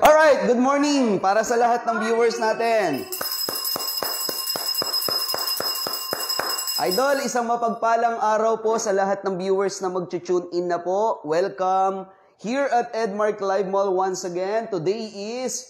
Alright, good morning para sa lahat ng viewers natin. Idol, isang mapagpalang araw po sa lahat ng viewers na mag-tune in na po. Welcome here at Edmark Live Mall once again. Today is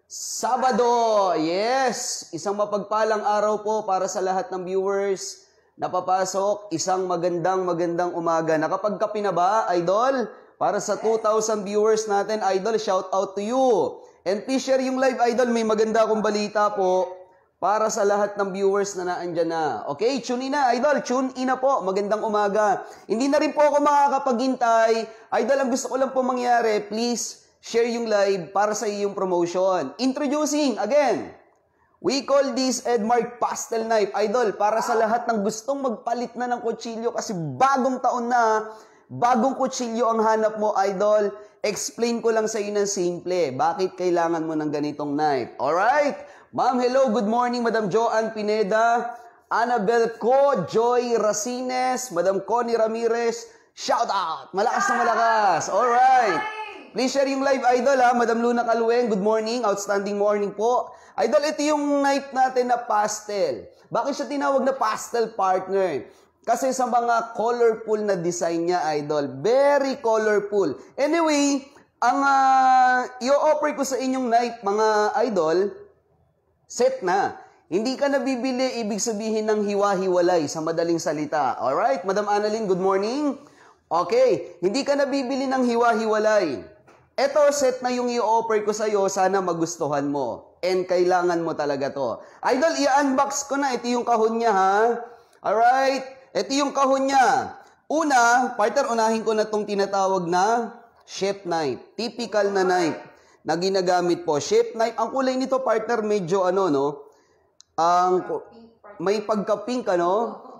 Sabado. Yes, isang mapagpalang araw po para sa lahat ng viewers na papasok. Isang magandang umaga. Nakapagkape na ba, Idol? Para sa 2,000 viewers natin, Idol, shout out to you. And please share yung live, Idol. May maganda akong balita po para sa lahat ng viewers na naandyan na. Okay, tune in na, Idol. Tune in na po. Magandang umaga. Hindi na rin po ako makakapaghintay. Idol, ang gusto ko lang po mangyari, please share yung live para sa iyong promotion. Introducing, again, we call this Edmark Pastel Knife. Idol, para sa lahat ng gustong magpalit na ng kutsilyo kasi bagong taon na, bagong kutsilyo ang hanap mo, Idol. Explain ko lang sa iyo ng simple. Bakit kailangan mo ng ganitong knife? Alright? Ma'am, hello. Good morning, Madam Joanne Pineda, Annabel Co, Joy Racines, Madam Connie Ramirez. Shout out! Malakas na malakas. Alright. Please share yung live, Idol, ha? Madam Luna Calueng, good morning. Outstanding morning po. Idol, ito yung knife natin na pastel. Bakit siya tinawag na pastel, partner? Kasi sa mga colorful na design niya, Idol. Very colorful. Anyway, ang i-offer ko sa inyong knife, mga Idol, set na. Hindi ka nabibili, ibig sabihin ng hiwa-hiwalay sa madaling salita. Alright, Madam Annalyn, good morning. Okay, hindi ka nabibili ng hiwa-hiwalay. Ito, set na yung i-offer ko sa iyo, sana magustuhan mo. And kailangan mo talaga to. Idol, i-unbox ko na. Ito yung kahon niya, ha? Alright, ito yung kahon niya. Una, partner, unahin ko na itong tinatawag na chef knife. Typical na knife na ginagamit po. Chef knife, ang kulay nito, partner, medyo may pagka-pink,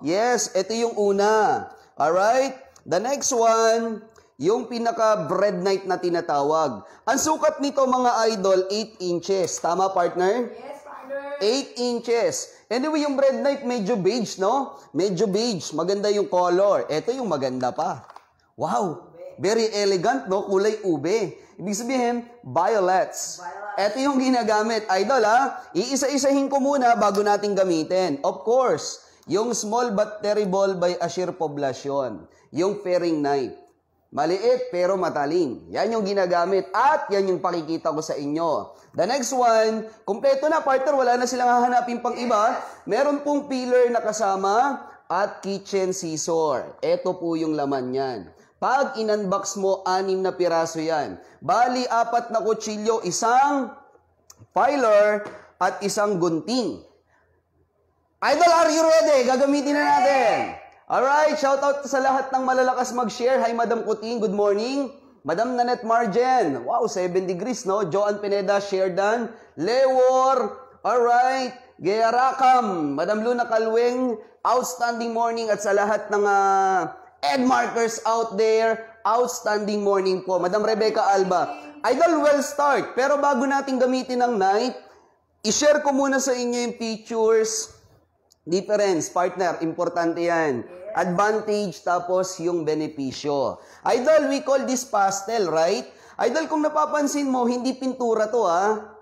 Yes, ito yung una. Alright? The next one, yung pinaka-bread knife na tinatawag. Ang sukat nito, mga Idol, 8 inches. Tama, partner? Yes, partner. 8 inches. Anyway, yung bread knife, medyo beige, no? Medyo beige. Maganda yung color. Ito yung maganda pa. Wow! Very elegant, no? Kulay ube. Ibig sabihin, violets. Ito yung ginagamit. Idol, ha? Iisa-isahin ko muna bago natin gamitin. Of course, yung small but terrible by Ashir Poblacion. Yung paring knife. Maliit pero matalim. Yan yung ginagamit at yan yung pakikita ko sa inyo. The next one, kumpleto na, partner. Wala na silang hahanapin pang iba. Meron pong peeler na kasama at kitchen scissor. Ito po yung laman yan. Pag in-unbox mo, 6 na piraso yan. Bali, 4 na kutsilyo, isang filer at isang gunting. Idol, are you ready? Gagamitin na natin. Alright, shout out sa lahat ng malalakas mag-share. Hi, Madam Kuting, good morning. Madam Nanette Marjen, wow, 7 degrees, no? Joanne Pineda, share done. Lewor, alright. Gea Rakam, Madam Luna Calueng, outstanding morning. At sa lahat ng Edmarkers out there, outstanding morning po. Madam Rebecca Alba, Idol, well start. Pero bago natin gamitin ang knife, i-share ko muna sa inyo yung features. Difference, partner, importante yan. Advantage, tapos yung benepisyo. Idol, we call this pastel, right? Idol, kung napapansin mo, hindi pintura to,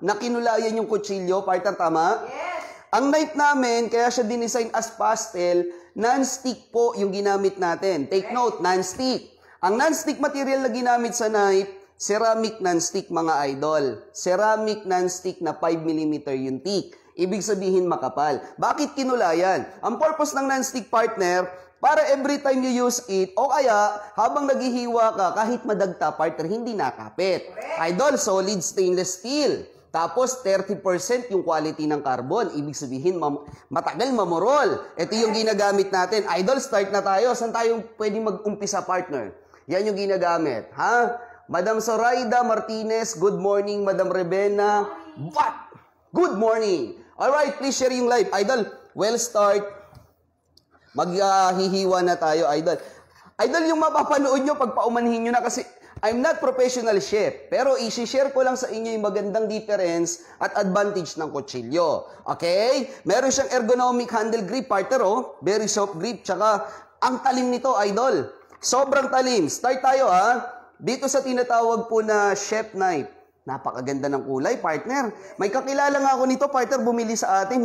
na kinulayan yung kutsilyo, partner, tama? Yes! Ang knife namin, kaya siya dinesign as pastel, non-stick po yung ginamit natin. Take note, non-stick. Ang non-stick material na ginamit sa knife, ceramic non-stick, mga idol. Ceramic non-stick na 5mm yung thick. Ibig sabihin makapal. Bakit kinulayan? Ang purpose ng non-stick, partner, para every time you use it, o kaya habang naghihiwa ka, kahit madagta, partner, hindi nakapit. Idol, solid stainless steel. Tapos 30% yung quality ng carbon. Ibig sabihin, matagal mamurol. Ito yung ginagamit natin. Idol, start na tayo. Saan tayo pwede mag-umpisa, partner? Yan yung ginagamit. Ha? Madam Zoraida Martinez, good morning. Madam Rebena, what? Good morning. Alright, please share yung live. Idol, well start. Maghihiwa na tayo, Idol. Idol, yung mapapanood nyo, pagpaumanhin nyo na kasi I'm not professional chef, pero isi-share ko lang sa inyo yung magandang difference at advantage ng kutsilyo. Okay? Meron siyang ergonomic handle grip, partner, very soft grip, tsaka ang talim nito, Idol. Sobrang talim. Start tayo, Dito sa tinatawag po na chef knife. Napakaganda ng kulay, partner. May kakilala nga ako nito, partner, bumili sa atin,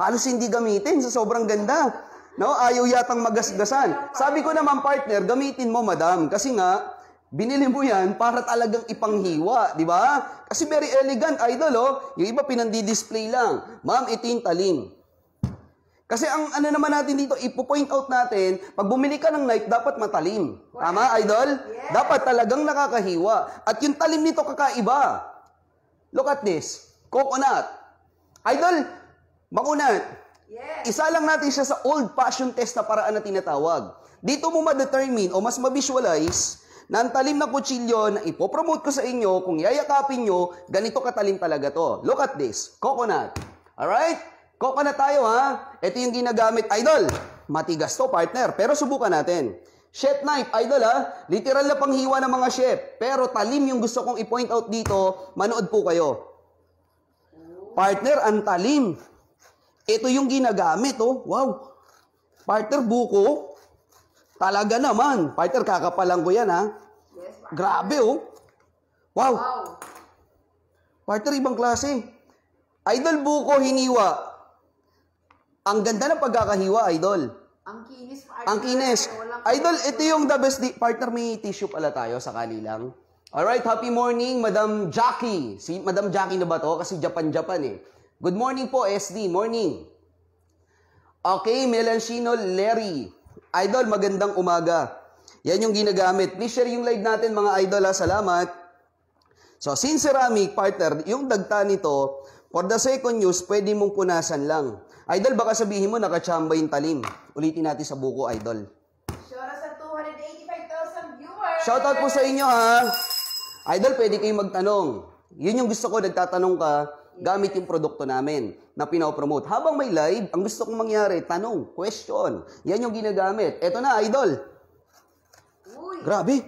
halos hindi gamitin sa sobrang ganda. No, ayaw yatang magasgasan. Sabi ko naman, partner, gamitin mo, madam. Kasi nga, binili mo yan para talagang ipanghiwa, di ba? Kasi very elegant, idol, oh. Yung iba pinandi-display lang. Ma'am, ito yung talim. Kasi ang ano naman natin dito, ipo-point out natin, pag bumili ka ng knife, dapat matalim. Tama, idol? Yes. Dapat talagang nakakahiwa. At yung talim nito kakaiba. Look at this. Coconut. Idol, makunat. Yes. Isa lang natin siya sa old-fashioned test na paraan na tinatawag. Dito mo ma-determine o mas ma-visualize na ang talim na kutsilyo na ipopromote ko sa inyo, kung yayakapin nyo, ganito katalim talaga to. Look at this. Coconut. Alright? Coconut tayo, ha? Ito yung ginagamit. Idol, matigas to, partner. Pero subukan natin. Chef knife, idol, ha? Literal na panghiwa ng mga chef. Pero talim yung gusto kong i-point out dito. Manood po kayo. Partner, ang talim. Ito yung ginagamit, oh. Wow. Partner, buko. Talaga naman. Partner, kakapalan ko yan, ha? Yes, grabe, oh. Wow. Partner, ibang klase. Idol, buko, hiniwa. Ang ganda ng pagkakahiwa, idol. Ang kinis. Ang kinis. Idol, ito yung the best. Partner, may tissue pala tayo, sakali lang. Alright, happy morning, Madam Jackie. Si Madam Jackie na ba to? Kasi Japan eh. Good morning po, SD. Morning. Okay, Melanchino Larry. Idol, magandang umaga. Yan yung ginagamit. Please share yung live natin, mga idol, ha? Salamat. So, since ceramic, partner, yung dagta nito, for the second use, pwede mong punasan lang. Idol, baka sabihin mo, nakachamba yung talim. Ulitin natin sa buko, idol. Shoutout sa 285,000 viewers. Shoutout po sa inyo, ha? Idol, pwede kayong magtanong. Yun yung gusto ko, nagtatanong ka, gamit yung produkto namin na pinapromote. Habang may live, ang gusto kong mangyari, tanong, question. Yan yung ginagamit. Eto na, idol. Uy. Grabe.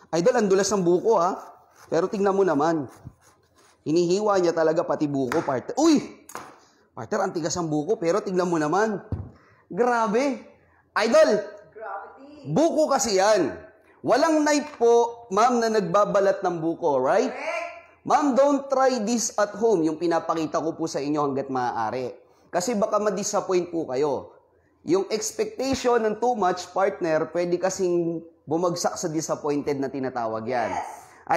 Idol, ang dulas ng buko, ha? Pero tingnan mo naman. Hinihiwa niya talaga pati buko, partner. Uy! Partner, ang tigas ang buko, pero tingnan mo naman. Grabe. Idol, gravity. Buko kasi yan. Walang knife po, ma'am, na nagbabalat ng buko, right? Correct. Ma'am, don't try this at home, yung pinapakita ko po sa inyo hanggat maaari. Kasi baka ma-disappoint po kayo. Yung expectation ng too much, partner, pwede kasing bumagsak sa disappointed na tinatawag yan. Yes.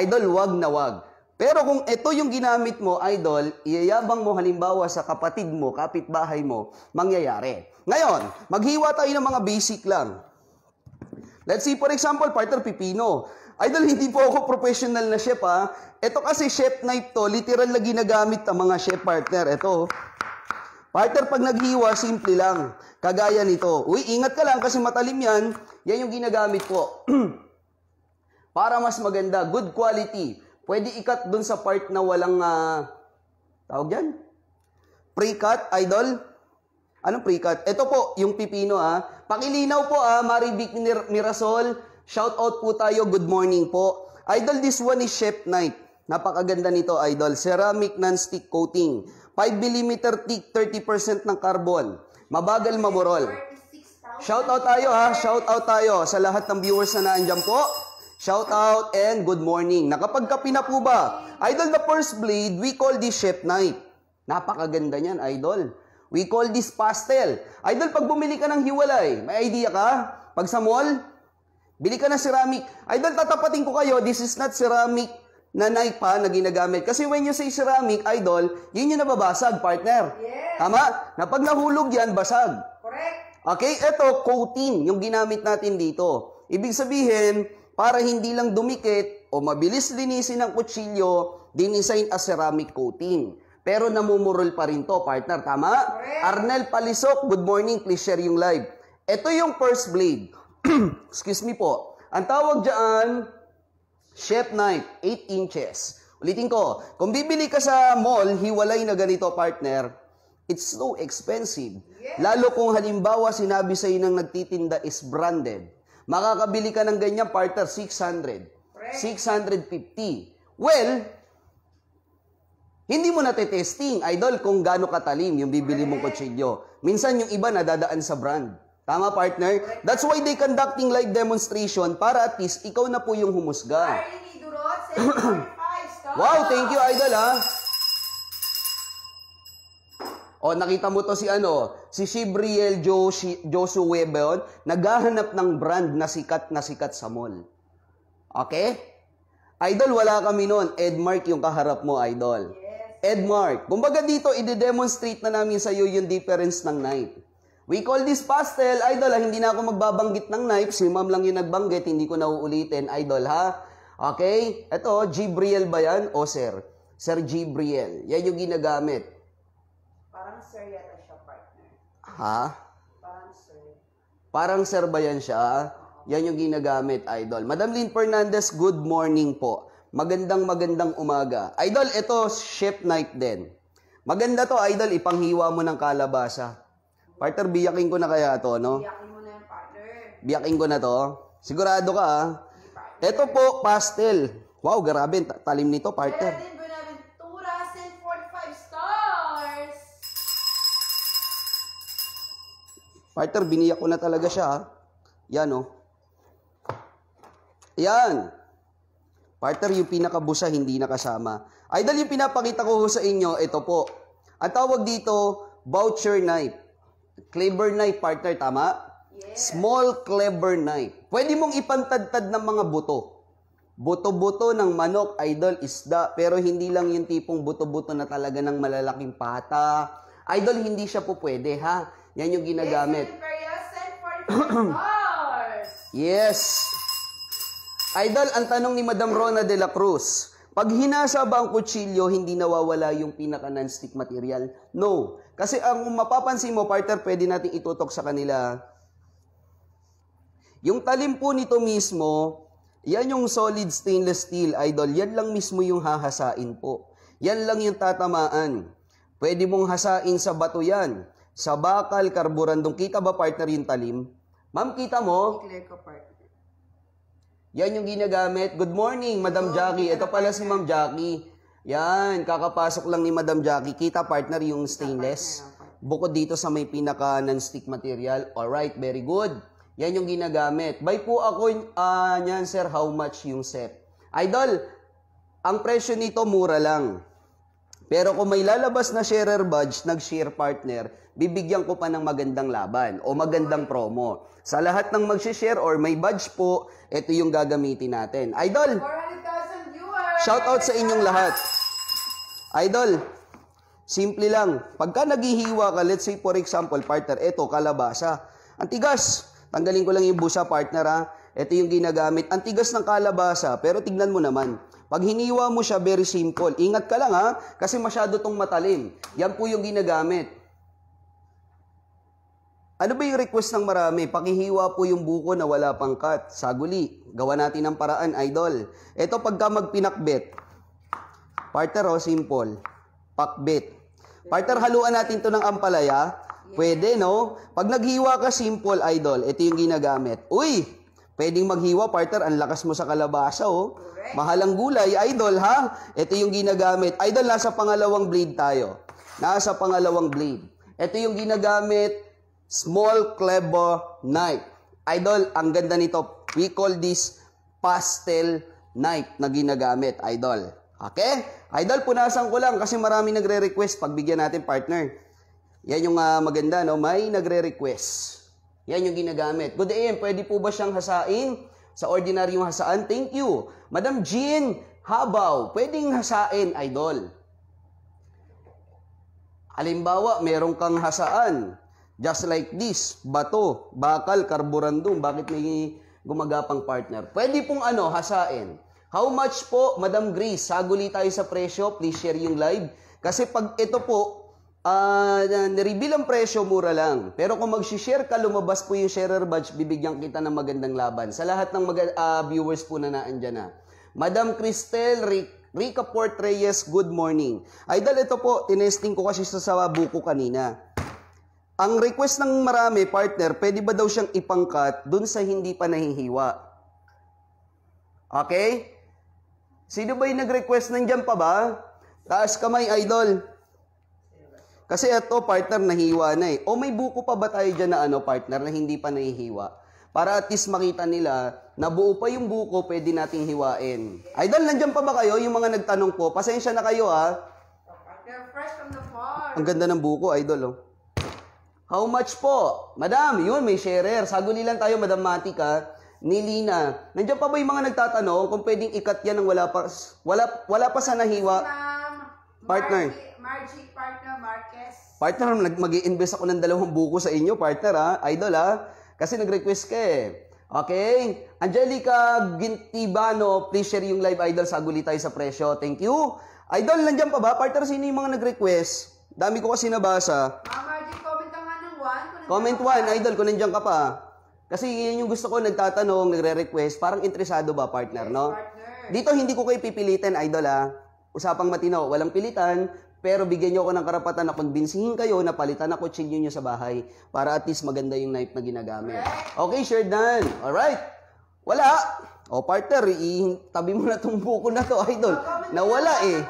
Idol, wag na wag. Pero kung ito yung ginamit mo, idol, iyayabang mo halimbawa sa kapatid mo, kapitbahay mo, mangyayari. Ngayon, maghiwa tayo ng mga basic lang. Let's see, for example, partner, pipino. Idol, hindi po ako professional na chef, ha. Ito kasi chef knife to, literal na ginagamit ng mga chef, partner. Ito. Partner, pag naghiwa, simple lang. Kagaya nito. Uy, ingat ka lang kasi matalim yan. Yan yung ginagamit ko. Para mas maganda, good quality. Pwede ikat dun sa part na walang, tawag dyan? Pre-cut, idol? Anong pre-cut? Ito po, yung pipino, ha. Pakilinaw po, Marivic Mirasol. Shout out po tayo, good morning po. Idol, this one is chef knife. Napakaganda nito, idol. Ceramic non-stick coating. 5mm thick, 30% ng carbon. Mabagal mamurol. Shout out tayo, ha. Shout out tayo sa lahat ng viewers na naandyan po. Shout out and good morning. Nakapagkapi na po ba? Idol, the first blade, we call this chef knife. Napakaganda niyan, idol. We call this pastel. Idol, pag bumili ka ng hiwalay, may idea ka? Pag sa mall, bili ka ng ceramic. Idol, tatapatin ko kayo, this is not ceramic na knife pa na ginagamit. Kasi when you say ceramic, idol, yun yung nababasag, partner. Yes. Tama? Na pag nahulog yan, basag. Correct. Okay, eto, coating, yung ginamit natin dito. Ibig sabihin, para hindi lang dumikit o mabilis linisin ng kutsilyo, dinisign as ceramic coating. Pero namumurol pa rin to, partner. Tama? Correct. Arnel Palisok, good morning. Please share yung live. Ito yung first blade. Excuse me po. Ang tawag dyan, chef knife, 8 inches. Ulitin ko, kung bibili ka sa mall, hiwalay na ganito, partner, it's so expensive. Yes. Lalo kung halimbawa sinabi sa'yo ng nagtitinda is branded. Makakabili ka ng ganyan, partner, 600. 650. Well, hindi mo natetesting, idol, kung gaano katalim yung bibili mong kutsilyo. Minsan yung iba nadadaan sa brand. Tama, partner? That's why they conducting live demonstration para at least ikaw na po yung humusga. Arlene Durot, 745. Wow, thank you, idol, ha? O, nakita mo to si si Shibriel Josue ba yun? Naghahanap ng brand na sikat sa mall. Okay? Idol, wala kami nun. Edmark yung kaharap mo, idol. Yes. Edmark. Kumbaga dito, i-demonstrate na namin sa iyo yung difference ng knife. We call this pastel, idol, hindi na ako magbabanggit ng knife. Si ma'am lang yung nagbanggit, hindi ko na uulitin, idol, ha? Okay? Ito, Gibriel ba yan? O, sir? Sir Gibriel. Yan yung ginagamit. Parang sir yata siya, partner. Ha? Parang sir. Parang sir ba yan siya? Yan yung ginagamit, idol. Madam Lynn Fernandez, good morning po. Magandang umaga. Idol, ito, chef knife din. Maganda to, idol, ipanghiwa mo ng kalabasa. Partner, biyakin ko na kaya to, no? Biyakin mo na yung partner. Biyakin ko na to. Sigurado ka, ha? Ito po, pastel. Wow, grabe, talim nito, Kaya partner. din ba namin 2,045 stars? Partner, biniyak ko na talaga siya, ha? Yan, oh. Yan. Partner, yung pinakabusa, hindi nakasama. Idol, yung pinapakita ko sa inyo, ito po. Ang tawag dito, voucher knife. Clever knife, partner, tama? Yes. Small clever knife. Pwede mong ipantadtad ng mga buto. Buto-buto ng manok, idol, isda. Pero hindi lang yung tipong buto-buto na talaga ng malalaking pata. Idol, hindi siya po pwede, ha? Yan yung ginagamit. Yes, 45 stars. Yes. Idol, ang tanong ni Madam Rona de la Cruz, pag hinasa ba ang kutsilyo, hindi nawawala yung pinaka-non-stick material? No. Kasi ang mapapansin mo, partner, pwede natin itutok sa kanila. Yung talim po nito mismo, yan yung solid stainless steel, idol. Yan lang mismo yung hahasain po. Yan lang yung tatamaan. Pwede mong hasain sa bato yan. Sa bakal, karburandong. Kita ba, partner, yung talim? Ma'am, kita mo? I-clear ko, partner. Yan yung ginagamit. Good morning, Madam Jackie. Ito pala si Ma'am Jackie. Yan, kakapasok lang ni Madam Jackie. Kita, partner, yung stainless. Bukod dito sa may pinaka non-stick material. Alright, very good. Yan yung ginagamit. Buy po ako, yan sir, how much yung set? Idol, ang presyo nito mura lang. Pero kung may lalabas na sharer badge, nag-share partner, bibigyan ko pa ng magandang laban o magandang promo. Sa lahat ng mag-share or may badge po, ito yung gagamitin natin. Idol, 400,000 viewers. shout out sa inyong lahat. Idol, simple lang. Pagka naghihiwa ka, let's say for example, partner, eto, kalabasa. Ang tigas. Tanggalin ko lang yung busa, partner, ha. Ito yung ginagamit. Ang tigas ng kalabasa, pero tignan mo naman. Pag hiniwa mo siya, very simple. Ingat ka lang, ha, kasi masyado tong matalim. Yan po yung ginagamit. Ano ba yung request ng marami? Pakihiwa po yung buko na wala pang cut. Saguli. Gawa natin ng paraan, idol. Ito pagka magpinakbit. Partner, simple. Pakbit. Partner, haluan natin to ng ampalaya. Pwede, no? Pag naghiwa ka, simple, idol. Ito yung ginagamit. Uy! Pwedeng maghiwa, partner. Ang lakas mo sa kalabasa, oh. Mahalang gulay, idol, ha? Ito yung ginagamit. Idol, nasa pangalawang blade tayo. Nasa pangalawang blade. Ito yung ginagamit. Small clever knife. Idol, ang ganda nito. We call this pastel knife na ginagamit, idol. Okay? Idol, punasan ko lang kasi marami nagre-request. Pagbigyan natin, partner. Yan yung maganda, no? May nagre-request. Yan yung ginagamit. Good AM, pwede po ba siyang hasain? Sa ordinaryong hasaan? Thank you. Madam Jean Habaw, pwedeng hasain, idol. Halimbawa, meron kang hasaan. Just like this, bato, bakal, karburandum. Bakit may gumagapang partner? Pwede pong hasain. How much po, Madam Grace? Saguli tayo sa presyo. Please share yung live. Kasi pag ito po, nireveal ang presyo, mura lang. Pero kung mag-share ka, lumabas po yung sharer badge, bibigyan kita ng magandang laban. Sa lahat ng viewers po na naandyan na. Madam Cristel Rica Port Reyes, good morning. Idol, ito po, tinesting ko kasi sa buko kanina. Ang request ng marami, partner, pwede ba daw siyang ipangkat dun sa hindi pa nahihiwa? Okay? Sino ba yung nag-request? Nandyan pa ba? Taas kamay, idol. Kasi ito, partner, nahiwa na eh. O may buko pa ba tayo dyan na partner, na hindi pa nahihiwa? para at least makita nila na buo pa yung buko, pwede nating hiwain. Idol, nandiyan pa ba kayo? Yung mga nagtanong po, pasensya na kayo They're fresh from the farm. Ang ganda ng buko, Idol. Oh. How much po? Madam, yun, may sharer. Saguli lang tayo, Madam Matika. Ni Lina. Nandiyan pa ba yung mga nagtatanong kung pwedeng ikat yan ng wala pa sa nahiwa? Ma'am, Partner. Margie, partner, Marquez. Partner, mag-i-invest ako ng 2 buko sa inyo, partner, Idol, Kasi nag-request ka eh. Okay? Angelica Gintibano, please share yung live, Idol. Saguli tayo sa presyo. Thank you. Idol, nandiyan pa ba? Partner, sino yung mga nag-request? Dami ko kasi nabasa. Ma'am Margie, comment ka nga ng 1. Comment 1, Idol, kung nandiyan ka pa. Kasi yun yung gusto ko, nagtatanong, nagre-request. Parang interesado ba, partner, no? Partner. Dito, hindi ko kayo pipilitin, Idol, Usapang matino, walang pilitan. Pero bigyan nyo ako ng karapatan na kumbinsihin kayo na palitan na kutsilyo nyo sa bahay para at least maganda yung knife na ginagamit. Okay, sure done. Alright. Wala. O partner, tabi mo na itong buko na to, Idol. Nawala eh.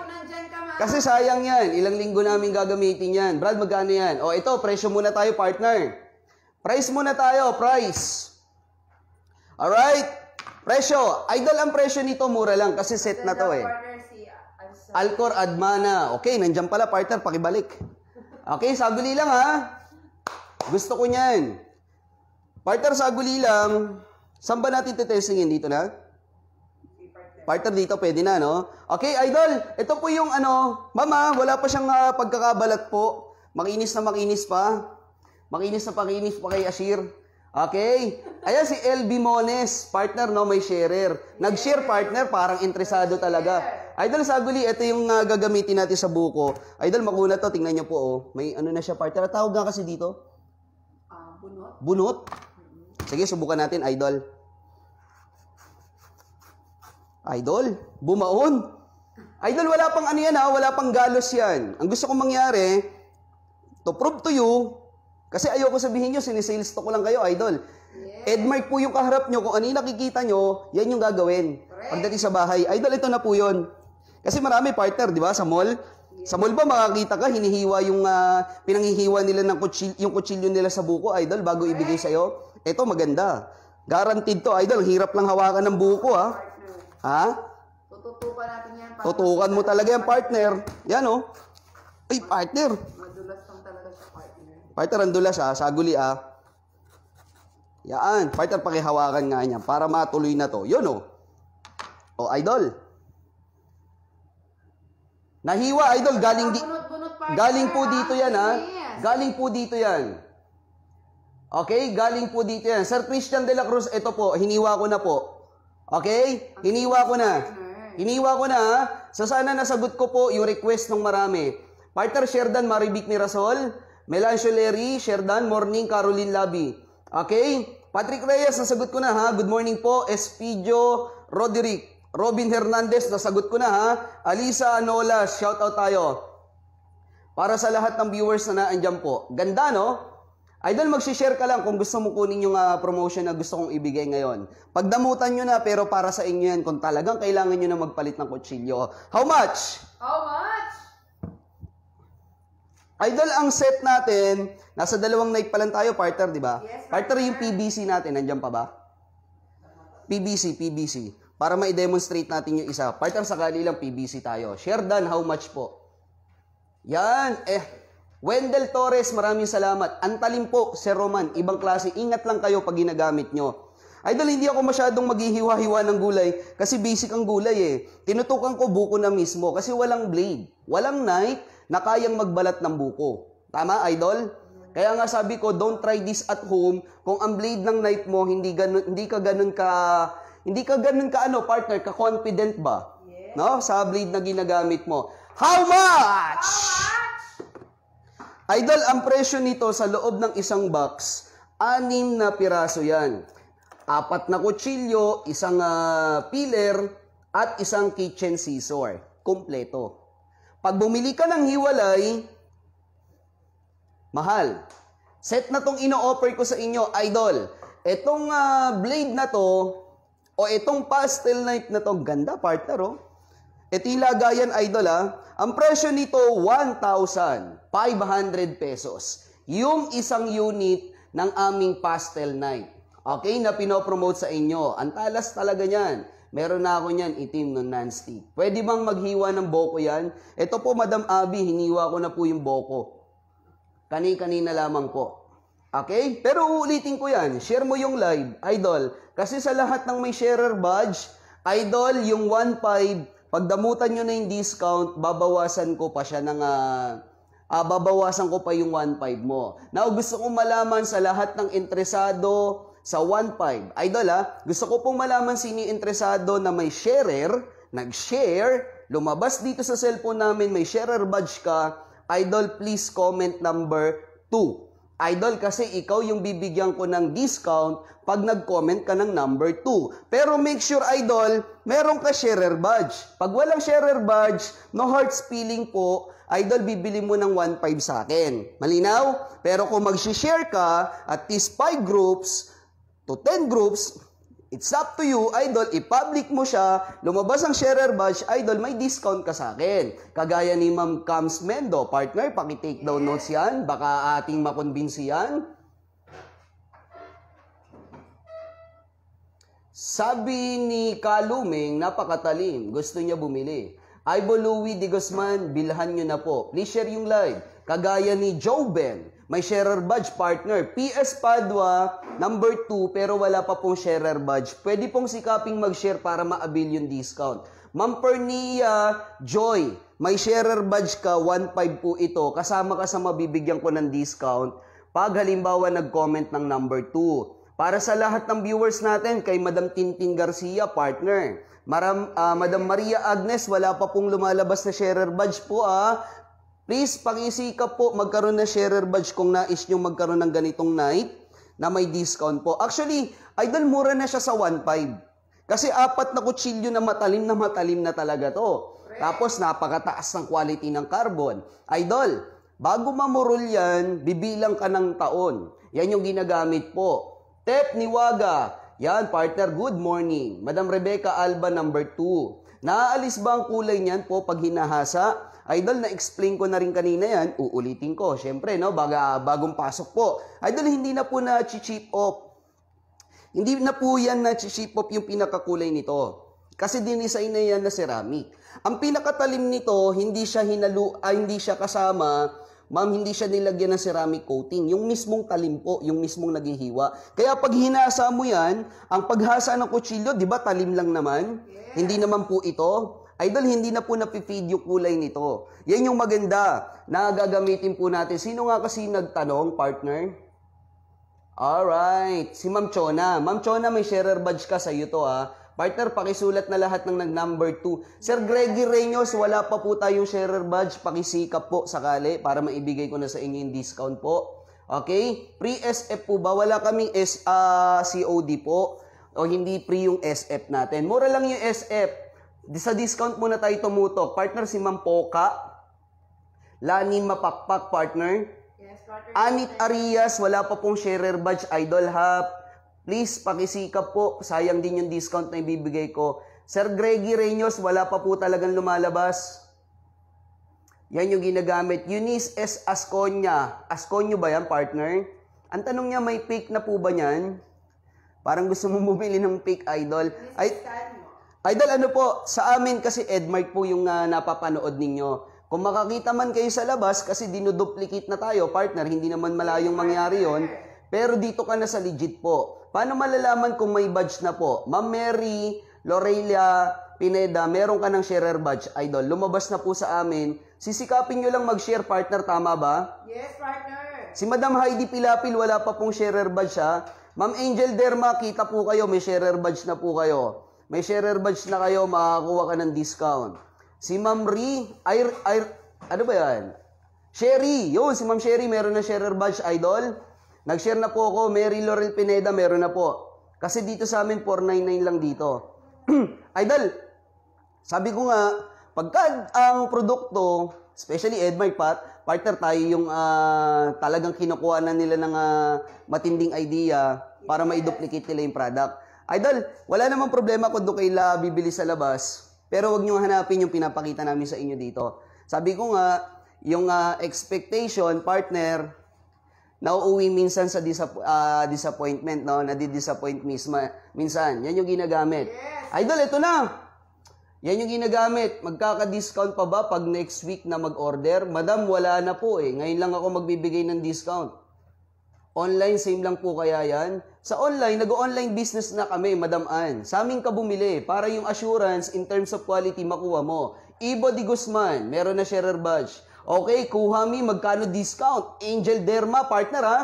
Kasi sayang yan. Ilang linggo namin gagamitin yan. Brad, magkano yan? O ito, presyo muna tayo, partner. Price muna tayo, price. Alright. Presyo. Idol, ang presyo nito mura lang kasi set na to eh. Alcor Admana. Okay, nandiyan pala, partner, pakibalik. Okay, saguli lang Gusto ko niyan. Partner, saguli lang. Saan ba natin titestingin? Dito na? Partner, dito pwede na, no? Okay, Idol, ito po yung Mama, wala pa siyang pagkakabalat po. Makinis na makinis pa. Makinis na pakinis pa kay Ashir. Okay? Ayan si LB Mones, partner, no, may sharer. Nag-share, partner, parang interesado talaga. Idol, saguli, ito yung gagamitin natin sa buko. Idol, makuna to, tingnan nyo po, May ano na siya, partner. Tawag nga kasi dito? Bunot. Bunot? Sige, subukan natin, Idol. Idol, bumaon. Idol, wala pang ano yan, wala pang galos yan. Ang gusto kong mangyari, to prove to you, kasi ayoko sabihin nyo, sinisales to ko lang kayo, Idol. Edmark po yung kaharap nyo, kung ano yung nakikita nyo, yan yung gagawin. Pagdating sa bahay, Idol, ito na po yun. Kasi marami, partner, di ba, sa mall. Sa mall ba makakita ka, hinihiwa yung, pinanghihiwa nila ng yung kutsilyo nila sa buko, Idol, bago ibigay sa'yo. Ito, maganda. Guaranteed to, Idol, hirap lang hawakan ng buko, Tututukan natin yan. Tutukan mo talaga yan, partner. Yan, Ay, partner. Madulas lang talaga sa partner. Partner, ang dulas, saguli, Yan, partner, pakihawakan nga niya para matuloy na to. Yun, Idol. Nahiwa, Idol, galing po dito yan, Galing po dito yan. Okay, galing po dito yan. Sir Christian de la Cruz, ito po, hiniwa ko na po. Okay? Hiniwa ko na. Hiniwa ko na, So, sana nasagot ko po yung request ng marami. Partner, Sherdan Maribic Mirasol, Melancio Leri, Sherdan, Morning, Caroline Labi. Okay? Patrick Reyes, nasagot ko na, Good morning po. Espidio Roderick. Robin Hernandez, nasagot ko na, Alisa Anola, shout out tayo. Para sa lahat ng viewers na naandyan po. Ganda, no? Idol, mag-share ka lang kung gusto mo kunin yung promotion na gusto kong ibigay ngayon. Pagdamutan nyo na, pero para sa inyo yan kung talagang kailangan nyo na magpalit ng kutsilyo. How much? How much? Idol, ang set natin, nasa 2 night pa lang tayo, partner, di ba? Yes, partner, yung PVC natin, nandiyan pa ba? PVC. Para ma-demonstrate natin yung isa. Partner, sakali lang PVC tayo. Share done, how much po? Yan, Wendell Torres, maraming salamat. Antalim po, Sir Roman, ibang klase. Ingat lang kayo pag ginagamit nyo. Idol, hindi ako masyadong maghihiwa-hiwa ng gulay kasi basic ang gulay Tinutukan ko buko na mismo kasi walang blade. Walang knife na kayang magbalat ng buko. Tama, Idol? Kaya nga sabi ko, don't try this at home kung ang blade ng knife mo hindi ka ganun ka partner, ka confident ba? Yes. No? Sa blade na ginagamit mo. How much? Idol, ang presyo nito sa loob ng isang box, 6 na piraso yan. 4 na kutsilyo, isang peeler, at isang kitchen scissor. Kompleto. Pag bumili ka ng hiwalay, mahal. Set na tong ino-offer ko sa inyo, Idol. Etong blade na to, o itong pastel knife na to, ganda, partner, Ito yung lagayan, Idol, Ang presyo nito, 1,500 pesos. Yung isang unit ng aming pastel knife. Okay, na pinopromote sa inyo. Ang talas talaga niyan. Meron na ako niyan, itim no non-stick. Pwede bang maghiwa ng boko yan? Ito po, Madam Abby, hiniwa ko na po yung boko. Kani-kanina lamang po. Okay? Pero uulitin ko yan. Share mo yung live, idol. Kasi sa lahat ng may sharer badge, idol, yung 1.5, pagdamutan nyo na yung discount, babawasan ko pa siya ng... babawasan ko pa yung 1.5 mo. Now, gusto kong malaman sa lahat ng interesado sa 1.5. Idol gusto ko pong malaman sino yung interesado na may sharer, nag-share, lumabas dito sa cellphone namin, may sharer badge ka. Idol, please comment number 2. Idol, kasi ikaw yung bibigyan ko ng discount pag nag-comment ka ng number 2. Pero make sure, idol, meron ka sharer badge. Pag walang sharer badge, no heart feeling po, idol, bibili mo ng 1.5 sa akin. Malinaw? Pero kung mag-share ka, at least 5 groups to 10 groups, it's up to you, idol, i-public mo siya, lumabas ang sharer badge, idol, may discount ka sa akin. Kagaya ni Ma'am Cams Mendo, partner, paki-take down notes yan, baka ating makonbinsi yan. Sabi ni Kaluming, napakatalim, gusto niya bumili. Ibo Louie de Guzman, bilhan nyo na po. Please share yung live. Kagaya ni Joe Ben, may sharer badge partner. PS Padua, number 2, pero wala pa pong sharer badge. Pwede pong sikaping mag-share para ma-avail yung discount. Ma'am Pernia Joy, may sharer badge ka, 1.5 po ito. Kasama ka sa mabibigyan ko ng discount pag halimbawa nag-comment ng number 2. Para sa lahat ng viewers natin, kay Madam Tintin Garcia, partner. Madam Maria Agnes, wala pa pong lumalabas na sharer badge po Please, pakisikap po magkaroon ng sharer badge kung nais nyo magkaroon ng ganitong night na may discount po. Actually, idol, mura na siya sa 1.5. Kasi 4 na kutsilyo na matalim na talaga to. Tapos, napakataas ng quality ng carbon. Idol, bago mamurol yan, bibilang ka ng taon. Yan yung ginagamit po. Tep Niwaga, yan, partner, good morning. Madam Rebecca Alba, number 2. Naaalis ba ang kulay niyan po pag hinahasa? Idol, na-explain ko na rin kanina yan. Uulitin ko. Siyempre, no, bagong pasok po. Idol, hindi na po na-chip off. Hindi na po yan na-chip off yung pinakakulay nito. Kasi dinisign na yan na ceramic. Ang pinakatalim nito, hindi siya kasama. Ma'am, hindi siya nilagyan ng ceramic coating. Yung mismong talim po, yung mismong naghihiwa. Kaya pag hinasa mo yan, ang paghasa ng kutsilyo, di ba talim lang naman? Yes. Hindi naman po ito. Idol, hindi na po napipid yung kulay nito. Yan yung maganda na gagamitin po natin. Sino nga kasi nagtanong, partner? Alright, si Ma'am Chona. Ma'am Chona, may sharer badge ka sa iyo to Partner, pakisulat na lahat ng nag-number 2. Sir Greggy Reños, wala pa po tayong sharer badge. Pakisikap po sakali para maibigay ko na sa inyo yung discount po. Okay? Pre-SF po ba? Wala kaming COD po. O hindi pre yung SF natin. Mura lang yung SF. Sa discount muna tayo tumutok. Partner, si Ma'am Poca. Lanin Mapakpak, partner. Yes, partner. Anit Arias, wala pa pong sharer badge. Idol Hub. Please, pakisikap po. Sayang din yung discount na ibibigay ko. Sir Greggy Reños, wala pa po talagang lumalabas. Yan yung ginagamit. Eunice S. Asconia. Asconio ba yan, partner? Ang tanong niya, may pick na po ba yan? Parang gusto mo bumili ng pick, idol. Idol, ano po? Sa amin kasi Edmark po yung napapanood ninyo. Kung makakita man kayo sa labas, kasi dinuduplicate na tayo, partner, hindi naman malayong mangyari yon. Pero dito ka na sa legit po. Paano malalaman kung may badge na po? Ma'am Mary, Lorelia, Pineda, meron ka ng sharer badge, idol. Lumabas na po sa amin. Sisikapin nyo lang mag-share, partner. Tama ba? Yes, partner. Si Madam Heidi Pilapil, wala pa pong sharer badge Ma'am Angel Derma, kita po kayo. May sharer badge na po kayo. May sharer badge na kayo, makakakuha ka ng discount. Si Ma'am Ri, ano ba yan? Sherry, yun, si Ma'am Sherry, meron na sharer badge, idol. Nag-share na po ako, Mary Laurel Pineda, meron na po. Kasi dito sa amin, 499 lang dito. Idol, sabi ko nga, pagka ang produkto, especially Edmark partner tayo yung talagang kinukuha na nila ng matinding idea para ma-duplicate nila yung product. Idol, wala namang problema kung doon kayo bibili sa labas, pero wag nyo hanapin yung pinapakita namin sa inyo dito. Sabi ko nga, yung expectation, partner, nauuwi minsan sa disappointment, no? Nadi-disappoint minsan. Yan yung ginagamit. Yes. Idol, ito na. Yan yung ginagamit. Magkaka-discount pa ba pag next week na mag-order? Madam, wala na po eh. Ngayon lang ako magbibigay ng discount. Online, same lang po kaya yan? Sa online, nag-online business na kami, Madam Ann. Sa aming kabumili, para yung assurance in terms of quality makuha mo. Ibo Di Guzman, meron na sharer badge. Okay, Kuhami, magkano discount? Angel Derma, partner ha?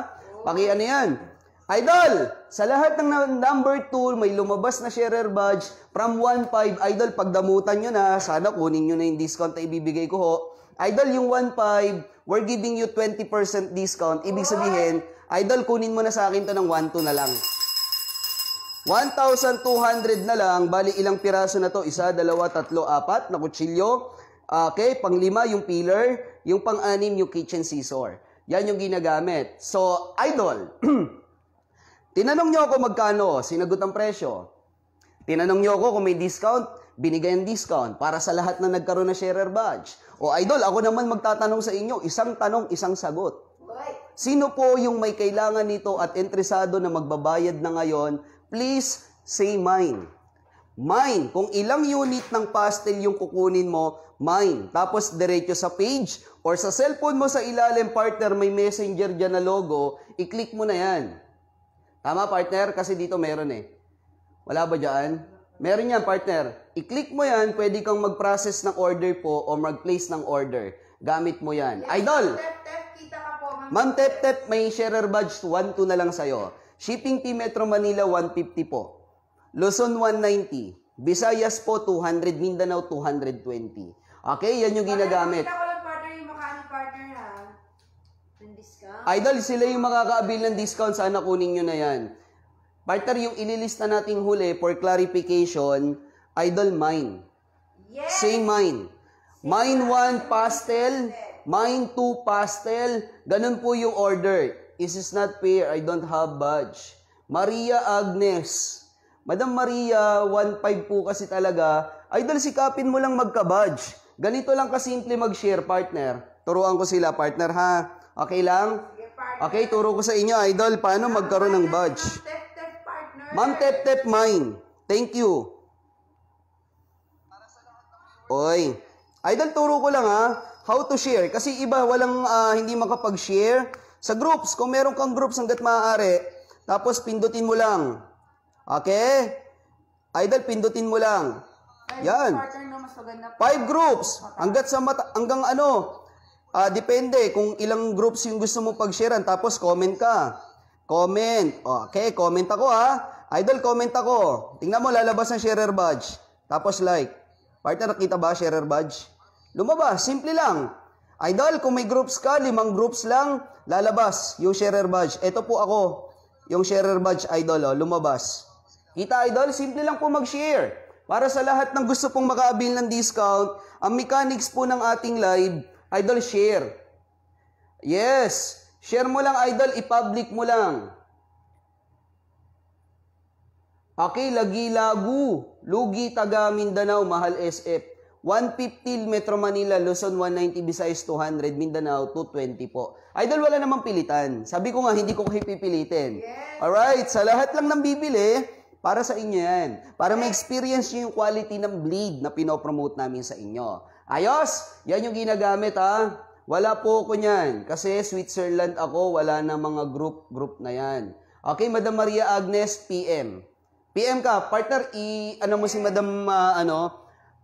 Ano yan? Idol, sa lahat ng number 2, may lumabas na sharer badge from 1.5. Idol, pagdamutan nyo na, sana kunin nyo na yung discount na ibibigay ko ho. Idol, yung 1.5, we're giving you 20% discount. Ibig sabihin, Idol, kunin mo na sa akin to ng 1.2 na lang. 1,200 na lang, bali ilang piraso na to? 1, 2, 3, 4 na kutsilyo. Okay, pang-5 yung peeler, yung pang-6 yung kitchen scissor. Yan yung ginagamit. So, Idol, tinanong nyo ako magkano, sinagot ang presyo. Tinanong nyo ako kung may discount, binigay ang discount para sa lahat na nagkaroon na sharer badge. O Idol, ako naman magtatanong sa inyo, isang tanong, isang sagot. Sino po yung may kailangan nito at interesado na magbabayad na ngayon? Please say mine. Mine. Kung ilang unit ng pastel yung kukunin mo, mine. Tapos diretso sa page or sa cellphone mo sa ilalim, partner, may messenger dyan na logo, i-click mo na yan. Tama, partner? Kasi dito meron eh. Wala ba dyan? Meron yan, partner. I-click mo yan, pwede kang mag-process ng order po o mag-place ng order. Gamit mo yan. Idol! Kita ka po, Ma'am Tep, may sharer badge 1.2 na lang sa'yo. Shipping fee Metro Manila, 150 po. Luzon, 190. Visayas po, 200. Mindanao, 220. Okay, yan yung ginagamit. Kita ko lang, partner, yung mechanic partner ha. Ng discount. Idol, sila yung makakaabil ng discount. Sana kunin nyo na yan. Partner, yung ililista nating huli for clarification, Idol, mine. Yes! Say mine. Mine 1 pastel, mine 2 pastel. Ganun po yung order. This is not fair. I don't have badge. Maria Agnes. Madam Maria, 1.5 po kasi talaga. Idol, sikapin mo lang magka-badge. Ganito lang kasimple mag-share, partner. Turuan ko sila, partner, ha? Okay lang? Okay, turo ko sa inyo, Idol, paano magkaroon ng badge. Ma'am Tep, mine. Thank you. Oy. Idol, turo ko lang ha, how to share. Kasi iba, walang hindi makapag-share. Sa groups, kung meron kang groups hanggat maaari, tapos pindutin mo lang. Okay? Idol, pindutin mo lang. Yan. 5 groups. Hanggang ano, depende kung ilang groups yung gusto mo pag-sharean. Tapos comment ka. Comment. Okay, comment ako ha. Idol, comment ako. Tingnan mo, lalabas ng sharer badge. Tapos like. Partner, nakita ba sharer badge? Lumabas, simple lang. Idol, kung may groups ka, 5 groups lang, lalabas yung sharer badge. Ito po ako, yung sharer badge, Idol, lumabas. Kita, Idol, simple lang po mag-share. Para sa lahat ng gusto pong makaabil ng discount, ang mechanics po ng ating live, Idol, share. Yes, share mo lang, Idol, i-public mo lang. Okay, Lagi-Lagu, Lugi, Taga, Mindanao, Mahal SF. 150 Metro Manila, Luzon 190, Visayas 200, Mindanao 220 po. Idol, wala namang pilitan. Sabi ko nga, hindi ko kayo pipilitin. Yes. Alright, sa lahat lang ng bibili, para sa inyo yan. Para ma-experience nyo yung quality ng bleed na pinopromote namin sa inyo. Ayos, yan yung ginagamit ha. Wala po ko niyan. Kasi Switzerland ako, wala na mga group na yan. Okay, Madam Maria Agnes, PM. PM ka, partner, ano mo si Madam,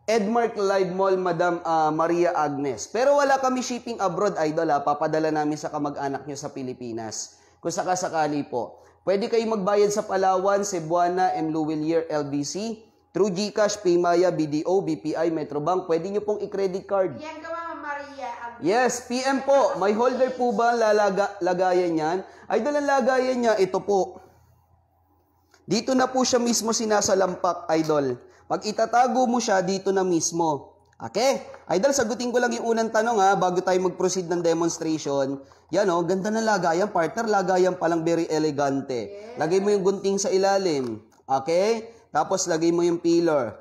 Edmark Live Mall, Madam Maria Agnes. Pero wala kami shipping abroad, Idol, ha? Papadala namin sa kamag-anak nyo sa Pilipinas. Kung sakasakali po. Pwede kayo magbayad sa Palawan, Cebuana, M. Luwilier, LBC, through GCash, Paymaya, BDO, BPI, Metrobank. Pwede nyo pong i-credit card. Yan ka, Ma'am Maria. Yes, PM po. May holder po ba lagayan yan? Idol, ang lagayan niya, ito po. Dito na po siya mismo sinasalampak, Idol. Pag itatago mo siya, dito na mismo. Okay? Idol, sagutin ko lang yung unang tanong ha, bago tayo mag-proceed ng demonstration. Yan o, ganda ng lagayan, partner. Lagayan palang very elegante. Lagay mo yung gunting sa ilalim. Okay? Tapos lagay mo yung peeler.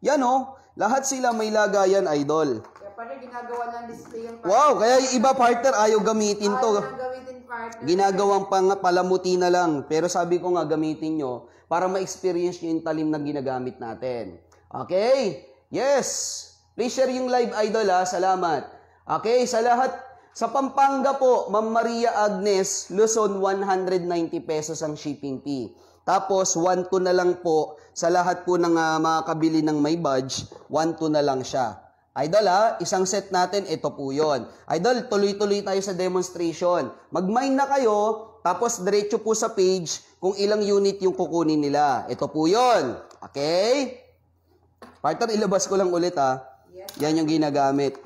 Yan o, lahat sila may lagayan, Idol. Kaya parang ginagawa ng display yung Wow, kaya yung iba, partner, ayaw gamitin to. Ayaw gamitin partner. Ginagawang palamuti na lang. Pero sabi ko nga, gamitin nyo para ma-experience nyo yung talim na ginagamit natin. Okay? Yes! Please share yung live, idol, ha? Salamat. Okay, sa lahat, sa Pampanga po, Ma'am Maria Agnes, Luzon, 190 pesos ang shipping fee. Tapos, 1-2 na lang po, sa lahat po ng mga kabili ng may badge, 1-2 na lang siya. Idol, ha? Isang set natin, ito po yun. Idol, tuloy-tuloy tayo sa demonstration. Mag-mine na kayo, tapos diretso po sa page kung ilang unit yung kukunin nila. Ito po yun. Okay? Partner, ilabas ko lang ulit, ha? Yan yung ginagamit.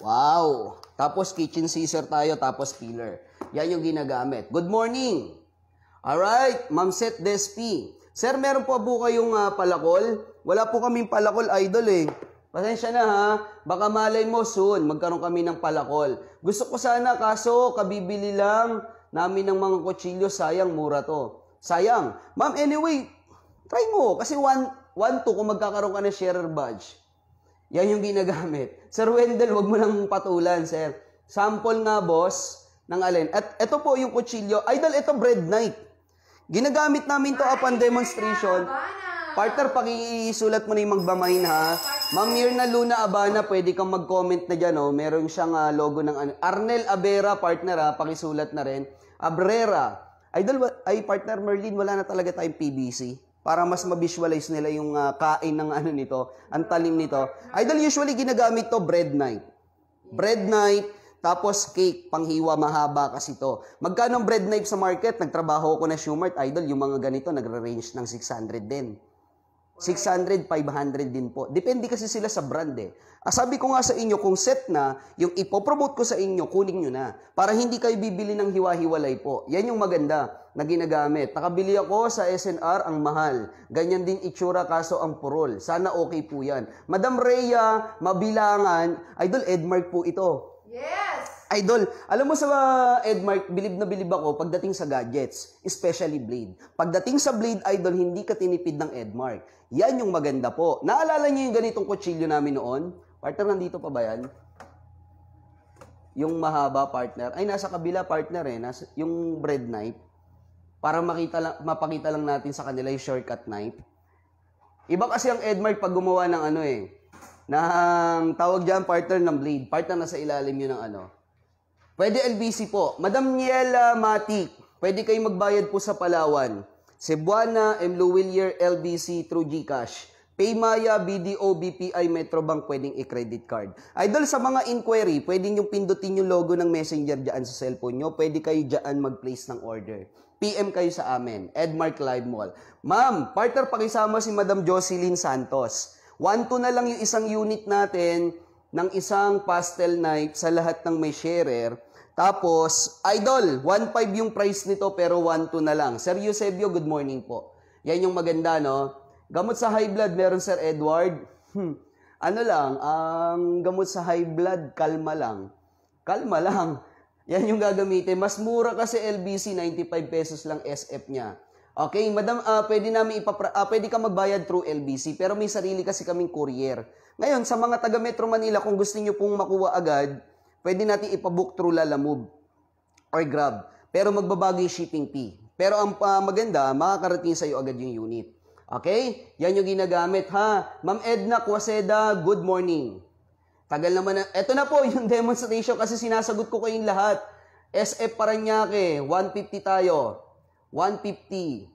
Wow! Tapos kitchen scissor tayo, tapos peeler. Yan yung ginagamit. Good morning! Alright, Ma'am Seth Despi. Sir, meron po po kayong palakol? Wala po kaming palakol, idol eh. Pasensya na ha. Baka malay mo soon, magkaroon kami ng palakol. Gusto ko sana, kaso kabibili lang namin ng mga kutsilyo. Sayang, mura to. Sayang. Ma'am, anyway, try mo. Kasi 1-2 kung magkakaroon ka ng sharer badge. Yan yung ginagamit. Sir Wendell, wag mo lang patulan, sir. Sample nga, boss, ng alin. At ito po yung kutsilyo. Idol, ito bread knife. Ginagamit namin to upon demonstration. Partner, pakisulat mo na yung magbamain, ha. Ma'am Mirna Luna Abana, pwede kang mag-comment na dyan, oh. Meron siyang logo ng Arnel Abera, partner, ha. Pakisulat na rin. Abrera. Idol, ay partner Merlin, wala na talaga tayong PVC. Para mas ma-visualize nila yung kain ng nito, ang talim nito. Idol, usually ginagamit to bread knife. Bread knife, tapos cake, panghiwa, mahaba kasi to. Magkano ang bread knife sa market? Nagtrabaho ko na Shumart, idol, yung mga ganito, nagre-range ng 600 din. 600, 500 din po. Depende kasi sila sa brand eh. Sabi ko nga sa inyo, kung set na, yung ipopromote ko sa inyo, kunin nyo na. Para hindi kayo bibili ng hiwa-hiwalay po. Yan yung maganda na ginagamit. Nakabili ako sa SNR, ang mahal. Ganyan din itsura, kaso ang purol. Sana okay po yan. Madam Rhea, mabilangan, idol, Edmark po ito. Yes! Idol, alam mo sa Edmark, bilib na bilib ako pagdating sa gadgets, especially blade. Pagdating sa blade, idol, hindi ka tinipid ng Edmark. Yan yung maganda po. Naalala niyo yung ganitong kutsilyo namin noon? Partner, nandito pa ba yan? Yung mahaba, partner. Ay, nasa kabila, partner eh. Yung bread knife. Para mapakita lang natin sa kanila yung shortcut knife. Iba kasi ang Edmark pag gumawa ng ng tawag dyan, partner ng blade. Partner, nasa ilalim yun ng Pwede LBC po. Madam Niela Matic, pwede kayong magbayad po sa Palawan. Cebuana, M. Luwilier, LBC through GCash. Paymaya, BDO, BPI, Metrobank, pwedeng i-credit card. Idol, sa mga inquiry, pwedeng yung pindutin yung logo ng messenger dyan sa cellphone nyo. Pwede kayo dyan mag-place ng order. PM kayo sa amin, Edmark Live Mall. Ma'am, partner, pakisama si Madam Jocelyn Santos. 1-2 na lang yung isang unit natin ng isang pastel knife sa lahat ng may sharer. Tapos, idol, 1.5 yung price nito pero 1.2 na lang. Sir Eusebio, good morning po. Yan yung maganda, no? Gamot sa high blood, meron Sir Edward. Ang gamot sa high blood, kalma lang. Kalma lang. Yan yung gagamitin. Mas mura kasi LBC, 95 pesos lang SF niya. Okay, madam, pwede ka magbayad through LBC, pero may sarili kasi kaming courier. Ngayon, sa mga taga Metro Manila, kung gusto niyo pong makuha agad, pwede natin ipabook through Lalamove or Grab. Pero magbabago yung shipping fee. Pero ang maganda, makakarating sa iyo agad yung unit. Okay? Yan yung ginagamit, ha? Ma'am Edna Quaseda, good morning. Tagal naman na. Ito na po yung demonstration kasi sinasagot ko kayong lahat. SF Paranaque, 150 tayo. 150.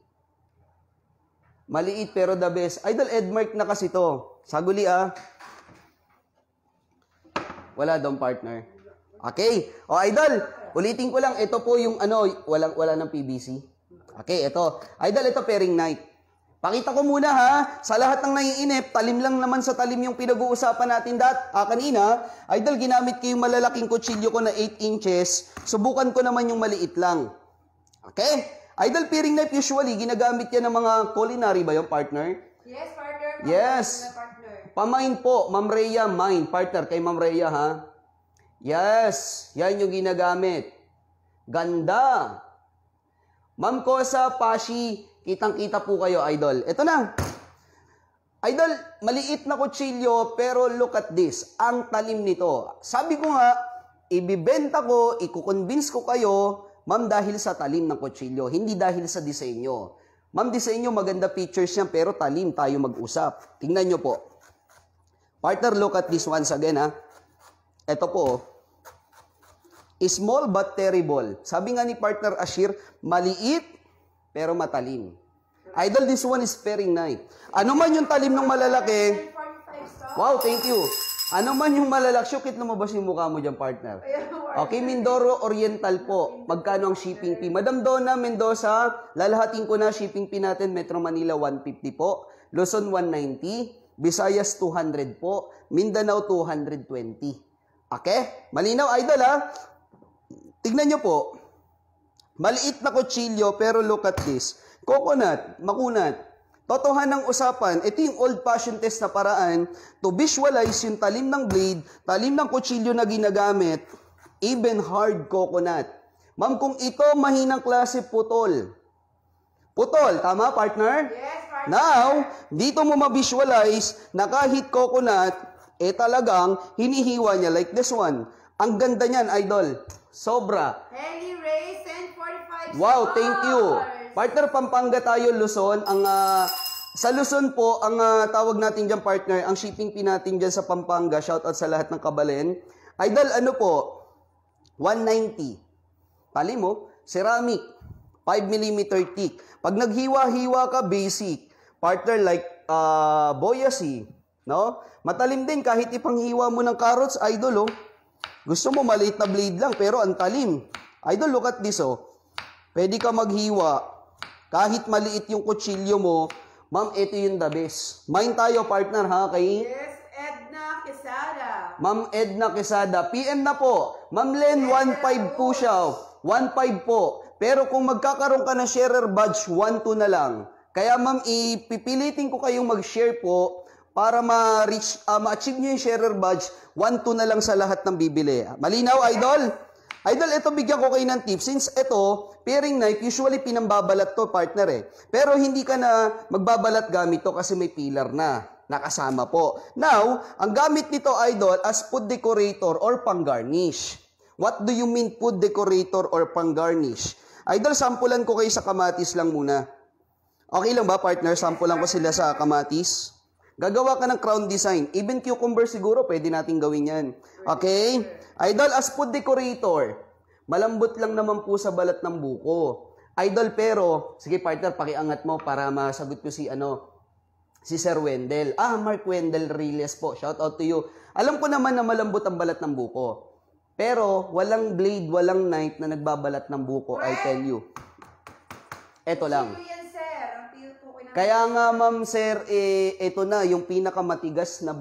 Maliit pero the best. Idol, Edmark na kasi to. Saguli, Wala daw, partner. Okay. O, idol, ulitin ko lang. Ito po yung wala ng PVC. Okay, ito. Idol, ito pairing knife. Pakita ko muna, ha. Sa lahat ng naiinip, talim lang naman sa talim yung pinag-uusapan natin kanina. Idol, ginamit ko yung malalaking kutsilyo ko na 8 inches. Subukan ko naman yung maliit lang. Okay? Idol, pairing knife usually, ginagamit yan ng mga culinary ba yung partner? Yes, partner. Yes. Partner. Pamain po, Ma'am Rhea, mine. Partner, kay Ma'am Rhea, ha? Yes, yan yung ginagamit. Ganda. Ma'am Kosa, Pashi, kitang-kita po kayo, idol. Ito na. Idol, maliit na kutsilyo, pero look at this. Ang talim nito. Sabi ko nga, ibibenta ko, ikukonvince ko kayo, ma'am, dahil sa talim ng kutsilyo, hindi dahil sa disenyo. Ma'am, disenyo, maganda features yan, pero talim tayo mag-usap. Tingnan nyo po. Partner, look at this once again, ha. Ito po, small but terrible. Sabi nga ni partner Ashir, maliit, pero matalim. Idol, this one is very nice. Ano man yung talim ng malalaki, 45 stocks. wow, thank you. Ano man yung malalaki, syukit lumabas yung mukha mo dyan, partner. Okay, Mindoro Oriental po. Magkano ang shipping fee? Madam Donna Mendoza, lalahatin ko na shipping fee natin. Metro Manila, 150 po. Luzon, 190. Visayas, 200 po. Mindanao, 220. Okay? Malinaw, idol, ha? Tignan nyo po. Maliit na kutsilyo, pero look at this. Coconut, makunat. Totohanan ng usapan, ito yung old-fashioned test na paraan to visualize yung talim ng blade, talim ng kutsilyo na ginagamit, even hard coconut. Ma'am, kung ito mahinang klase, putol. Putol, tama partner? Yes, partner. Now, dito mo ma-visualize na kahit coconut, talagang hinihiwa niya like this one. Ang ganda niyan, idol. Sobra. Henry Ray, send 45 Wow, thank you. stars. Partner, Pampanga tayo, Luzon. Sa Luzon po, ang tawag natin dyan, partner, ang shipping fee natin dyan sa Pampanga, shoutout sa lahat ng kabalen. Idol, ano po? 190. Pali mo, ceramic, 5mm thick. Pag naghiwa-hiwa ka, basic. Partner, like boyacy, no? Matalim din, kahit ipanghiwa mo ng carrots, idol, oh. Gusto mo maliit na blade lang, pero ang talim. Idol, look at this, oh. Pwede ka maghiwa. Kahit maliit yung kutsilyo mo, ma'am, ito yung the best. Mine tayo, partner, ha, kay... Yes, Edna Quesada. Ma'am Edna Quesada. PM na po. Ma'am Len, 1.5 po siya. 1.5 po. Pero kung magkakaroon ka ng sharer badge, 1.2 na lang. Kaya ma'am, ipipilitin ko kayong mag-share po para ma-achieve nyo yung sharer badge, 1.2 na lang sa lahat ng bibili. Malinaw, idol? Idol, ito bigyan ko kayo ng tips. Since ito, paring knife, usually pinambabalat to, partner, eh. Pero hindi ka na magbabalat gamit to kasi may pillar na. Nakasama po. Now, ang gamit nito, idol, as food decorator or pang-garnish. What do you mean food decorator or pang-garnish? Idol, sampulan ko kayo sa kamatis lang muna. Okay lang ba, partner? Sampulan ko sila sa kamatis. Gagawa ka ng crown design. Even cucumber siguro, pwede natin gawin yan. Okay? Idol, as food decorator, malambot lang naman po sa balat ng buko. Idol, pero, sige partner, pakiangat mo para masagot ko si Sir Wendell. Mark Wendell Riles po. Shout out to you. Alam ko naman na malambot ang balat ng buko. Pero, walang blade, walang knife na nagbabalat ng buko, I tell you. Eto lang. Kaya nga, ma'am, sir, ito na, yung pinakamatigas na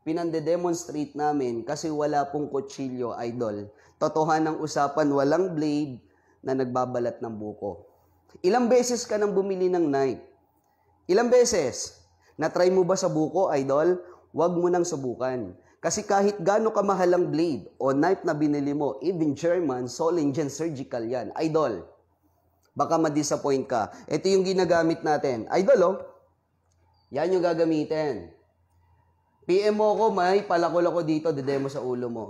pinande-demonstrate namin kasi wala pong kutsilyo, idol. Totohanan ng usapan, walang blade na nagbabalat ng buko. Ilang beses ka nang bumili ng knife? Ilang beses? Na-try mo ba sa buko, idol? Huwag mo nang subukan. Kasi kahit gaano kamahal ang blade o knife na binili mo, even German, Solingen surgical yan, idol. Baka ma-disappoint ka. Ito yung ginagamit natin. Idol, oh. Yan yung gagamitin. PM mo ko, may palakol ako dito, dedemo sa ulo mo.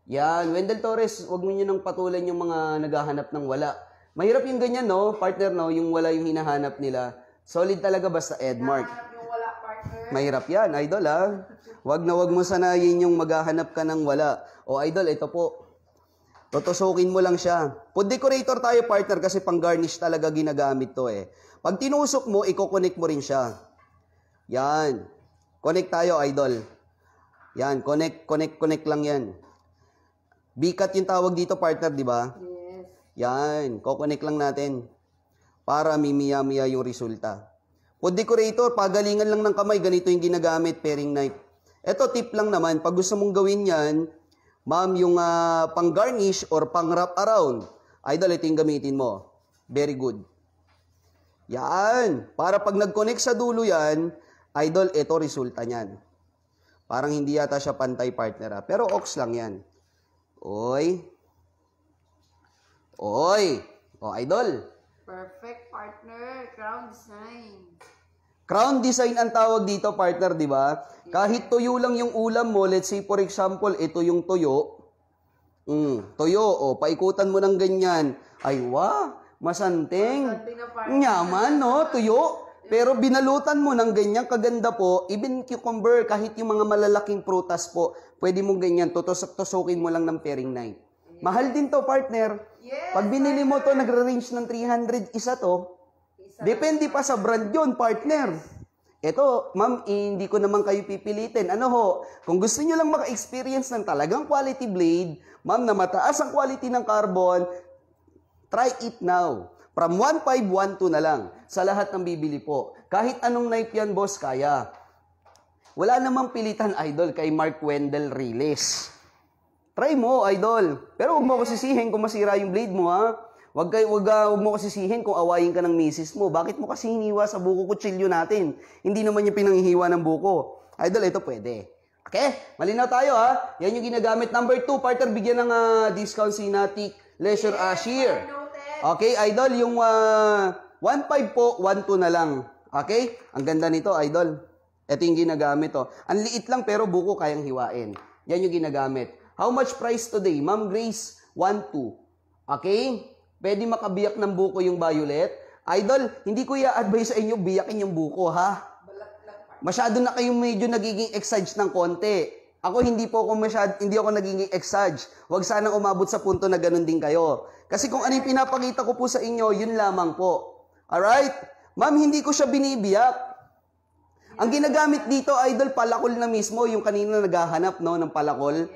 Yan. Wendell Torres, huwag mo nyo nang patulan yung mga naghahanap ng wala. Mahirap yung ganyan, no? Partner, no? Yung wala yung hinahanap nila. Solid talaga basta Edmark. Yung wala, partner. Mahirap yan, idol, ha? Wag mo sanayin yung maghahanap ka ng wala. O, idol, ito po. Tutusukin mo lang siya. Food decorator tayo, partner, kasi pang-garnish talaga ginagamit to, eh. Pag tinusok mo, i-connect mo rin siya. Yan. Connect tayo, idol. Yan, connect lang yan. Bikat yung tawag dito, partner, di ba? Yes. Yan, connect lang natin. Para mimiya-miya yung resulta. Food decorator, pagalingan lang ng kamay, ganito yung ginagamit, paring knife. Ito, tip lang naman, pag gusto mong gawin yan, ma'am, yung pang-garnish or pang-wrap around, idol, ito yung gamitin mo. Very good. Yan. Para pag nag-connect sa dulo yan, idol, ito resulta niyan. Parang hindi yata siya pantay, partner, ha? Pero ox lang yan. Oy. O, idol. Perfect, partner. Crown design. Crown design ang tawag dito, partner, di ba? Kahit tuyo lang yung ulam mo, let's say for example, ito yung tuyo. Tuyo, paikutan mo ng ganyan. Ay, masanteng. Nyaman, no? Tuyo. Pero binalutan mo ng ganyan kaganda po, even cucumber, kahit yung mga malalaking prutas po, pwede mong ganyan, tutusukin mo lang ng paring knife. Mahal din to, partner. Pag binili mo to, nagre-range ng 300 isa to. Depende pa sa brand yun, partner. Ito, ma'am, hindi ko naman kayo pipilitin. Ano ho, kung gusto nyo lang maka-experience ng talagang quality blade, ma'am, na mataas ang quality ng carbon, try it now. From 1,512 na lang sa lahat ng bibili po. Kahit anong knife yan, boss, kaya. Wala namang pilitan, idol, kay Mark Wendell Riles. Try mo, idol. Pero huwag mo ko sisihin kung masira yung blade mo, ha? Huwag mo ko sisihin kung awayin ka ng misis mo. Bakit mo kasi hiniwa sa buko kutsilyo natin? Hindi naman yung pinanghihiwa ng buko. Idol, ito pwede. Okay? Malinaw tayo, ha? Yan yung ginagamit. Number 2, partner, bigyan ng discount si Natic Leisure Shear. Okay, idol, yung 1.5 po, 1.2 na lang. Okay? Ang ganda nito, idol. Ito yung ginagamit, oh. Ang liit lang pero buko kayang hiwain. Yan yung ginagamit. How much price today? Ma'am Grace, 1.2. Okay? Pwede makabiyak ng buko yung violet. Idol, hindi ko i-advise sa inyo biyakin yung buko, ha? Masyado na kayong medyo nagiging exage ng konti. Ako hindi ako nagiging exage. Huwag sanang umabot sa punto na ganun din kayo. Kasi kung ano yung pinapakita ko po sa inyo, yun lamang po. Alright? Ma'am, hindi ko siya binibiyak. Ang ginagamit dito, idol, palakol na mismo. Yung kanina naghahanap, no, ng palakol.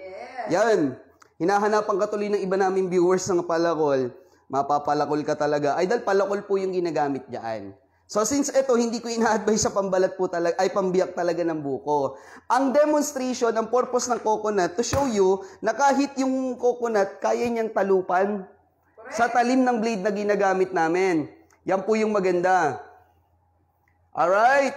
Yan. Hinahanapan ka tuloy ng iba naming viewers ng palakol. Mapapalakol ka talaga. Idol, palakol po yung ginagamit dyan. So since ito, hindi ko ina-advise sa pambalat po talaga, ay pambiyak talaga ng buko. Ang demonstration, ang purpose ng coconut, to show you na kahit yung coconut, kaya niyang talupan sa talim ng blade na ginagamit namin. Yan po yung maganda. Alright.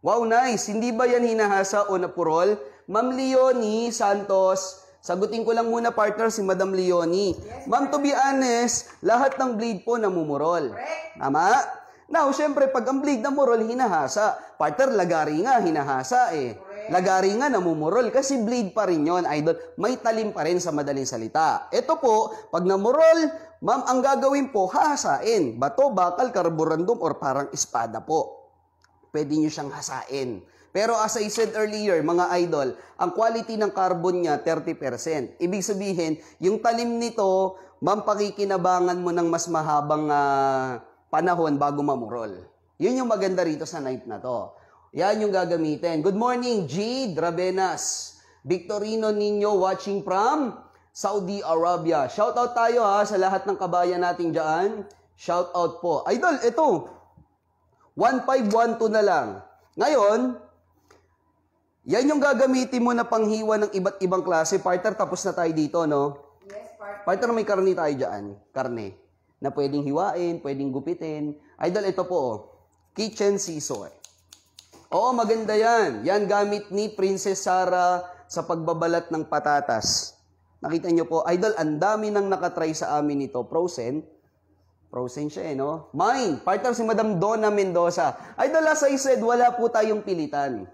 Wow, nice. Hindi ba yan hinahasa o napurol? Ma'am Leonie Santos, sagutin ko lang muna, partner, si Madam Leonie. Ma'am, to be honest, lahat ng blade po namumurol. Tama? Now, syempre, pag ang blade namurol, hinahasa. Partner, lagari nga, hinahasa eh. Lagari nga, namumurol. Kasi blade pa rin yon, idol. May talim pa rin sa madaling salita. Ito po, pag namurol, ma'am, ang gagawin po, hahasain. Bato, bakal, karburandum, or parang espada po. Pwede nyo siyang hasain. Pero as I said earlier, mga idol, ang quality ng carbon niya, 30%. Ibig sabihin, yung talim nito, ma'am, pakikinabangan mo ng mas mahabang panahon bago mamurol. Yun yung maganda rito sa knife na to. Yan yung gagamitin. Good morning, Jade Rabenas. Victorino Nino watching from Saudi Arabia. Shout out tayo ha sa lahat ng kabayan natin dyan. Shout out po. Idol, ito. 1,512 na lang. Ngayon, yan yung gagamitin mo na panghiwa ng iba't ibang klase. Partner, tapos na tayo dito, no? Yes, partner. Partner, may karne tayo dyan. Karne. Na pwedeng hiwain, pwedeng gupitin. Idol, ito po, oh. Kitchen scissor. Oo, maganda yan. Yan gamit ni Princess Sarah sa pagbabalat ng patatas. Nakita nyo po, idol, ang dami nang nakatry sa amin nito. Frozen. Frozen siya no? Mine. Partner si Madam Donna Mendoza. Idol, as I said, wala po tayong pilitan.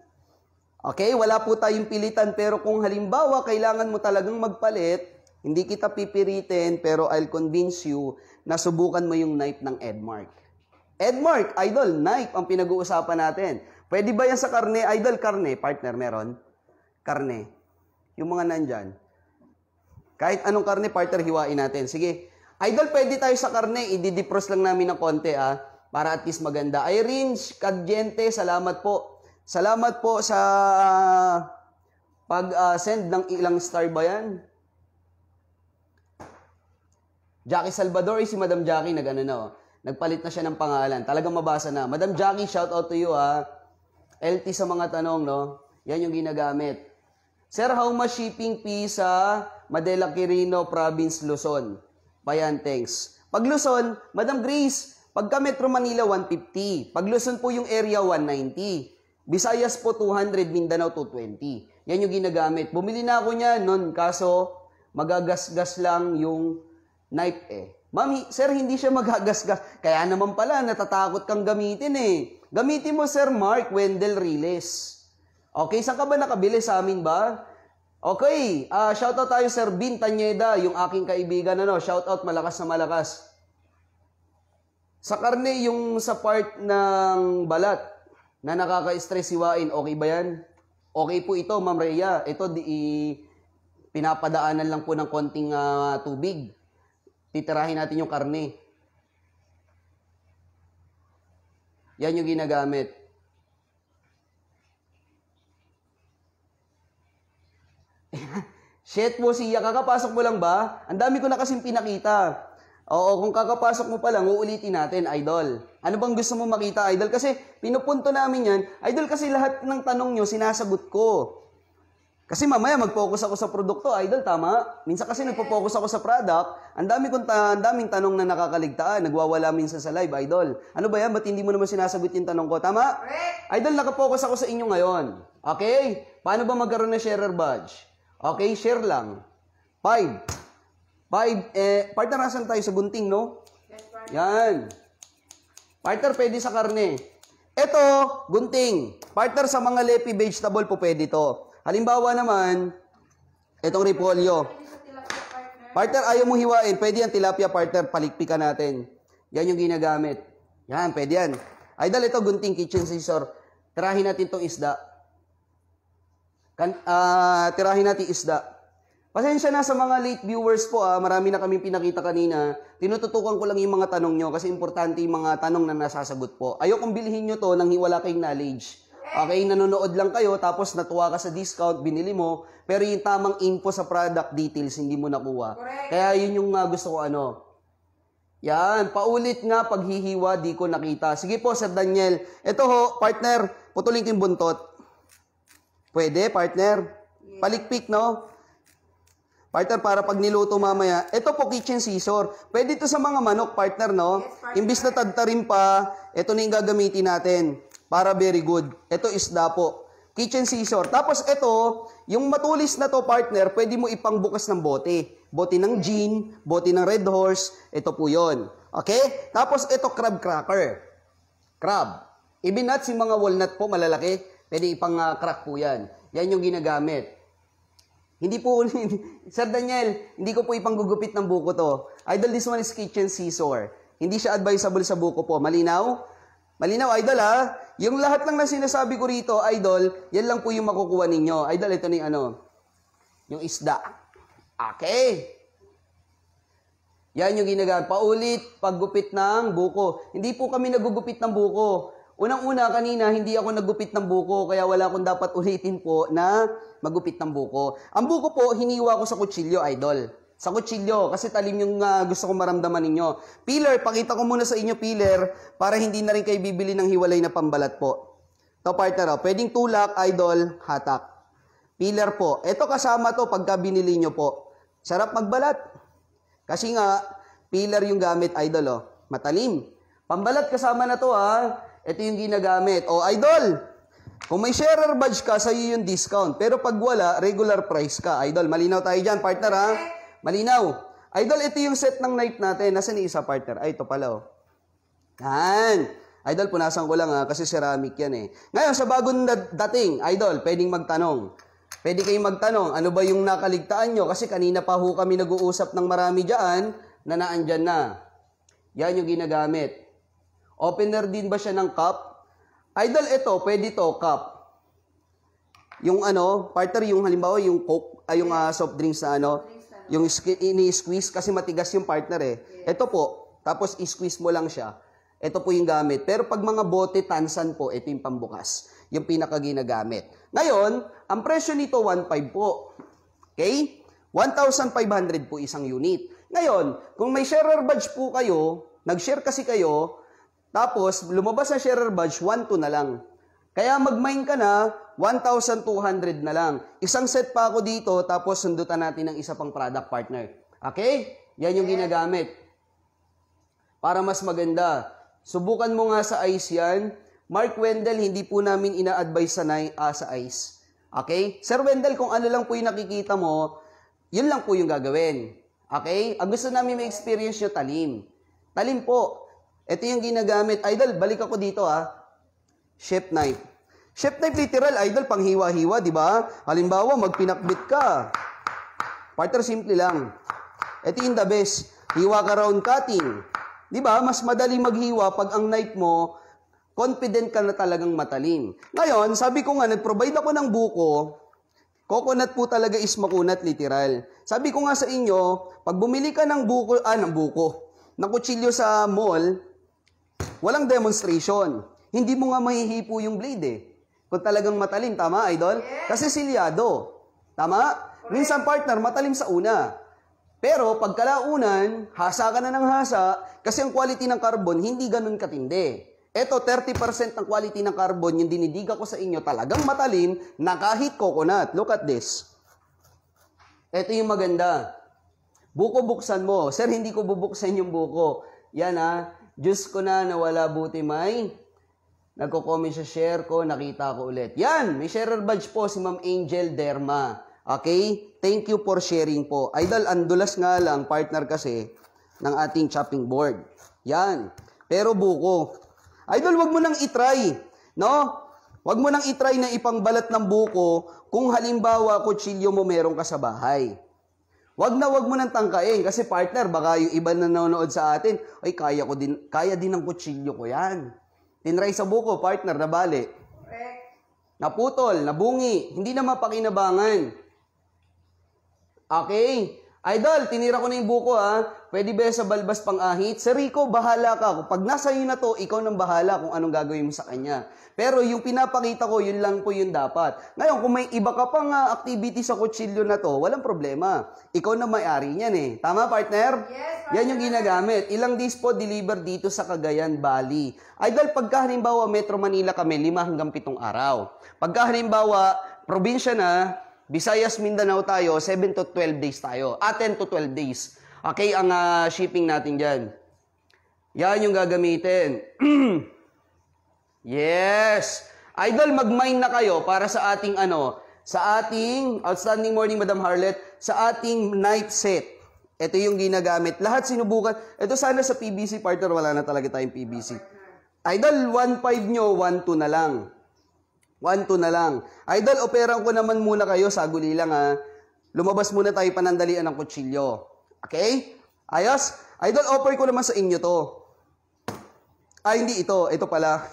Okay, wala po tayong pilitan. Pero kung halimbawa, kailangan mo talagang magpalit, hindi kita pipiritin, pero I'll convince you na subukan mo yung knife ng Edmark. Edmark, idol, knife ang pinag-uusapan natin. Pwede ba yan sa karne? Idol, karne. Partner, meron? Karne. Yung mga nandyan. Kahit anong karne, partner, hiwain natin. Sige. Idol, pwede tayo sa karne. I-defrost lang namin ng konti, para at least maganda. Irene Cadjente, salamat po. Salamat po sa pag-send ng ilang star ba yan? Jackie Salvador, si Madam Jackie, nagpalit na siya ng pangalan. Talagang mabasa na. Madam Jackie, shout out to you, LT sa mga tanong, no? Yan yung ginagamit. Sir, how much shipping fee sa Madela Quirino Province, Luzon? Bayan, thanks. Pag Luzon, Madam Grace, pagka Metro Manila, 150. Pag Luzon po yung area, 190. Visayas po, 200. Mindanao, 220. Yan yung ginagamit. Bumili na ako niyan nun, kaso magagasgas lang yung knife Mami, sir, hindi siya maghagasgas. Kaya naman pala, natatakot kang gamitin Gamitin mo, Sir Mark Wendell Riles. Okay, saan ka ba nakabili? Sa amin ba? Okay, shoutout tayo, Sir Bin Tanyeda, yung aking kaibigan, shoutout, malakas na malakas. Sa karne, yung sa part ng balat na nakaka-stress hiwain, okay ba yan? Okay po ito, Ma'am Rhea. Ito, pinapadaanan lang po ng konting tubig. Titirahin natin yung karne. Yan yung ginagamit. Shit mo siya, kakapasok mo lang ba? Ang dami ko na kasing pinakita. Oo, kung kakapasok mo pa lang, uulitin natin, Idol. Ano bang gusto mo makita, Idol? Kasi pinupunto namin yan. Idol, kasi lahat ng tanong nyo, sinasagot ko. Kasi mamaya mag-focus ako sa produkto, Idol, tama? Minsan kasi nagpo-focus ako sa product, ang daming tanong na nakakaligtaan, nagwawala minsan sa live, Idol. Ano ba yan? Ba't hindi mo naman sinasagot yung tanong ko? Tama? Idol, nakapokus ako sa inyo ngayon. Okay? Paano ba magkaroon ng sharer badge? Okay, share lang. 5. Partner, nasan tayo sa gunting, no? Yan. Partner, pwede sa karne. Ito, gunting. Partner, sa mga leafy vegetable po pwede to. Halimbawa naman, itong repolyo. Partner, ayaw mong hiwain. Pwede yan, tilapia, partner. Palikpikan natin. Yan yung ginagamit. Yan, pwede yan. Idol, ito, gunting, kitchen scissor. Tirahin natin itong isda. Tirahin natin isda. Pasensya na sa mga late viewers po. Marami na kami pinakita kanina. Tinututukan ko lang yung mga tanong nyo kasi importante yung mga tanong na nasasagot po. Ayokong bilhin nyo to nang wala kayong knowledge. Okay, nanonood lang kayo, tapos natuwa ka sa discount, binili mo, pero yung tamang info sa product details, hindi mo nakuha. Correct. Kaya yun yung gusto ko Yan, paulit nga paghihiwa, di ko nakita. Sige po, Sir Daniel. Ito ho, partner, putulin ko yung buntot. Pwede, partner? Palikpik, no? Partner, para pag niluto mamaya. Ito po, kitchen scissor. Pwede ito sa mga manok, partner, no? Yes, partner. Imbis na tadtarin pa, ito na yung gagamitin natin. Para very good. Ito isda po. Kitchen scissor. Tapos ito, yung matulis na to, partner, pwede mo ipangbukas ng bote. Bote ng gin, bote ng Red Horse. Ito po yon. Okay? Tapos ito, crab cracker. Crab. Ibinats yung mga walnut po, malalaki. Pwede ipang crack po yan. Yan yung ginagamit. Hindi po, Sir Daniel, hindi ko po ipanggugupit ng buko to. Idol, this one is kitchen scissor. Hindi siya advisable sa buko po. Malinaw? Malinaw, Idol, ha? Yung lahat lang na sinasabi ko rito, Idol, yan lang po yung makukuha ninyo. Idol, ito na yung yung isda. Okay. Yan yung ginagamit. Paulit, paggupit ng buko. Hindi po kami nagugupit ng buko. Unang-una, kanina, hindi ako naggupit ng buko, kaya wala akong dapat ulitin po na magupit ng buko. Ang buko po, hiniwa ko sa kutsilyo, Idol. Sa kutsilyo, kasi talim yung gusto kong maramdaman ninyo. Peeler, pakita ko muna sa inyo, peeler, para hindi na rin kayo bibili ng hiwalay na pambalat po. Ito, partner, pwedeng tulak, Idol, hatak. Peeler po. Ito kasama to pagka binili nyo po. Sarap magbalat. Kasi nga, peeler yung gamit, Idol, matalim. Pambalat kasama na to, Ito yung ginagamit. Idol, kung may sharer badge ka, sa'yo yung discount. Pero pag wala, regular price ka. Idol, malinaw tayo dyan, partner, Malinaw. Idol, ito yung set ng knife natin. Nasaan yung isa, partner? Ay, ito pala, Yan. Idol, punasan ko lang, kasi ceramic yan, Ngayon, sa bagong dating, Idol, pwedeng magtanong. Pwede kayong magtanong, ano ba yung nakaligtaan nyo? Kasi kanina pa ho kami nag-uusap ng marami dyan na naandyan na. Yan yung ginagamit. Opener din ba siya ng cup? Idol, ito, pwede to, cup. Yung partner, yung halimbawa, yung Coke, yung soft drinks na yung ini-squeeze kasi matigas yung partner Ito po, tapos i-squeeze mo lang siya. Ito po yung gamit. Pero pag mga bote, tansan po, ito yung pambukas. Yung pinakaginagamit. Ngayon, ang presyo nito, 1.5 po. Okay? 1,500 po isang unit. Ngayon, kung may sharer badge po kayo, nag-share kasi kayo, tapos lumabas na sharer badge, 1,200 na lang. Kaya mag-mine ka na, 1,200 na lang. Isang set pa ako dito, tapos sundutan natin ng isa pang product partner. Okay? Yan yung ginagamit. Para mas maganda. Subukan mo nga sa ice yan. Mark Wendell, hindi po namin ina-advise sa ice. Okay? Sir Wendell, kung ano lang po yung nakikita mo, yun lang po yung gagawin. Okay? Ang gusto namin may experience nyo, talim. Talim po. Ito yung ginagamit. Idol, balik ako dito Chef knife. Chef knife literal, idol, panghiwa-hiwa, di ba? Halimbawa, magpinakbit ka. Partner, simple lang. Ito yung the best. Hiwa ka round cutting. Di ba? Mas madali maghiwa pag ang knife mo, confident ka na talagang matalim. Ngayon, sabi ko nga, nag-provide ako ng buko. Coconut po talaga is makunat, literal. Sabi ko nga sa inyo, pag bumili ka ng ng kutsilyo sa mall, walang demonstration. Hindi mo nga mahihipo yung blade eh. Kung talagang matalim, tama, idol? Kasi silyado. Tama? Minsan, partner, matalim sa una. Pero, pagkalaunan, hasa ka na ng hasa, kasi ang quality ng carbon, hindi ganun katindi. Ito, 30% ng quality ng carbon, yung dinidiga ko sa inyo, talagang matalim, na kahit coconut. Look at this. Ito yung maganda. Buko buksan mo. Sir, hindi ko bubuksan yung buko. Yan ha. Diyos ko na nawala buti may. Nagko-comment sa share ko, nakita ko ulit. Yan, may sharer badge po si Ma'am Angel Derma. Okay? Thank you for sharing po. Idol, andulas nga lang, partner kasi, ng ating chopping board. Yan. Pero buko. Idol, wag mo nang itry. No? Wag mo nang itry na ipangbalat ng buko kung halimbawa kutsilyo mo meron ka sa bahay. Wag mo nang tangkain kasi partner, baka yung iba na nanonood sa atin, ay kaya din ng kutsilyo ko yan. Tinry sa buko, partner, nabali. Naputol, nabungi, hindi na mapakinabangan. Okay? Idol, tinira ko na yung buko ha. Pwede ba sa balbas pang ahit? Sir Rico, bahala ka. Pag nasa iyo na to, ikaw nang bahala kung anong gagawin mo sa kanya. Pero yung pinapakita ko, yun lang po yung dapat. Ngayon, kung may iba ka pang activity sa kutsilyo na to, walang problema. Ikaw na may-ari niyan eh. Tama, partner? Yes, partner. Yan yung ginagamit. Ilang days po deliver dito sa Cagayan Valley. Idol, pagka halimbawa Metro Manila kami, 5 hanggang 7 araw. Pagka halimbawa, probinsya na, Visayas, Mindanao tayo, 7 to 12 days tayo. 10 to 12 days. Okay, ang shipping natin dyan. Yan yung gagamitin. Yes! Idol, mag-mine na kayo para sa ating sa ating Outstanding Morning, Madam Harlet, sa ating night set. Ito yung ginagamit. Lahat sinubukan. Ito sana sa PVC partner, wala na talaga tayong PVC. Idol, 1.5 nyo, 1.2 na lang. 1.2 na lang. Idol, operan ko naman muna kayo, saguli lang ha. Lumabas muna tayo panandalian ng kutsilyo. Okay? Ayos? Idol, offer ko naman sa inyo to. Hindi ito. Ito pala.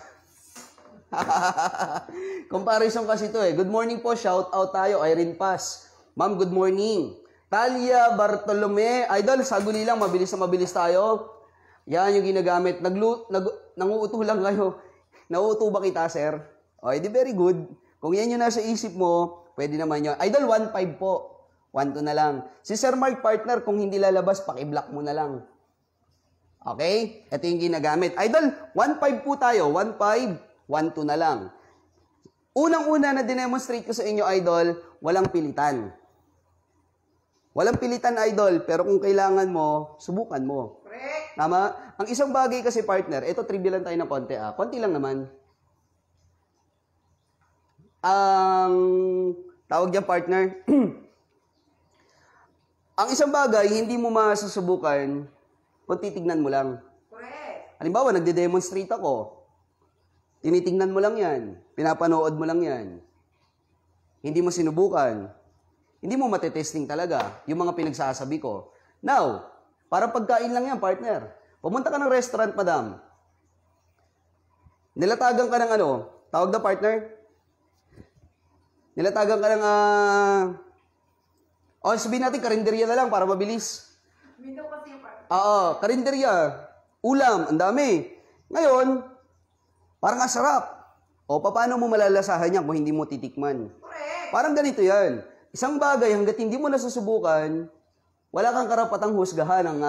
Comparison kasi ito eh. Good morning po. Shout out tayo. Irene Paz. Ma'am, good morning. Talia Bartolome. Idol, saguli lang. Mabilis na mabilis tayo. Yan yung ginagamit. Nanguuto lang kayo. Nauuto ba kita, sir? Okay, di very good. Kung yan yung nasa isip mo, pwede naman yun. Idol, 1.5 po. 1.2 na lang. Si Sir Mark, partner, kung hindi lalabas, paki-block mo na lang. Okay? Ito yung ginagamit. Idol, 1.5 po tayo. 1.5. 1.2 na lang. Unang-una na dinemonstrate ko sa inyo, idol, walang pilitan. Walang pilitan, idol, pero kung kailangan mo, subukan mo. Correct. Tama? Ang isang bagay kasi, partner, ito trivia lang tayo ng konti. Konti lang naman. Ang tawag dyan, partner, ang isang bagay, hindi mo masusubukan kung titignan mo lang. Correct. Halimbawa, nagde-demonstrate ako. Tinitingnan mo lang yan. Pinapanood mo lang yan. Hindi mo sinubukan. Hindi mo matetesting talaga yung mga pinagsasabi ko. Now, para pagkain lang yan, partner. Pumunta ka ng restaurant, madam. Nilatagan ka ng tawag na partner? Nilatagan ka ng, sabihin natin, karinderya na lang para mabilis. Window kasi yung part. Karinderya. Ulam, ang dami. Ngayon, parang ang sarap. Paano mo malalasahan yan kung hindi mo titikman? Correct. Parang ganito yan. Isang bagay, hanggat hindi mo nasusubukan, wala kang karapatang husgahan ng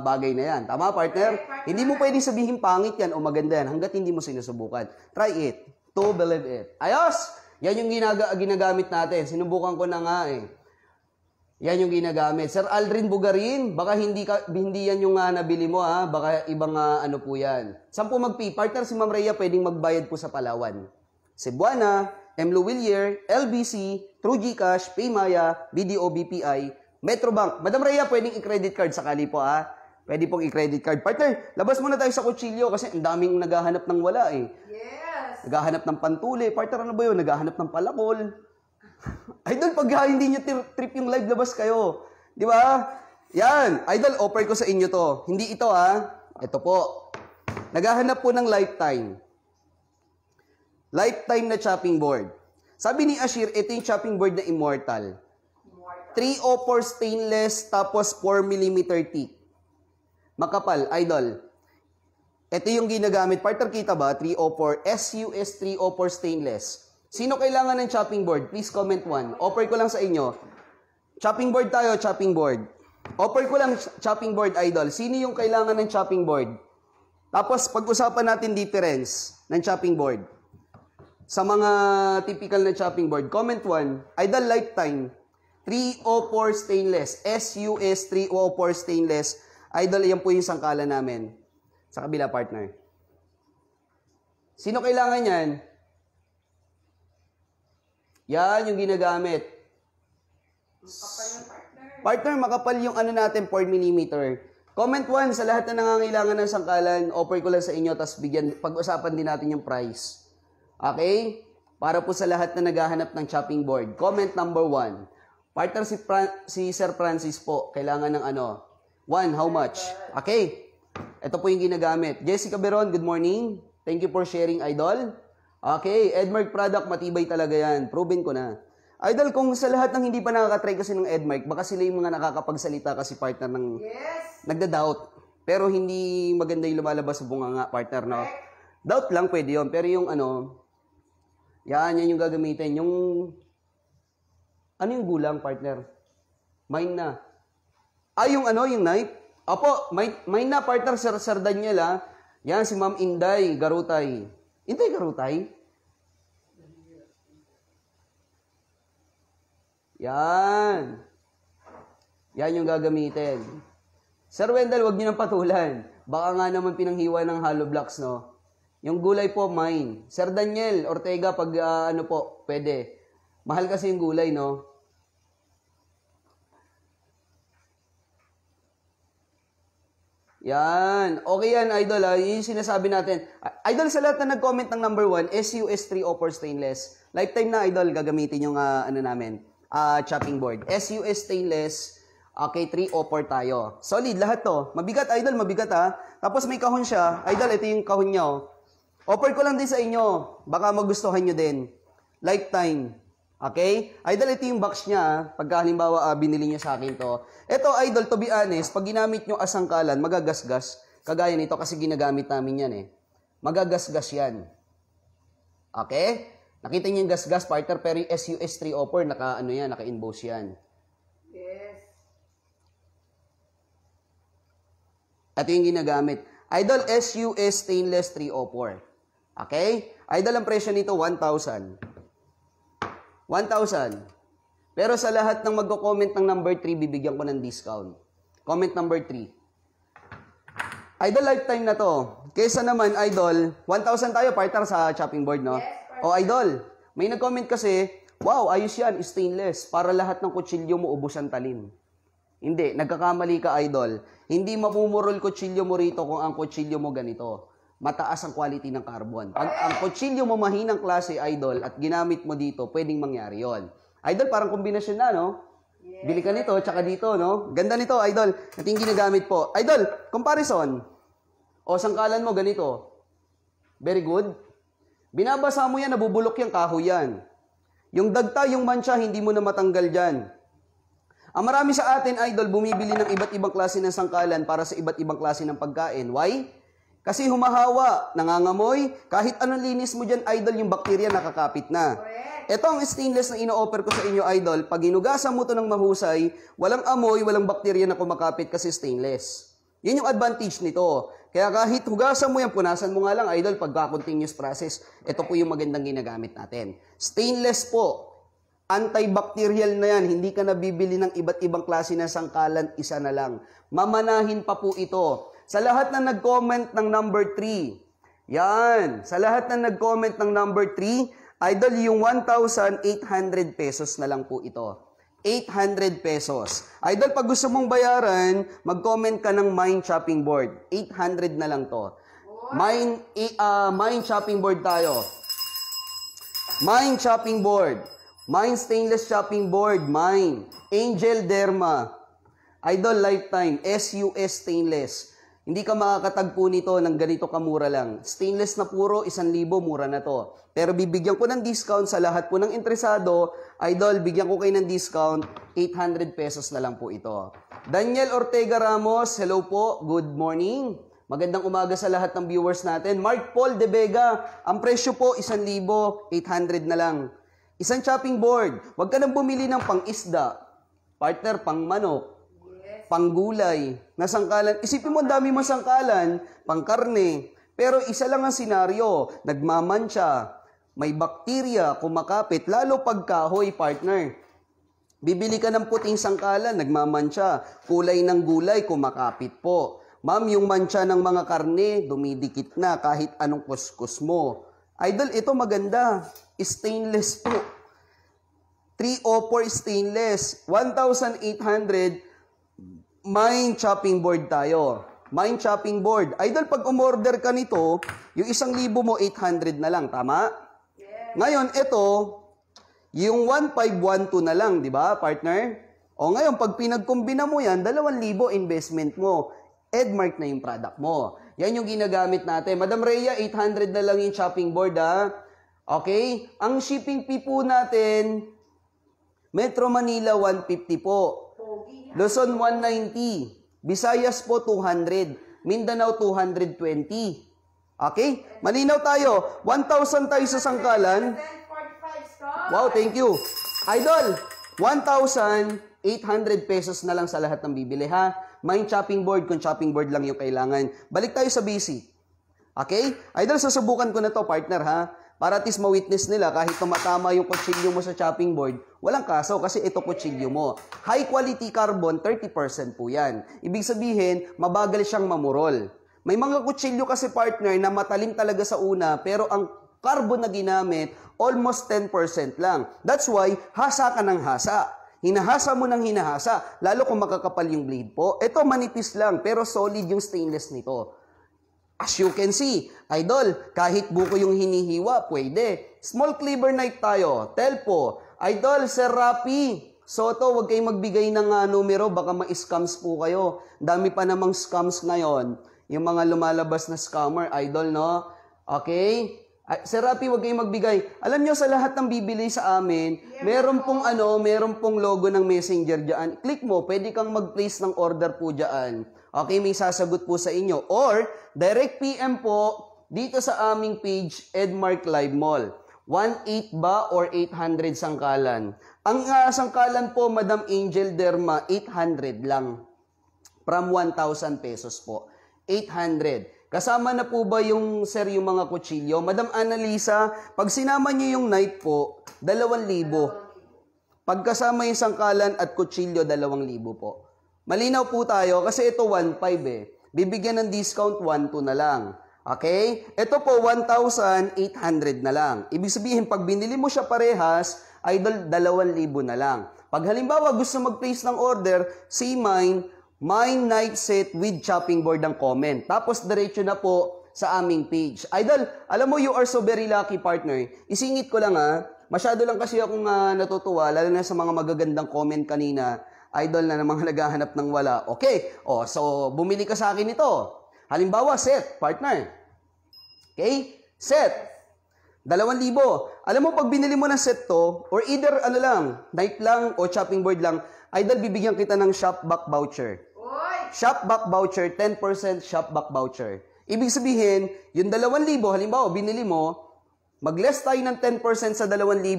bagay na yan. Tama, partner? Correct. Hindi mo pwedeng sabihin pangit yan o maganda yan hanggat hindi mo sinusubukan. Try it. To believe it. Ayos! Yan yung ginagamit natin. Sinubukan ko na nga eh. Yan yung ginagamit. Sir Aldrin Bugarin, baka hindi yan yung nabili mo ha. Baka ibang po yan. Saan po partner si Ma'am Rhea pwedeng magbayad po sa Palawan? Cebuana, M. Luwilier, LBC, True GCash, Paymaya, BDO, BPI, Metrobank. Madam Rhea, pwedeng i-credit card sakali po ha. Pwede pong i-credit card. Partner, labas muna tayo sa kutsilyo kasi ang daming naghahanap ng wala eh. Yes. Naghahanap ng pantuli. Partner, ano ba yun? Naghahanap ng palakol. Idol, pag hindi nyo trip yung live, labas kayo. Di ba? Yan. Idol, offer ko sa inyo to. Hindi ito Ito po. Naghahanap po ng lifetime. Lifetime na chopping board. Sabi ni Ashir, ito yung chopping board na immortal. 304 stainless, tapos 4mm teak. Makapal, idol. Ito yung ginagamit. Partner, kita ba? 304. SUS 304 stainless. Sino kailangan ng chopping board? Please comment 1. Offer ko lang sa inyo. Chopping board tayo, chopping board. Offer ko lang chopping board, idol. Sino yung kailangan ng chopping board? Tapos, pag-usapan natin difference ng chopping board. Sa mga typical na chopping board, comment 1. Idol, lifetime. 304 stainless. SUS 304 stainless. Idol, yan po yung sangkala namin. Sa kabila, partner. Sino kailangan yan? Yan yung ginagamit. Makapal yung partner. Partner, makapal yung ano natin, 4mm. Comment 1 sa lahat na nangangailangan ng sangkalan. Offer ko lang sa inyo, tapos pag-usapan din natin yung price. Okay? Para po sa lahat na naghahanap ng chopping board. Comment number 1. Partner, si Sir Francis po, kailangan ng 1, how much? Okay. Ito po yung ginagamit. Jessica Beron, good morning. Thank you for sharing, idol. Okay, Edmark product, matibay talaga yan. Proven ko na. Idol, kung sa lahat ng hindi pa nakakatry kasi ng Edmark, baka sila yung mga nakakapagsalita kasi partner ng nagda-doubt. Pero hindi maganda yung lumalabas sa bunganga, partner, no? Doubt lang, pwede yun. Pero yung yan yung gagamitin. Yung yung gulang, partner? Mine na. Yung knife? Apo, mine na, partner, Sir Daniel, Yan, si Ma'am Inday Garutay. Inday Garutay? Yan. Yan yung gagamitin. Sir Wendell, wag niyo nang patulan. Baka nga naman pinanghiwa ng hollow blocks, no? Yung gulay po, mine. Sir Daniel Ortega, pag pwede. Mahal kasi yung gulay, no? Yan. Okay yan, idol. Yung sinasabi natin. Idol, sa lahat na nag-comment ng number 1, SUS 304 stainless. Lifetime na, idol, gagamitin yung chopping board. SUS stainless, okay, 304 tayo. Solid, lahat to. Mabigat, idol, mabigat Tapos may kahon siya. Idol, ito yung kahon niya. Offer ko lang din sa inyo. Baka magustuhan nyo din. Lifetime. Okay? Idol, ito yung box niya. Pagka halimbawa binili nyo sa akin to. Ito, idol, to be honest, pag ginamit nyo asangkalan, magagasgas. Kagaya nito kasi ginagamit namin yan Magagasgas yan. Okay? Nakita niyo yung gasgas, partner, pero yung SUS 304, naka-emboss yan. Yes. Ito yung ginagamit. Idol, SUS stainless 304. Okay? Idol, ang presyo nito, 1,000. 1,000. Pero sa lahat ng magko-comment ng number 3, bibigyan ko ng discount. Comment number 3. Idol, lifetime na to. Kesa naman, idol, 1,000 tayo, partner, sa chopping board, no? Yes, O, idol, may nag-comment kasi, wow, ayos yan, stainless. Para lahat ng kutsilyo mo, ubos ang talim. Hindi, nagkakamali ka, idol. Hindi mapumurol kutsilyo mo rito kung ang kutsilyo mo ganito. Mataas ang quality ng carbon. Pag ang kutsilyo mo mahinang klase, idol, at ginamit mo dito, pwedeng mangyari yon. Idol, parang kombinasyon na, no? Yes. Bili ka nito, tsaka dito, no? Ganda nito, idol. Ito yung ginagamit po. Idol, comparison. O, sangkalan mo, ganito. Very good. Binabasa mo yan, nabubulok yung kahoy yan. Yung dagta, yung mancha, hindi mo na matanggal dyan. Ang marami sa atin, idol, bumibili ng iba't ibang klase ng sangkalan para sa iba't ibang klase ng pagkain. Why? Kasi humahawa, nangangamoy, kahit anong linis mo dyan, idol, yung bakterya nakakapit na. Ito ang stainless na ino-offer ko sa inyo, idol. Pag hinugasan mo to ng mahusay, walang amoy, walang bakterya na kumakapit kasi stainless. Yun yung advantage nito. Kaya kahit hugasan mo yan, punasan mo nga lang, idol, pagka-continuous process, ito po yung magandang ginagamit natin. Stainless po. Antibacterial na yan. Hindi ka nabibili ng iba't ibang klase ng sangkalan, isa na lang. Mamanahin pa po ito. Sa lahat na nag-comment ng number 3, yan. Sa lahat na nag-comment ng number 3, idol, yung 1,800 pesos na lang po ito. 800 pesos. Idol, pag gusto mong bayaran, mag-comment ka ng Mine Chopping Board. 800 na lang to. Mine Chopping Board tayo. Mine chopping board. Mine stainless chopping board. Mine. Angel Derma. Idol Lifetime. SUS stainless. Hindi ka makakatagpo nito ng ganito kamura lang. Stainless na puro, 1,000, mura na to. Pero bibigyan ko ng discount sa lahat po ng interesado. Idol, bigyan ko kayo ng discount. 800 pesos na lang po ito. Daniel Ortega Ramos, hello po. Good morning. Magandang umaga sa lahat ng viewers natin. Mark Paul De Vega, ang presyo po 1,000, 800 na lang. Isang chopping board. Huwag ka nang bumili ng pang-isda. Partner, pang-manok. Panggulay, na sangkalan. Isipin mo, dami mo sangkalan, pangkarne. Pero isa lang ang senaryo, nagmamansya, may bakterya, kumakapit, lalo pagkahoy, partner. Bibili ka ng puting sangkalan, nagmamansya, kulay ng gulay, kumakapit po. Ma'am, yung mancha ng mga karne, dumidikit na kahit anong kuskus mo. Idol, ito maganda. Stainless po. 304 stainless, 1,800. Mine chopping board tayo. Mine chopping board. Idol, pag umorder ka nito, yung 1,000 mo, 800 na lang. Tama? Yes. Ngayon, ito, yung 1,512 na lang, di ba, partner? O ngayon, pag pinagkumbina mo yan, 2,000 investment mo. Edmark na yung product mo. Yan yung ginagamit natin. Madam Rhea, 800 na lang yung chopping board, ha? Okay? Ang shipping fee po natin, Metro Manila, 150 po. Luzon, 190. Visayas po, 200. Mindanao, 220. Okay? Malinaw tayo. 1,000 tayo sa sangkalan. 1045 stop. Wow, thank you. Idol, 1,800 pesos na lang sa lahat ng bibili, ha? Mine chopping board, kung chopping board lang yung kailangan. Balik tayo sa basic. Okay? Idol, susubukan ko na to, partner, ha? Para at least ma-witness nila kahit tumatama yung kutsilyo mo sa chopping board, walang kaso kasi ito kutsilyo mo. High quality carbon, 30% po yan. Ibig sabihin, mabagal siyang mamurol. May mga kutsilyo kasi, partner, na matalim talaga sa una, pero ang carbon na ginamit, almost 10% lang. That's why, hasa ka ng hasa. Hinahasa mo ng hinahasa, lalo kung makakapal yung blade po. Ito manipis lang, pero solid yung stainless nito. As you can see, idol, kahit buko yung hinihiwa, pwede. Small cleaver knife tayo. Telpo. Idol, Sir Rapi. Soto, huwag kayong magbigay ng numero, baka ma-scams po kayo. Dami pa namang scams ngayon. Yung mga lumalabas na scammer, idol, no? Okay? Sir Rapi, huwag kayong magbigay. Alam nyo, sa lahat ng bibili sa amin, meron pong logo ng messenger dyan. Click mo, pwede kang mag-place ng order po dyan. Okay, may sasagot po sa inyo. Or, direct PM po dito sa aming page, Edmark Live Mall. 1,800 ba or 800 sangkalan? Ang sangkalan po, Madam Angel Derma, 800 lang. From 1,000 pesos po. 800. Kasama na po ba yung, sir, yung mga kutsilyo? Madam Annalisa, pag sinama nyo yung knife po, 2,000. Pagkasama yung sangkalan at kutsilyo, 2,000 po. Malinaw po tayo kasi ito 1,500 eh. Bibigyan ng discount 1,200 na lang. Okay? Ito po 1,800 na lang. Ibig sabihin, pag binili mo siya parehas, idol, 2,000 na lang. Pag halimbawa gusto mag-place ng order, say mine knife set with chopping board ang comment. Tapos diretso na po sa aming page. Idol, alam mo, you are so very lucky, partner. Isingit ko lang, ha. Masyado lang kasi akong natutuwa, lalo na sa mga magagandang comment kanina. Idol na mga naghahanap ng wala. Okay. So bumili ka sa akin ito. Halimbawa, set, partner. Okay? Set. 2,000. Alam mo, pag binili mo ng set to, or either knife lang o chopping board lang, idol, bibigyan kita ng shopback voucher. Oy! Shopback voucher, 10% shopback voucher. Ibig sabihin, yung 2,000, halimbawa, binili mo, mag-less tayo ng 10% sa 2,000,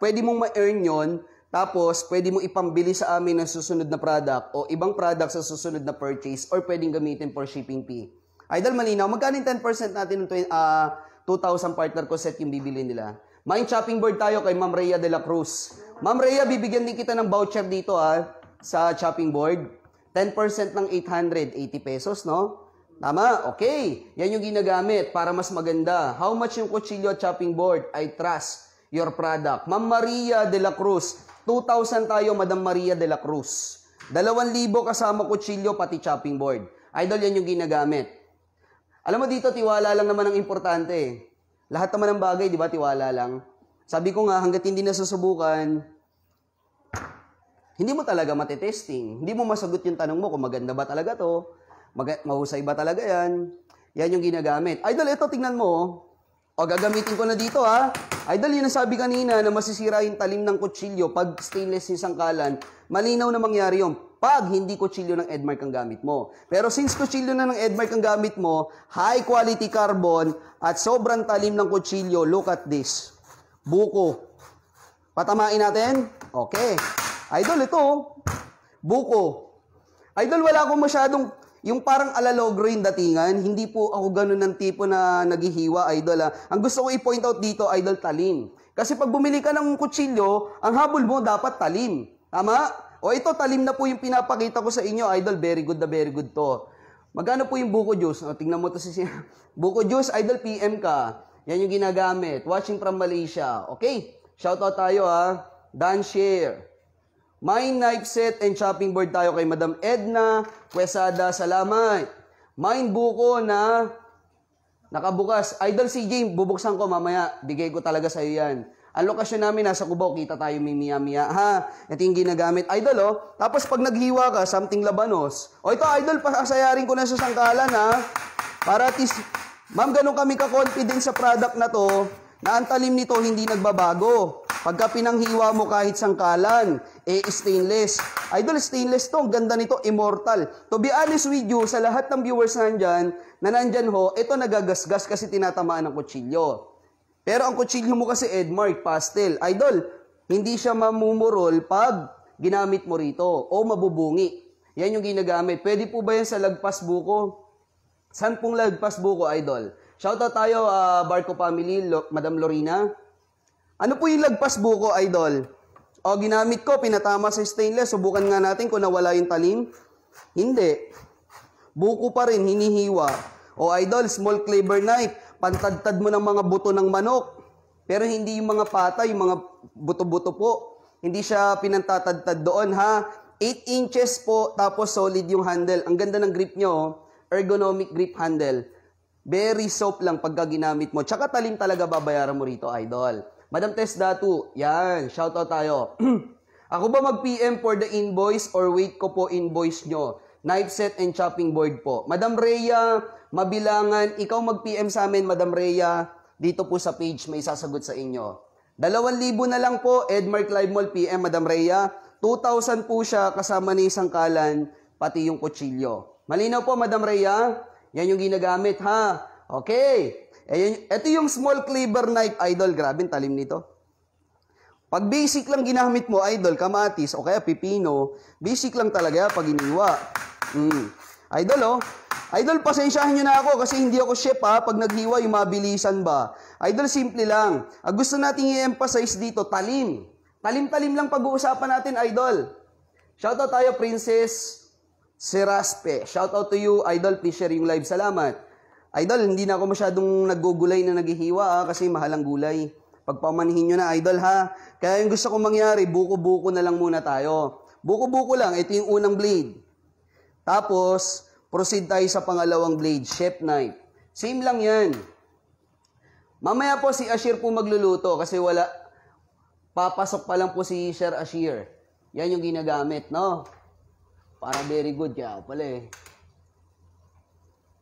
pwede mong ma-earn yon. Tapos, pwede mo ipambili sa amin ng susunod na product o ibang product sa susunod na purchase or pwedeng gamitin for shipping fee. Idol, malinaw. Magkano yung 10% natin ng 2,000 partner ko set yung bibili nila? Mine chopping board tayo kay Ma'am Rhea de la Cruz. Ma'am Rhea, bibigyan din kita ng voucher dito sa chopping board. 10% ng 880 pesos, no? Tama? Okay. Yan yung ginagamit para mas maganda. How much yung kutsilyo at chopping board? I trust your product. Ma'am Maria de la Cruz. 2,000 tayo, Madam Maria de la Cruz. 2,000 kasama kutsilyo pati chopping board. Idol, yan yung ginagamit. Alam mo dito, tiwala lang naman ang importante. Lahat naman ng bagay, di ba, tiwala lang. Sabi ko nga, hanggat hindi nasusubukan, hindi mo talaga matitesting. Hindi mo masagot yung tanong mo kung maganda ba talaga to, mahusay ba talaga yan. Yan yung ginagamit. Idol, ito tingnan mo. O, gagamitin ko na dito ha. Idol, yun ang sabi kanina na masisira yung talim ng kutsilyo pag stainless yung sangkalan. Malinaw na mangyari yun pag hindi kutsilyo ng Edmark ang gamit mo. Pero since kutsilyo na ng Edmark ang gamit mo, high quality carbon at sobrang talim ng kutsilyo, look at this. Buko. Patamain natin? Okay. Idol, ito. Buko. Idol, wala akong masyadong, yung parang alalogro yung datingan. Hindi po ako ganun ng tipo na naghihiwa, idol. Ang gusto ko i-point out dito, idol, talim. Kasi pag bumili ka ng kutsilyo, ang habol mo dapat talim. Tama? O ito, talim na po yung pinapakita ko sa inyo, idol. Very good to. Magkano po yung buko juice? O, tingnan mo to si buko juice, idol, PM ka. Yan yung ginagamit. Watching from Malaysia. Okay? Shoutout tayo ha. Dan share. Mine knife set and chopping board tayo kay Madam Edna Quesada. Salamat. Mine buko na nakabukas. Idol CJ, bubuksan ko mamaya. Bigay ko talaga sa iyo yan. Ang lokasyon namin nasa Cubao, kita tayo mimiya-miya. Ha? Ito yung ginagamit. Idol, oh. Tapos pag naghiwa ka, something labanos. O ito, idol, pasayarin ko na sa sangkalan, ha? Para at least, ma'am, ganun kami ka-confident sa product na to, na ang talim nito hindi nagbabago. Pagka pinanghiwa mo kahit sangkalan, stainless. Idol, stainless to. Ang ganda nito, immortal. To be honest with you, sa lahat ng viewers nandyan ho, ito nagagasgas kasi tinatamaan ng kutsilyo. Pero ang kutsilyo mo kasi Edmark, pastel. Idol, hindi siya mamumurol pag ginamit mo rito o mabubungi. Yan yung ginagamit. Pwede po ba yan sa lagpas buko? Saan pong lagpas buko, idol? Shoutout tayo, Barco family, Madam Lorena. Ano po yung lagpas buko, idol? O, ginamit ko, pinatama sa stainless. Subukan nga natin kung nawala yung talim. Hindi. Buko pa rin, hinihiwa. O, idol, small cleaver knife. Pantadtad mo ng mga buto ng manok. Pero hindi yung mga pata, yung mga buto-buto po. Hindi siya pinantatadtad doon, ha? 8 inches po, tapos solid yung handle. Ang ganda ng grip nyo, ergonomic grip handle. Very soft lang pagka ginamit mo. Tsaka talim talaga babayaran mo rito, idol. Madam Tess Datu, yan, shoutout tayo. Ako ba mag-PM for the invoice or wait ko po invoice nyo? Knife set and chopping board po. Madam Rhea, Mabilangan, ikaw mag-PM sa amin, Madam Rhea, dito po sa page, may sasagot sa inyo. 2,000 na lang po, Edmark Live Mall PM, Madam Rhea. 2,000 po siya, kasama ni sangkalan, pati yung kutsilyo. Malinaw po, Madam Rhea? Yan yung ginagamit, ha? Okay. Ito yung small cleaver knife, idol. Grabe, talim nito. Pag basic lang ginamit mo, idol, kamatis, o kaya pipino, basic lang talaga pag iniwa. Idol, oh. Idol, pasensyahan nyo na ako kasi hindi ako chef ha. Pag naghiwa, yung mabilisan ba? Idol, simple lang. Ang gusto natin i-emphasize dito, talim. Talim-talim lang pag-uusapan natin, idol. Shoutout tayo, Princess Seraspe. Shoutout to you, idol. Please share yung live. Salamat. Idol, hindi na ako masyadong naggugulay na naghihiwa ha, kasi mahal ang gulay. Pagpamanihin nyo na, idol ha. Kaya yung gusto kong mangyari, buko-buko na lang muna tayo. Buko-buko lang. Ito yung unang blade. Tapos, proceed tayo sa pangalawang blade, chef knife. Same lang yan. Mamaya po si Ashir po magluluto kasi wala, papasok pa lang po si Sir Ashir. Yan yung ginagamit, no? Para very good kaya pala eh.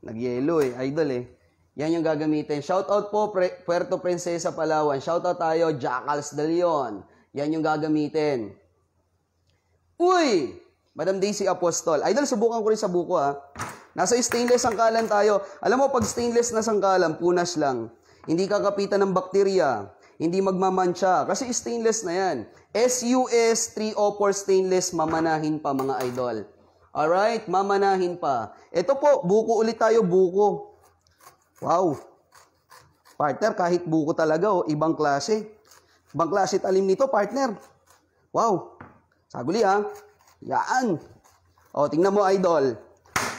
Nag-yellow eh, idol eh. Yan yung gagamitin. Shoutout po, Puerto Princesa, Palawan. Shoutout tayo, Jackals de Leon. Yan yung gagamitin. Uy! Madam Daisy Apostol. Idol, subukan ko rin sa buko ha. Nasa stainless sangkalan tayo. Alam mo, pag stainless na sangkalan, punas lang. Hindi kakapitan ng bakterya. Hindi magmamansya. Kasi stainless na yan. SUS 304 stainless, mamanahin pa mga idol. Alright, mamanahin pa. Ito po, buko ulit tayo, buko. Wow. Partner, kahit buko talaga, oh, ibang klase. Ibang klase talim nito, partner. Wow. Saguli ha. Yan. O, tingnan mo, idol.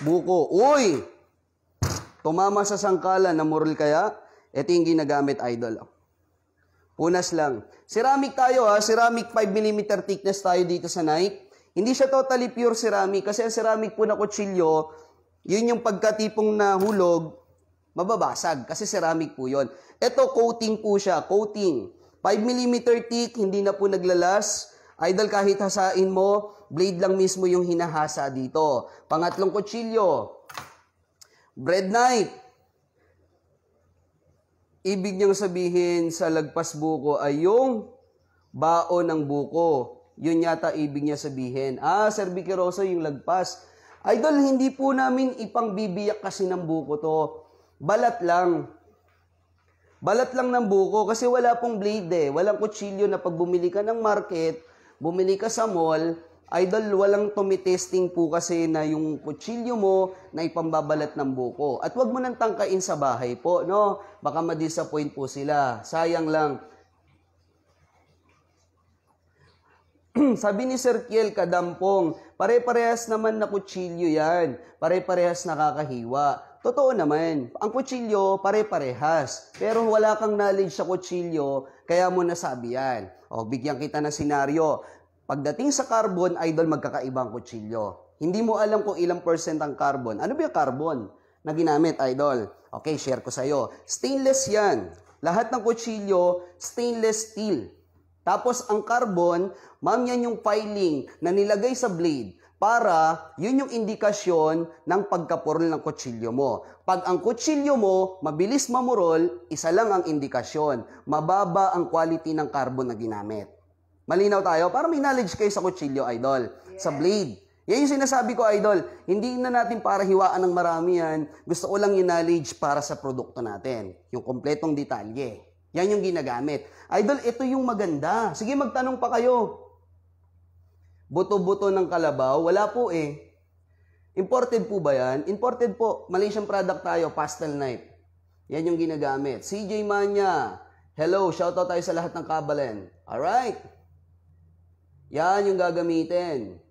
Buko. Uy! Tumama sa sangkalan. Namurol kaya? Ito yung ginagamit, idol. Punas lang. Ceramic tayo, ha. Ceramic 5mm thickness tayo dito sa knife. Hindi siya totally pure ceramic. Kasi ang ceramic po na kutsilyo, yun yung pagkatipong nahulog, mababasag. Kasi ceramic po yun. Ito, coating po siya. Coating. 5mm thick, hindi na po naglalas. Idol, kahit hasain mo, blade lang mismo yung hinahasa dito. Pangatlong kutsilyo, bread knife. Ibig niyang sabihin sa lagpas buko ay yung baon ng buko. Yun yata ibig niya sabihin. Sir Vicky Rosso, yung lagpas. Idol, hindi po namin ipangbibiyak kasi ng buko to. Balat lang. Balat lang ng buko kasi wala pong blade eh. Walang kutsilyo na pag bumili ka ng market, bumili ka sa mall, idol, walang tumitesting po kasi na yung kutsilyo mo na ipambabalat ng buko. At wag mo nang tangkain sa bahay po, no? Baka ma-disappoint po sila. Sayang lang. Sabi ni Sir Kiel Kadampong, pare-parehas naman na kutsilyo yan. Pare-parehas nakakahiwa. Totoo naman, ang kutsilyo pare-parehas. Pero wala kang knowledge sa kutsilyo, kaya mo nasabi yan. O, bigyan kita ng senaryo. Pagdating sa carbon, idol, magkakaibang kutsilyo. Hindi mo alam kung ilang percent ang carbon. Ano ba yung carbon na ginamit, idol? Okay, share ko sa'yo. Stainless yan. Lahat ng kutsilyo, stainless steel. Tapos ang carbon, ma'am, yan yung filing na nilagay sa blade para yun yung indikasyon ng pagkapurol ng kutsilyo mo. Pag ang kutsilyo mo mabilis mamurol, isa lang ang indikasyon. Mababa ang quality ng carbon na ginamit. Malinaw tayo? Para may knowledge kayo sa kutsilyo, idol. Yes. Sa blade. Yan yung sinasabi ko, idol. Hindi na natin para hiwaan ng marami yan. Gusto ko lang yung knowledge para sa produkto natin. Yung kompletong detalye. Yan yung ginagamit. Idol, ito yung maganda. Sige, magtanong pa kayo. Buto-buto ng kalabaw? Wala po eh. Imported po ba yan? Imported po. Malaysian product tayo, pastel knife. Yan yung ginagamit. CJ Manya. Hello, shoutout tayo sa lahat ng Kabalen. Alright. Yan yung gagamitin.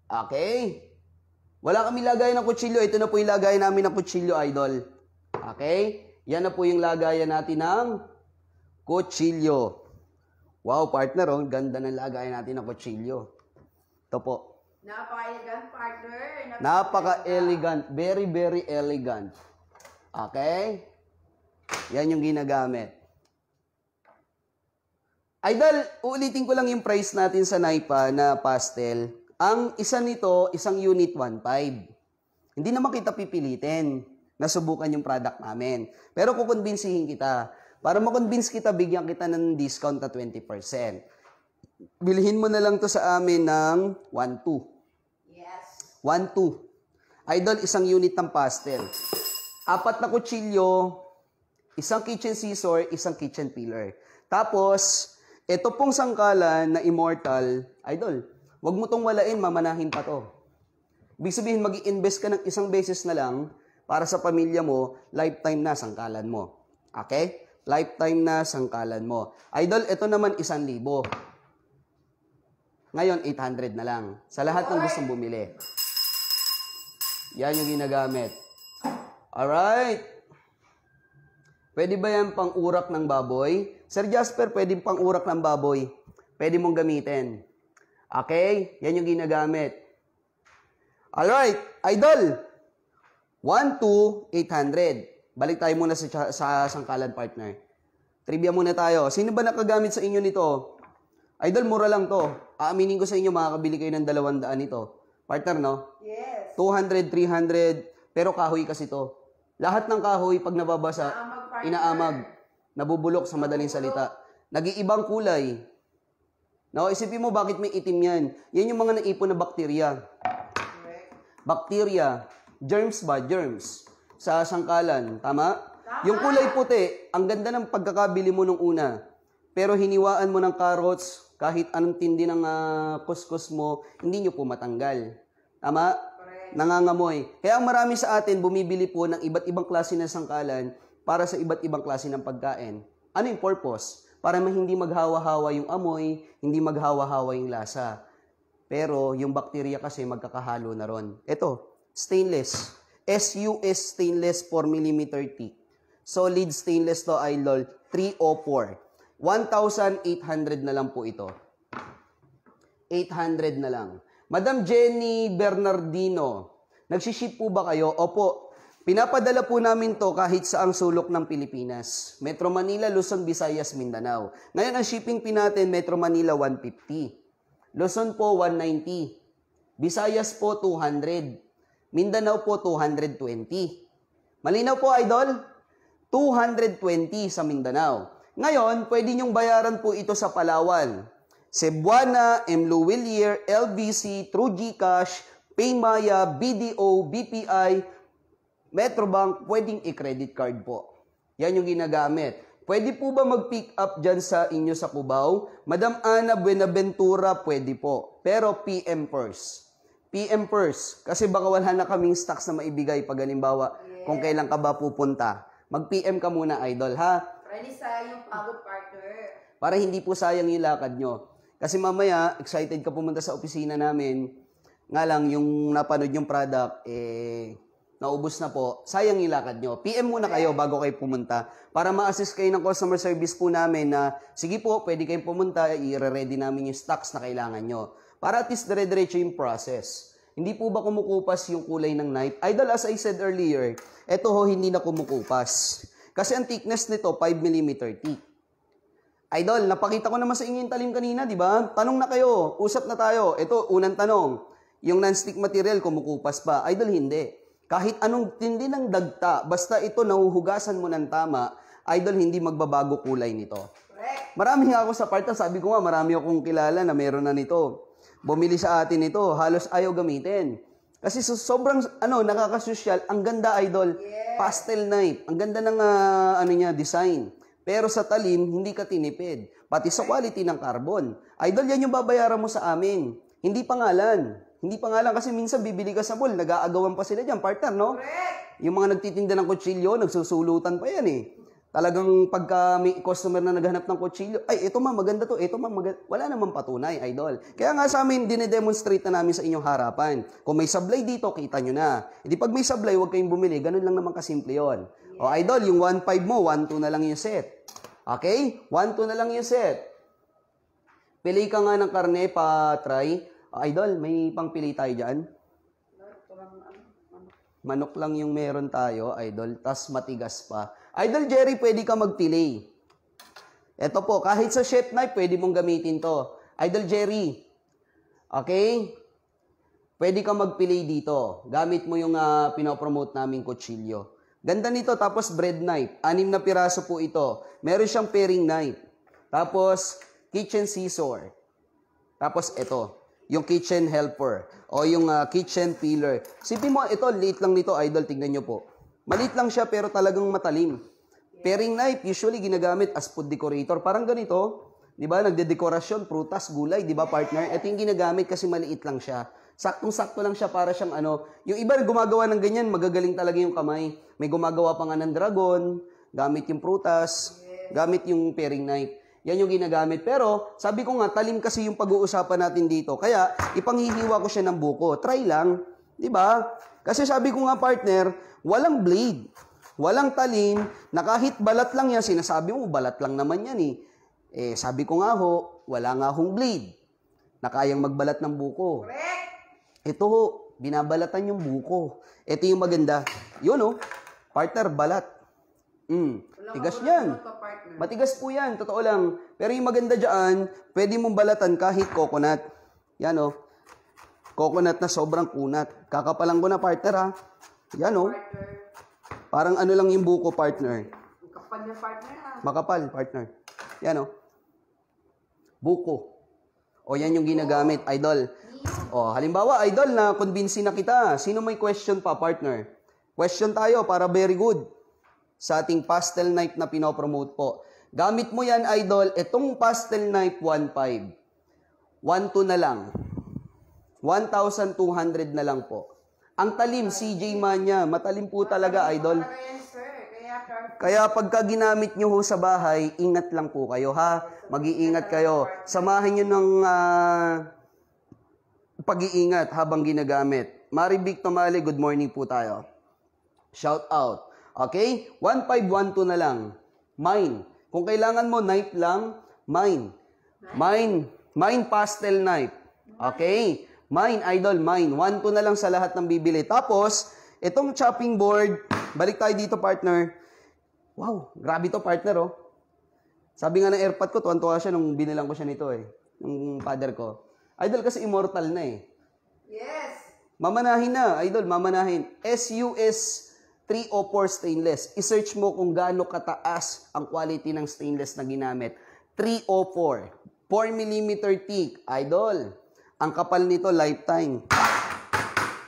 Okay. Wala kami lagayan ng kutsilyo. Ito na po yung lagayan namin ng kutsilyo, idol. Okay. Yan na po yung lagayan natin ng kutsilyo. Wow, partner, oh. Ganda ng lagayan natin ng kutsilyo. Ito po. Napaka-elegant, partner. Napaka-elegant. Very, very elegant. Okay? Yan yung ginagamit. Idol, uulitin ko lang yung price natin sa Naipa na pastel. Ang isa nito, isang unit 1.5. Hindi naman kita pipilitin na subukan yung product namin. Pero kukonbinsihin kita. Para makonvince kita, bigyan kita ng discount na 20%. Bilhin mo na lang to sa amin ng 1.2. Yes. 1.2. Idol, isang unit ng pastel. 4 na kutsilyo, isang kitchen scissor, isang kitchen peeler. Tapos, ito pong sangkalan na immortal, idol, wag mo tong walain, mamanahin pa to. Ibig sabihin, mag-i-invest ka ng isang beses na lang para sa pamilya mo, lifetime na sangkalan mo. Okay? Lifetime na sangkalan mo. Idol, ito naman 1,000. Ngayon, 800 na lang. Sa lahat ng gustong bumili. Yan yung ginagamit. Alright. Pwede ba yan pang urak ng baboy? Sir Jasper, pwede pang urak ng baboy. Pwede mong gamitin. Okay? Yan yung ginagamit. Alright. Idol. 1,2,800. Balik tayo muna sa sangkalan, partner. Trivia muna tayo. Sino ba nakagamit sa inyo nito? Idol, mura lang to. Aaminin ko sa inyo, makakabili kayo ng 200 nito. Partner, no? Yes. 200, 300, pero kahoy kasi to. Lahat ng kahoy, pag nababasa, inaamag. Nabubulok sa madaling salita. Nag-iibang kulay. No, isipin mo bakit may itim yan. Yan yung mga naipon na bakterya. Bakterya. Germs ba? Germs. Sa sangkalan. Tama? Yung kulay puti, ang ganda ng pagkakabili mo nung una. Pero hiniwaan mo ng carrots, kahit anong tindi ng kuskus mo, hindi nyo po matanggal. Tama? Nangangamoy. Kaya ang marami sa atin, bumibili po ng iba't ibang klase ng sangkalan para sa iba't ibang klase ng pagkain. Ano yung purpose? Para hindi maghawa-hawa yung amoy, hindi maghawa-hawa yung lasa. Pero yung bakterya kasi magkakahalo na ron. Ito, stainless. SUS stainless 4mm thick. Solid stainless to, idol, 304. 1,800 na lang po ito. 800 na lang. Madam Jenny Bernardino, nagsiship po ba kayo? Opo. Pinapadala po namin to kahit saang sulok ng Pilipinas. Metro Manila, Luzon, Visayas, Mindanao. Ngayon, ang shipping fee natin, Metro Manila, 150. Luzon po, 190. Visayas po, 200. Mindanao po, 220. Malinaw po, idol? 220 sa Mindanao. Ngayon, pwede nyong bayaran po ito sa Palawan. Cebuana, Mluwilier, LBC, True GCash, Paymaya, BDO, BPI, Metrobank, pwedeng i-credit card po. Yan yung ginagamit. Pwede po ba mag-pick up dyan sa inyo sa Cubao? Madam Ana Buenaventura, pwede po. Pero PM first. PM first. Kasi baka wala na kaming stocks na maibigay pag halimbawa kung kailan ka ba pupunta. Mag-PM ka muna, idol, ha? Ready sa yung pagod partner. Para hindi po sayang yung lakad nyo. Kasi mamaya, excited ka pumunta sa opisina namin. Nga lang, yung napanood yung product, naubos na po, sayang yung lakad nyo. PM muna kayo bago kayo pumunta para ma-assist kayo ng customer service po namin na, sige po, pwede kayong pumunta, i-ready namin yung stocks na kailangan nyo. Para at least dire-diretso yung process. Hindi po ba kumukupas yung kulay ng knife? Idol, as I said earlier, eto ho, hindi na kumukupas. Kasi ang thickness nito, 5mm thick. Idol, napakita ko naman sa inyo yung talim kanina, di ba? Tanong na kayo, usap na tayo. Ito, unang tanong, yung non-stick material, kumukupas ba? Idol, hindi. Kahit anong tindi ng dagta, basta ito nahuhugasan mo ng tama, idol, hindi magbabago kulay nito. Marami nga ako sa partner, sabi ko nga, marami akong kilala na meron na nito. Bumili sa atin ito, halos ayaw gamitin. Kasi sobrang nakakasosyal, ang ganda, idol, pastel knife, ang ganda ng design. Pero sa talim, hindi ka tinipid. Pati sa quality ng carbon. Idol, yan yung babayaran mo sa amin. Hindi pangalan. Hindi pa nga lang kasi minsan bibili ka sa mall, nag-aagawan pa sila dyan, partner, no? Correct. Yung mga nagtitinda ng kutsilyo, nagsusulutan pa yan eh. Talagang pagka may customer na naghanap ng kutsilyo, ay, ito ma, maganda to, ito ma, maganda. Wala namang patunay, idol. Kaya nga sa amin, dinedemonstrate na namin sa inyong harapan. Kung may sablay dito, kita nyo na. Hindi pag may sablay, huwag kayong bumili. Ganun lang naman kasimple yun. O, idol, yung 1.5 mo, 1.2 na lang yung set. Okay? 1.2 na lang yung set. Pili ka nga ng karne pa try. Idol, may pangpili tayo dyan? Manok lang yung meron tayo, idol. Tas matigas pa. Idol Jerry, pwede ka magpili. Ito po, kahit sa chef knife, pwede mong gamitin to. Idol Jerry, okay? Pwede ka magpili dito. Gamit mo yung pinopromote naming kutsilyo. Ganda nito, tapos bread knife. 6 na piraso po ito. Meron siyang paring knife. Tapos, kitchen scissor. Tapos, ito. Yung kitchen helper o yung kitchen peeler. Sipin mo, ito, liit lang nito, idol, tignan nyo po. Maliit lang siya pero talagang matalim. Paring knife, usually ginagamit as food decorator. Parang ganito, di ba, nagdedekorasyon, prutas, gulay, di ba, partner? Ito yung ginagamit kasi maliit lang siya. Saktong-sakto lang siya para siyang yung iba gumagawa ng ganyan, magagaling talaga yung kamay. May gumagawa pa nga ng dragon, gamit yung prutas, gamit yung paring knife. Yan yung ginagamit. Pero, sabi ko nga, talim kasi yung pag-uusapan natin dito. Kaya, ipanghihiwa ko siya ng buko. Try lang. Di ba? Kasi sabi ko nga, partner, walang blade. Walang talim, na kahit balat lang yan, sinasabi mo, balat lang naman yan eh. Sabi ko nga ho, wala nga hong blade na kayang magbalat ng buko. Correct. Ito ho, binabalatan yung buko. Ito yung maganda. Yun ho, partner, balat. Tigas yan. Matigas po yan, totoo lang. Pero yung maganda dyan, pwede mong balatan kahit coconut. Yan o. Coconut na sobrang kunat. Kakapalang ko na, partner ha. Yan o. Parang lang yung buko, partner. Makapal na partner ha. Makapal, partner. Yan o. Buko. O yan yung ginagamit, idol. O, halimbawa, idol, na convince na kita. Sino may question pa, partner? Question tayo para very good. Sa ating pastel knife na pinopromote po. Gamit mo yan, idol. Itong pastel knife, 1.5. 1.2 na lang. 1,200 na lang po. Ang talim, CJ Mania. Matalim po talaga, idol. Kaya pagka ginamit nyo ho sa bahay, ingat lang po kayo, ha? Mag-iingat kayo. Samahin nyo ng pag-iingat habang ginagamit. Maribik Tomale, good morning po tayo. Shout out. Okay? 1,512 na lang. Mine. Kung kailangan mo, knife lang, mine. Mine pastel knife. Okay? Mine, idol, mine. 1,2 na lang sa lahat ng bibili. Tapos, Itong chopping board, balik tayo dito, partner. Wow, grabe to, partner, oh. Sabi nga ng AirPod ko, tuwan-tuwa siya nung binilang ko siya nito, eh. Yung father ko. Idol kasi immortal na, eh. Yes. Mamanahin na, idol, mamanahin. SUS 304 stainless. I-search mo kung gaano kataas ang quality ng stainless na ginamit. 304. 4mm thick. Idol, ang kapal nito, lifetime.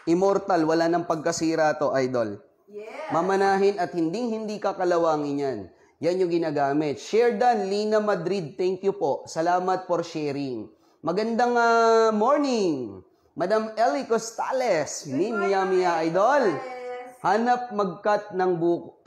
Immortal, wala nang pagkasira to, idol. Yes. Mamanahin at hindi kakalawangin yan. Yan yung ginagamit. Share done, Lina Madrid. Thank you po. Salamat for sharing. Magandang morning, Madam Ellie Costales. Mia, idol. Hanap mag-cut ng buko.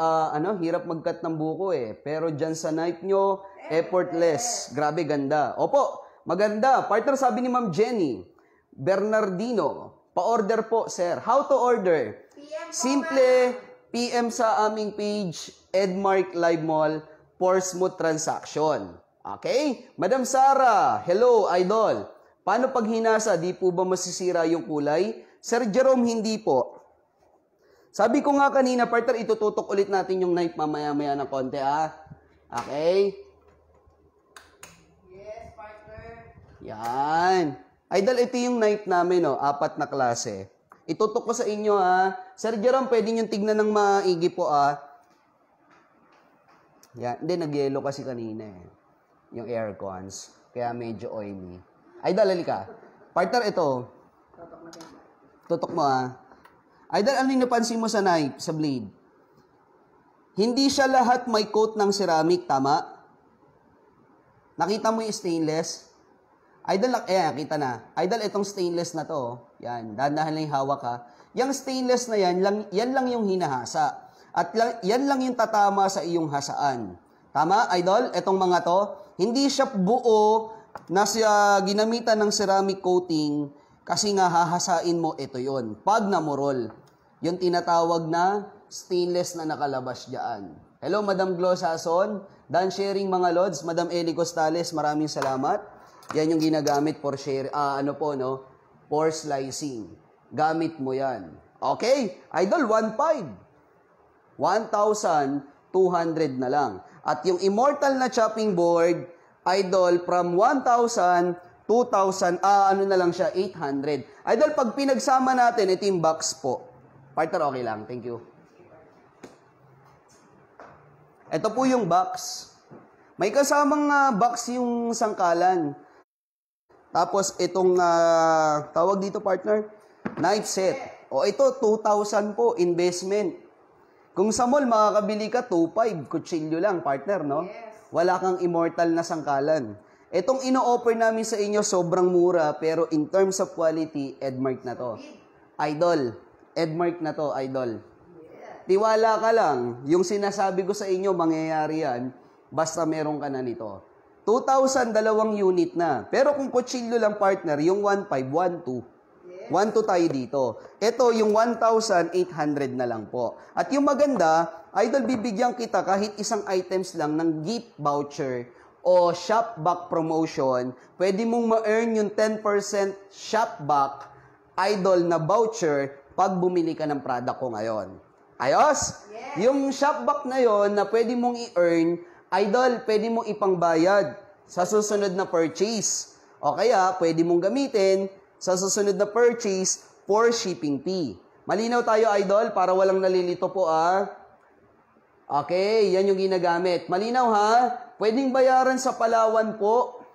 Hirap mag-cut ng buko eh. Pero dyan sa knife nyo, effortless. Grabe, ganda. Opo, maganda. Partner, sabi ni Ma'am Jenny Bernardino, pa-order po, sir. How to order? PM Simple, PM sa aming page, Edmark Live Mall, for smooth transaction. Okay? Madam Sara, hello, idol. Paano pag hinasa, di po ba masisira yung kulay? Sir Jerome, hindi po. Sabi ko nga kanina, partner, itututok ulit natin yung knife mamaya-maya ng konti, Okay? Yes, partner. Yan. Idol, ito yung knife namin, 4 na klase. Itutok ko sa inyo, Sir Jerome, pwede nyo tignan ng maigi po, Yan. Hindi, nag-yellow kasi kanina, yung aircons. Kaya medyo oily. Idol, halika. Partner, ito. Tutok mo, Idol, ano yung napansin mo sa knife, sa blade? Hindi siya lahat may coat ng ceramic, tama? Nakita mo yung stainless? Idol, kita na. Idol, itong stainless na to. Yan, dahan-dahan lang yung hawak, Yung stainless na yan lang yung hinahasa. At yan lang yung tatama sa iyong hasaan. Tama, idol? Itong mga to, hindi siya buo na siya ginamitan ng ceramic coating kasi nga hahasain mo, ito yon. Pag namurol, yung tinatawag na stainless na nakalabas dyan. Hello, Madam Glo Sason. Dan sharing mga lods. Madam Eli Costales, maraming salamat. Yan yung ginagamit for share, for slicing. Gamit mo yan. Okay? Idol, 1.5. 1,200 na lang. At yung immortal na chopping board, idol, from 1,000, 2,000, na lang siya, 800. Idol, pag pinagsama natin, ito yung box po. Partner, okay lang. Thank you. Ito po yung box. May kasamang box yung sangkalan. Tapos itong, tawag dito partner, knife set. O ito, 2,000 po, investment. Kung sa mall, makakabili ka, 2,500, kutsilyo lang, partner, no? Yes. Wala kang immortal na sangkalan. Itong ino-offer namin sa inyo, sobrang mura, pero in terms of quality, Edmark na to. Idol, Edmark na to, idol. Tiwala ka lang, yung sinasabi ko sa inyo, mangyayari yan, basta meron ka na nito. 2,000, 2 unit na. Pero kung kutsilyo lang, partner, yung 1,500, 1,200. 1,200 tayo dito. Ito, yung 1,800 na lang po. At yung maganda, idol, bibigyan kita kahit isang items lang ng gift voucher o shopback promotion. Pwede mong ma-earn yung 10% shopback, idol, na voucher pag bumili ka ng product ko ngayon. Ayos? Yes. Yung shopback na yon na pwede mong i-earn, idol, pwede mong ipangbayad sa susunod na purchase. O kaya, pwede mong gamitin sa susunod na purchase for shipping fee. Malinaw tayo, idol, para walang nalilito po, Okay, yan yung ginagamit. Malinaw, Pwedeng bayaran sa Palawan po,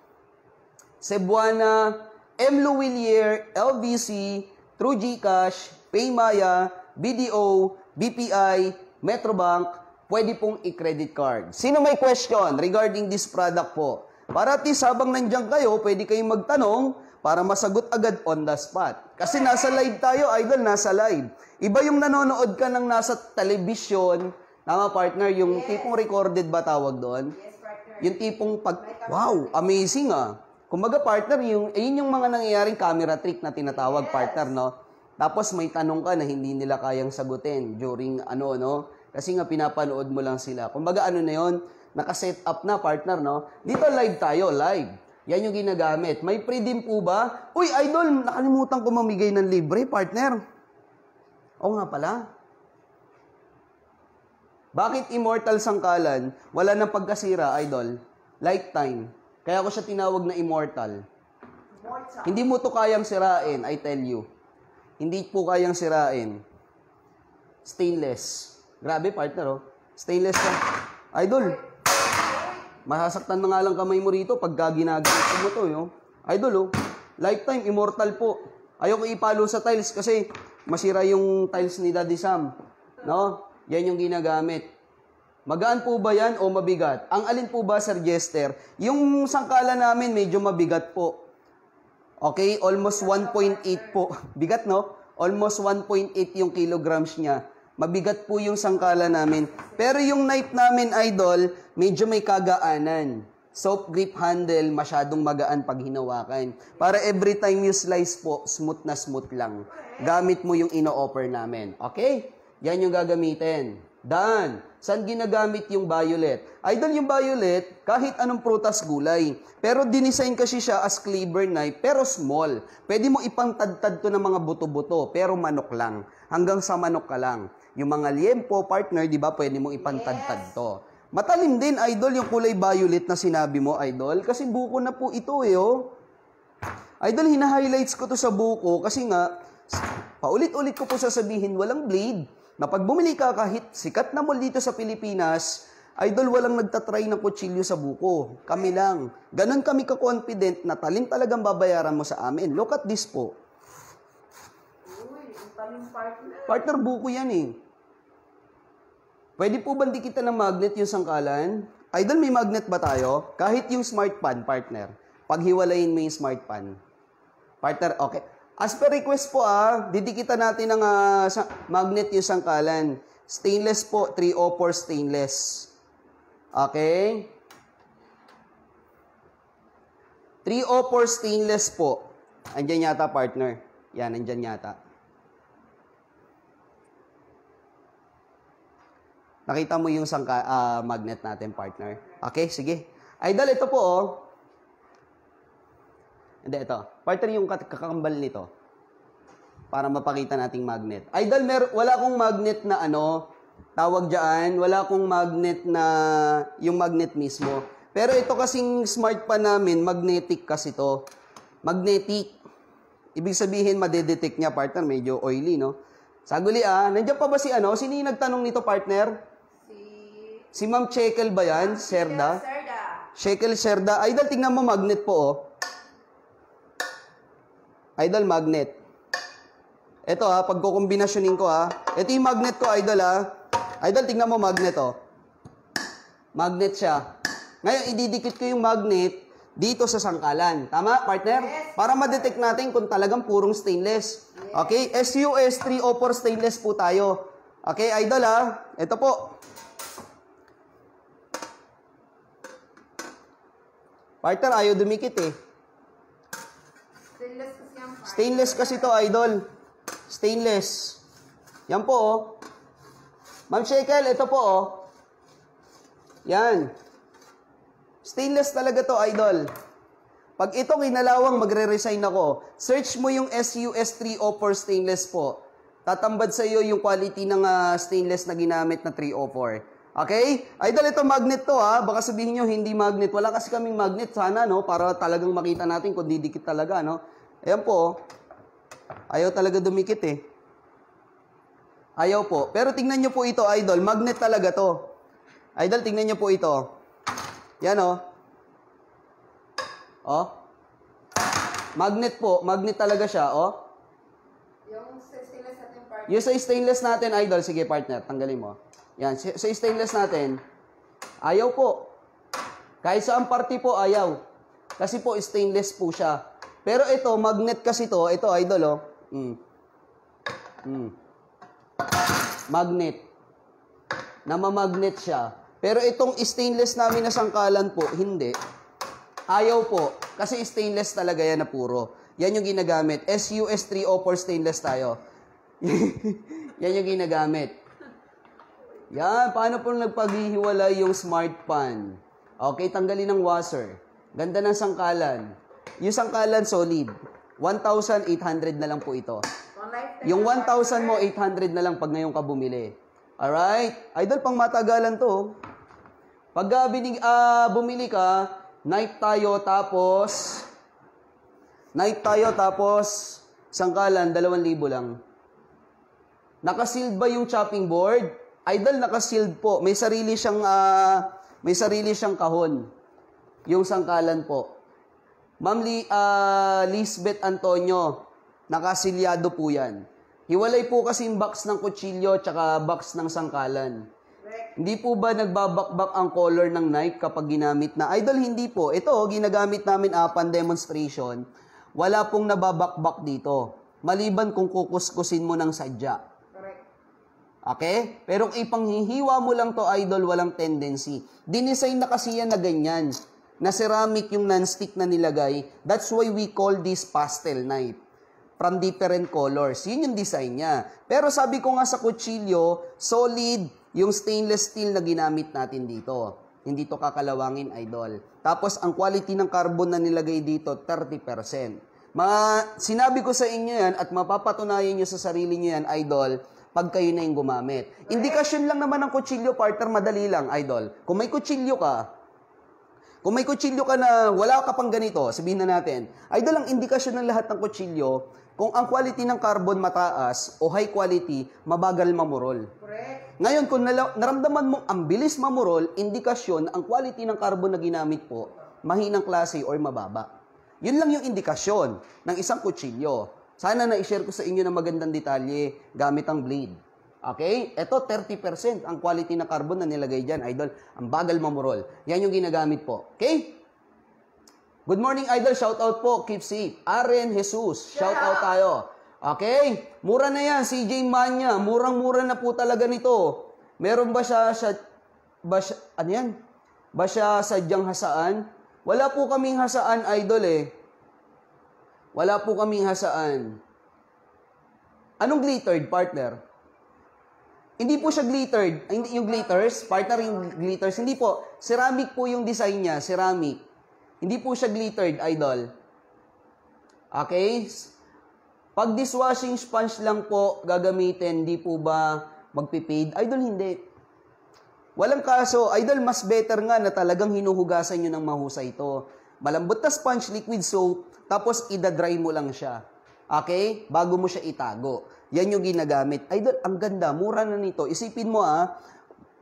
Cebuana, M. Louvillier, LVC, True GCash, Paymaya, BDO, BPI, Metrobank, pwede pong i-credit card. Sino may question regarding this product po? Para at least habang nandiyan kayo, pwede kayong magtanong para masagot agad on the spot. Kasi nasa live tayo, idol, nasa live. Iba yung nanonood ka ng nasa television, tama partner, yung tipong recorded ba tawag doon? Yes, partner. Yung tipong wow, amazing Kumbaga partner, yun yung mga nangyayaring camera trick na tinatawag partner, no? Tapos may tanong ka na hindi nila kayang sagutin during Kasi nga pinapanood mo lang sila. Kumbaga na yun, naka-set up na partner, no? Dito live tayo, live. Yan yung ginagamit. May free din po ba? Uy, idol, nakalimutan ko mamigay ng libre, partner. Oo nga pala. Bakit immortal sangkalan? Wala nang pagkasira, idol. Lifetime. Kaya ko siya tinawag na immortal. Hindi mo to kayang sirain, I tell you. Hindi po kayang sirain. Stainless. Grabe, partner, oh. Stainless ka. Idol, masasaktan na nga lang kamay mo rito pagka ginagamit mo to, yo. Idol, oh. Lifetime, immortal po. Ayoko ipalo sa tiles kasi masira yung tiles ni Daddy Sam. No? Yan yung ginagamit. Magaan po ba yan o mabigat? Ang alin po ba, Sir Jester? Yung sangkala namin medyo mabigat po. Okay, almost 1.8 po. Bigat, no? Almost 1.8 yung kilograms niya. Mabigat po yung sangkala namin. Pero yung knife namin, idol, medyo may kagaanan. Soft grip handle, masyadong magaan pag hinawakan. Para every time you slice po, smooth na smooth lang. Gamit mo yung ino-offer namin. Okay? Yan yung gagamitin. Done. Saan ginagamit yung violet? Idol, yung violet, kahit anong prutas gulay. Pero dinisign kasi siya as cleaver knife, pero small. Pwede mo ipangtadtad to ng mga buto-buto, pero manok lang. Hanggang sa manok ka lang. Yung mga liempo, partner, di ba, pwede mong ipantadtad to. Matalim din, idol, yung kulay violet na sinabi mo, idol. Kasi buko na po ito, eh, oh. Idol, hina-highlights ko to sa buko kasi nga, paulit-ulit ko po sasabihin, walang blade. Na pag bumili ka kahit sikat na mall dito sa Pilipinas, idol, walang nagtatry ng kutsilyo sa buko. Kami lang. Ganon kami ka-confident na talim talagang babayaran mo sa amin. Look at this po. Uy, ang talim partner. Partner, buko yan eh. Pwede po ba dikitan ng magnet yung sangkalan? Idol, may magnet ba tayo? Kahit yung smart pan, partner. Paghiwalayin mo yung smart pan. Partner, okay. As per request po didikitan natin ng magnet yung sangkalan. Stainless po, 304 stainless. Okay? 304 stainless po. Andyan yata, partner. Yan, andyan yata. Nakita mo yung magnet natin, partner. Okay, sige. Idol, ito po, oh. Hindi, ito. Partner, yung kakambal nito. Para mapakita nating magnet. Idol, wala akong magnet na tawag dyan. Wala akong magnet na, yung magnet mismo. Pero ito kasing smart pa namin, magnetic kasi to. Magnetic. Ibig sabihin, madedetect niya, partner. Medyo oily, no? Saguli, nandiyan pa ba sino yung nagtanong nito, partner? Si Ma'am Shekel ba yan? Serda? Shekel Serda. Idol, tingnan mo magnet po, oh. Idol, magnet. Ito pagkukombinasyonin ko Ito yung magnet ko, idol Idol, tingnan mo magnet, oh. Magnet siya. Ngayon, ididikit ko yung magnet dito sa sangkalan. Tama, partner? Yes. Para ma-detect natin kung talagang purong stainless. Yes. Okay? SUS 304 stainless po tayo. Okay, idol Ito po. Partner, ayaw dumikit eh. Stainless kasi yung partner. Stainless kasi to, idol. Stainless. Yan po, oh. Ma'am Shekel, ito po, oh. Yan. Stainless talaga to, idol. Pag ito kinalawang, magre-resign ako. Search mo yung SUS 304 stainless po. Tatambad sa iyo yung quality ng stainless na ginamit na 304. Okay? Idol, ito magnet to, Baka sabihin nyo, hindi magnet. Wala kasi kaming magnet, sana, no? Para talagang makita natin kung didikit talaga, no? Ayan po, oh. Ayaw talaga dumikit, eh. Ayaw po. Pero tingnan nyo po ito, idol. Magnet talaga to. Idol, tingnan nyo po ito. Yan, oh. Oh. Magnet po. Magnet talaga siya, oh. Yung stainless natin partner. Yung sa stainless natin, idol. Sige, partner. Tanggalin mo. Yan. Sa stainless natin, ayaw po. Kahit saan party po, ayaw. Kasi po, stainless po siya. Pero ito, magnet kasi to. Ito, idol, oh. Magnet. Namamagnet siya. Pero itong stainless namin na sangkalan po, hindi. Ayaw po. Kasi stainless talaga yan na puro. Yan yung ginagamit. SUS 304 stainless tayo. Yan yung ginagamit. Yan. Paano po nagpaghihiwalay yung smart pan? Okay, tanggalin ng washer. Ganda ng sangkalan. Yung sangkalan solid. 1,800 na lang po ito. Yung 1,000 mo, 800 na lang pag ngayon ka bumili. Alright? Idol, pang matagalan to. Pag bumili ka, knife tayo, tapos sangkalan, 2,000 lang. Nakasealed ba yung chopping board? Idol, nakasealed po. May sarili siyang kahon. Yung sangkalan po. Ma'am Lisbeth Antonio, nakasilyado po yan. Hiwalay po kasi yung box ng kutsilyo tsaka box ng sangkalan. Hindi po ba nagbabakbak ang color ng knife kapag ginamit na? Idol, hindi po. Ito, ginagamit namin upon demonstration. Wala pong nababakbak dito. Maliban kung kukuskusin mo ng sadya. Okay? Pero kung ipanghihiwa mo lang to, idol, walang tendency. Dinesign na kasi yan na ganyan. Na ceramic yung non-stick na nilagay. That's why we call this pastel knife. From different colors. Yun yung design niya. Pero sabi ko nga sa kutsilyo, solid yung stainless steel na ginamit natin dito. Hindi to kakalawangin, idol. Tapos, ang quality ng carbon na nilagay dito, 30%. Sinabi ko sa inyo yan at mapapatunayan nyo sa sarili nyo yan, idol, pag kayo na yung gumamit. Indikasyon lang naman ng kutsilyo, partner, madali lang, idol. Kung may kutsilyo ka na wala ka pang ganito, sabihin na natin, idol, ang indikasyon ng lahat ng kutsilyo, kung ang quality ng carbon mataas o high quality, mabagal mamurol. Correct. Ngayon, kung naramdaman mong ang bilis mamurol, indikasyon ang quality ng carbon na ginamit po, mahinang klase or mababa. Yun lang yung indikasyon ng isang kutsilyo. Sana na-share ko sa inyo ng magandang detalye gamit ang blade. Okay? Ito, 30% ang quality ng carbon na nilagay dyan, idol. Ang bagal mamurol. Yan yung ginagamit po. Okay? Good morning, idol. Shout out po. Keep safe. Aren Jesus. Shout out tayo. Okay? Mura na yan. CJ Manya. Murang-mura na po talaga nito. Meron ba siya ano yan? Ba siya sadyang hasaan? Wala po kaming hasaan, idol eh. Wala po kaming hasaan. Anong glittered, partner? Hindi po siya glittered. Yung glitters, partner, yung glitters. Hindi po. Ceramic po yung design niya. Ceramic. Hindi po siya glittered, idol. Okay? Pag dishwashing sponge lang po gagamitin, hindi po ba magpipade? Idol, hindi. Walang kaso. Idol, mas better nga na talagang hinuhugasan nyo ng mahusay ito. Malambot na sponge, liquid soap, tapos idadry mo lang siya. Okay? Bago mo siya itago. Yan yung ginagamit. Idol, ang ganda. Mura na nito. Isipin mo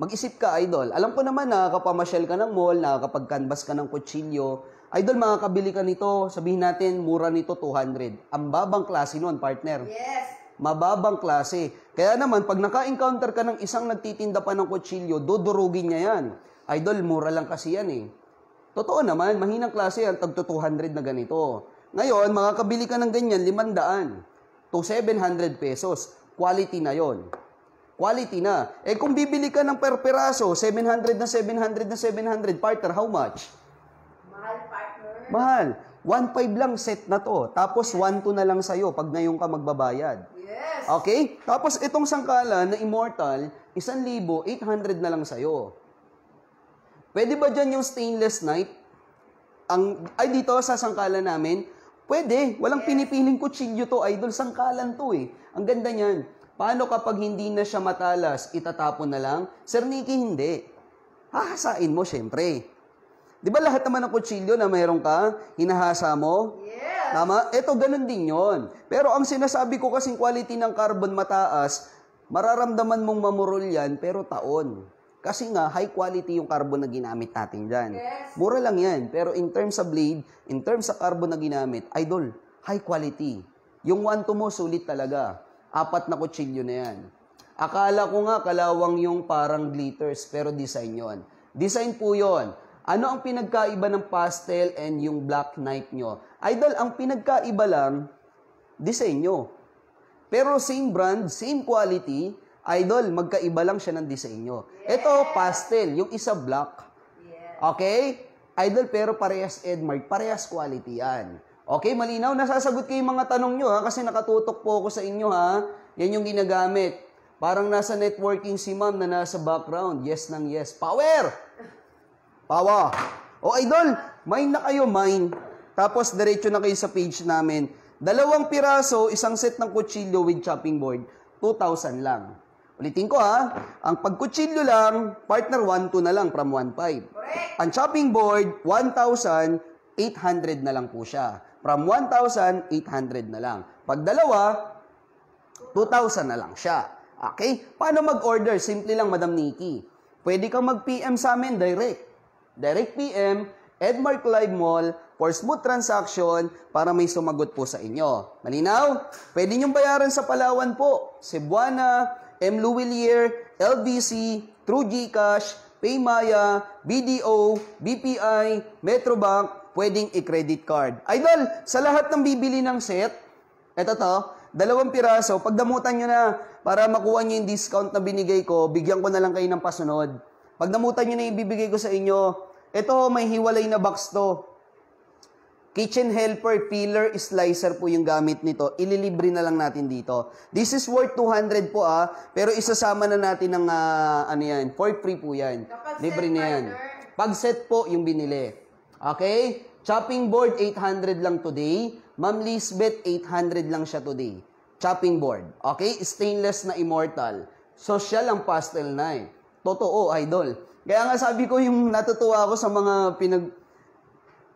mag-isip ka, idol. Alam ko naman na kapamasyal ka ng mall, nakakapag-canvas ka ng kutsilyo. Idol, makakabili ka nito. Sabihin natin, mura nito 200. Ang babang klase nun, partner. Yes. Mababang klase. Kaya naman, pag naka-encounter ka ng isang nagtitinda pa ng kutsilyo, dudurugin niya yan. Idol, mura lang kasi yan eh. Totoo naman, mahinang klase yan, tagto 200 na ganito. Ngayon, makakabili ka ng ganyan, 500 to 700 pesos. Quality na yon. Quality na. Eh kung bibili ka ng per peraso, 700 na 700 na 700, partner, how much? Mahal, partner. Mahal. 1.5 lang set na to. Tapos 1.2 na lang sa'yo pag ngayon ka magbabayad. Yes. Okay? Tapos itong sangkalan na immortal, 1,800 na lang sa'yo. Pwede ba dyan yung stainless knife? Dito sa sangkalan namin, pwede. Walang pinipiling kutsilyo to, idol. Sangkalan to eh. Ang ganda niyan. Paano kapag hindi na siya matalas, itatapon na lang? Sir Nicky, hindi. Hahasain mo, syempre. Di ba lahat naman ng kutsilyo na mayroon ka, hinahasa mo? Yes. Tama? Ito, ganun din yon. Pero ang sinasabi ko kasing quality ng carbon mataas, mararamdaman mong mamurol yan, pero taon. Kasi nga, high quality yung carbon na ginamit natin dyan. Yes. Mura lang yan. Pero in terms sa blade, in terms sa carbon na ginamit, idol, high quality. Yung 1.2 mo, sulit talaga. 4 na kutsilyo na yan. Akala ko nga kalawang yung parang glitters, pero design yon. Design po yon. Ano ang pinagkaiba ng pastel and yung black knife nyo? Idol, ang pinagkaiba lang, disenyo. Pero same brand, same quality, idol, magkaiba lang siya ng disenyo. Ito, pastel, yung isa black. Okay? Idol, pero parehas Edmark, parehas quality yan. Okay, malinaw. Nasasagot ko yung mga tanong nyo, ha? Kasi nakatutok po ako sa inyo, ha? Yan yung ginagamit. Parang nasa networking si ma'am na nasa background. Yes nang yes. Power! Power! O, idol, mine na kayo, mine. Tapos, diretso na kayo sa page namin. 2 piraso, isang set ng kutsilyo with chopping board, 2,000 lang. Ulitin ko ha, ang pagkutsilyo lang, partner 1.2 na lang from 1.5. Correct. Ang chopping board, 1,800 na lang po siya. From 1,800 na lang. Pag dalawa, 2,000 na lang siya. Okay? Paano mag-order? Simple lang, Madam Nikki. Pwede kang mag-PM sa amin direct. Direct PM, Edmark Live Mall, for smooth transaction para may sumagot po sa inyo. Malinaw? Pwede nyong bayaran sa Palawan po. Cebuana, M. Louvillier, LBC, True GCash, Paymaya, BDO, BPI, Metrobank, pwedeng i-credit card. Idol, sa lahat ng bibili ng set, eto to, 2 piraso, pagdamutan nyo na para makuha nyo yung discount na binigay ko, bigyan ko na lang kayo ng pasunod. Pagdamutan nyo na yung ibibigay ko sa inyo, eto, may hiwalay na box to. Kitchen helper, peeler, slicer po yung gamit nito. Ililibre na lang natin dito. This is worth 200 po pero isasama na natin ng ano yan, for free po yan. Libre na yan. Pag set po yung binili. Okay? Chopping board, 800 lang today. Ma'am Lisbeth, 800 lang siya today. Chopping board. Okay? Stainless na immortal. Social ang pastel knife. Totoo, idol. Kaya nga sabi ko yung natutuwa ako sa mga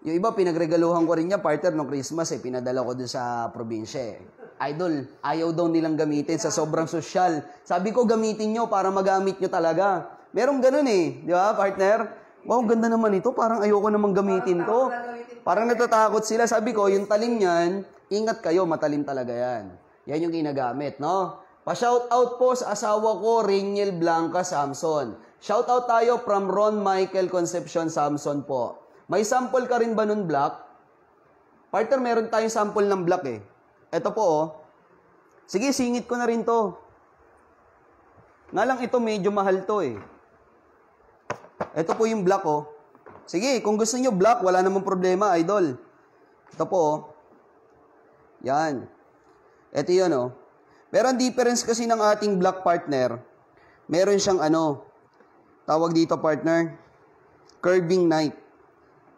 yung iba, pinagregaluhan ko rin niya, partner, nung Christmas, pinadala ko dun sa probinsya. Idol, ayaw daw nilang gamitin sa sobrang sosyal. Sabi ko, gamitin nyo para magamit nyo talaga. Merong ganun Di ba, partner? Wow, ganda naman ito. Parang ayoko namang gamitin to. Parang natatakot sila. Sabi ko, yung talim niyan, ingat kayo, matalim talaga yan. Yan yung ginagamit, no? Pa-shoutout po sa asawa ko, Rainiel Blanca Samson. Shoutout tayo from Ron Michael Concepcion Samson po. May sample ka rin ba nun, Black? Partner, meron tayong sample ng Black Ito po, Sige, singit ko na rin to. Nga lang ito, medyo mahal to Ito po yung Black Sige, kung gusto nyo Black, wala namang problema, idol. Ito po Yan. Ito yun Pero ang difference kasi ng ating Black, partner, meron siyang tawag dito, partner, curving knife.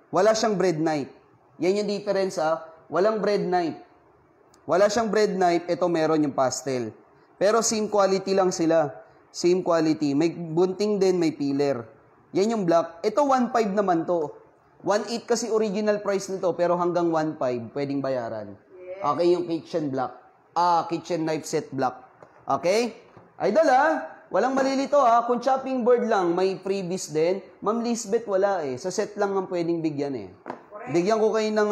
Wala siyang bread knife. Yan yung difference Walang bread knife. Wala siyang bread knife, ito meron yung pastel. Pero same quality lang sila. Same quality. May bunting din, may peeler. Yan yung Black. Ito 1.5 naman to. 1.8 kasi original price nito, pero hanggang 1.5 pwedeng bayaran. Okay, yung kitchen Black. Kitchen knife set Black. Okay? Idol walang malilito Kung chopping board lang, may freebies din. Ma'am Lisbeth, wala Sa set lang ang pwedeng bigyan Bigyan ko kayo ng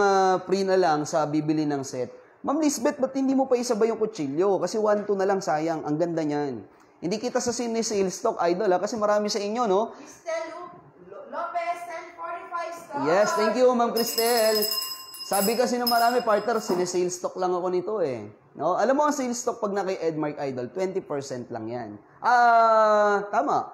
free na lang sa bibili ng set. Ma'am Lisbeth, ba't hindi mo pa isabay yung kutsilyo? Kasi 1.2 na lang, sayang. Ang ganda niyan. Hindi kita sa sale stock, idol kasi marami sa inyo, no? Cristel Lopez, 1045 stars. Yes, thank you, Ma'am Cristel. Sabi kasi ng marami, partner, sinesale stock lang ako nito No? Alam mo ang sales stock pag na kay Edmark Idol, 20% lang yan. Tama.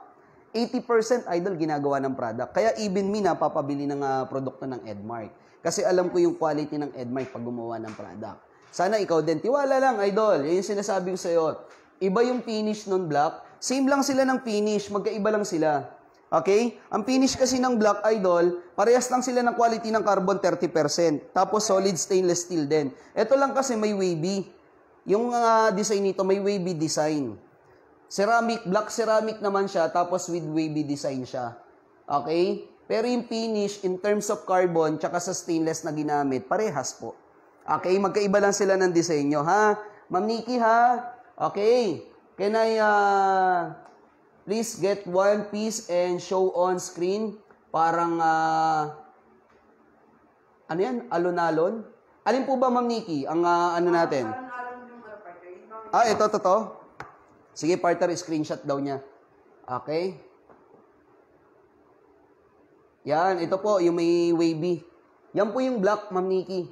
80% Idol ginagawa ng product. Kaya even me napapabili ng produkto ng Edmark. Kasi alam ko yung quality ng Edmark pag gumawa ng product. Sana ikaw din. Tiwala lang, Idol. Yan yung sinasabi ko sa'yo. Iba yung finish nun, Black. Same lang sila ng finish. Magkaiba lang sila. Okay? Ang finish kasi ng Black, Idol, parehas lang sila ng quality ng carbon 30%. Tapos solid stainless steel din. Ito lang kasi may wavy. Yung design nito, may wavy design. Ceramic, black ceramic naman siya, tapos with wavy design siya. Okay? Pero yung finish, in terms of carbon, tsaka sa stainless na ginamit, parehas po. Okay? Magkaiba lang sila ng disenyo, ha? Ma'am Nikki, ha? Okay. Can I, please get one piece and show on screen? Parang, ano yan? Alon-alon? Alin po ba, Ma'am Nikki, ang ano natin? Ito, to. Sige, partner, screenshot daw niya. Okay. Yan, ito po, yung may wavy. Yan po yung Black, Ma'am Nikki.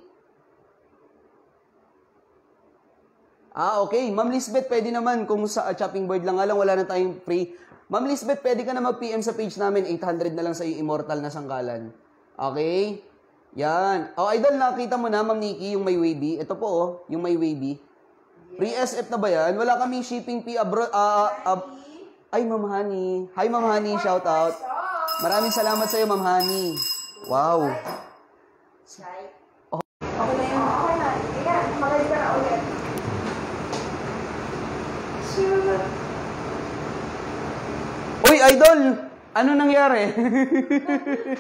Okay. Ma'am Lisbeth, pwede naman kung sa chopping board lang wala na tayong free. Ma'am Lisbeth, pwede ka na mag-PM sa page namin. 800 na lang sa yung immortal na sangkalan. Okay? Yan. Idol, nakita mo na, Ma'am Nikki, yung may wavy. Ito po, yung may wavy. Free SF na ba yan? Wala kaming shipping fee abroad. Ay, Ma'am Honey. Hi, Ma'am Honey. Shout out. Maraming salamat sa iyo, Ma'am Honey. Wow. Okay na yun. Okay na. Ayan, magaling ka na ulit. Sure. Uy, idol! Ano nangyari? Partner.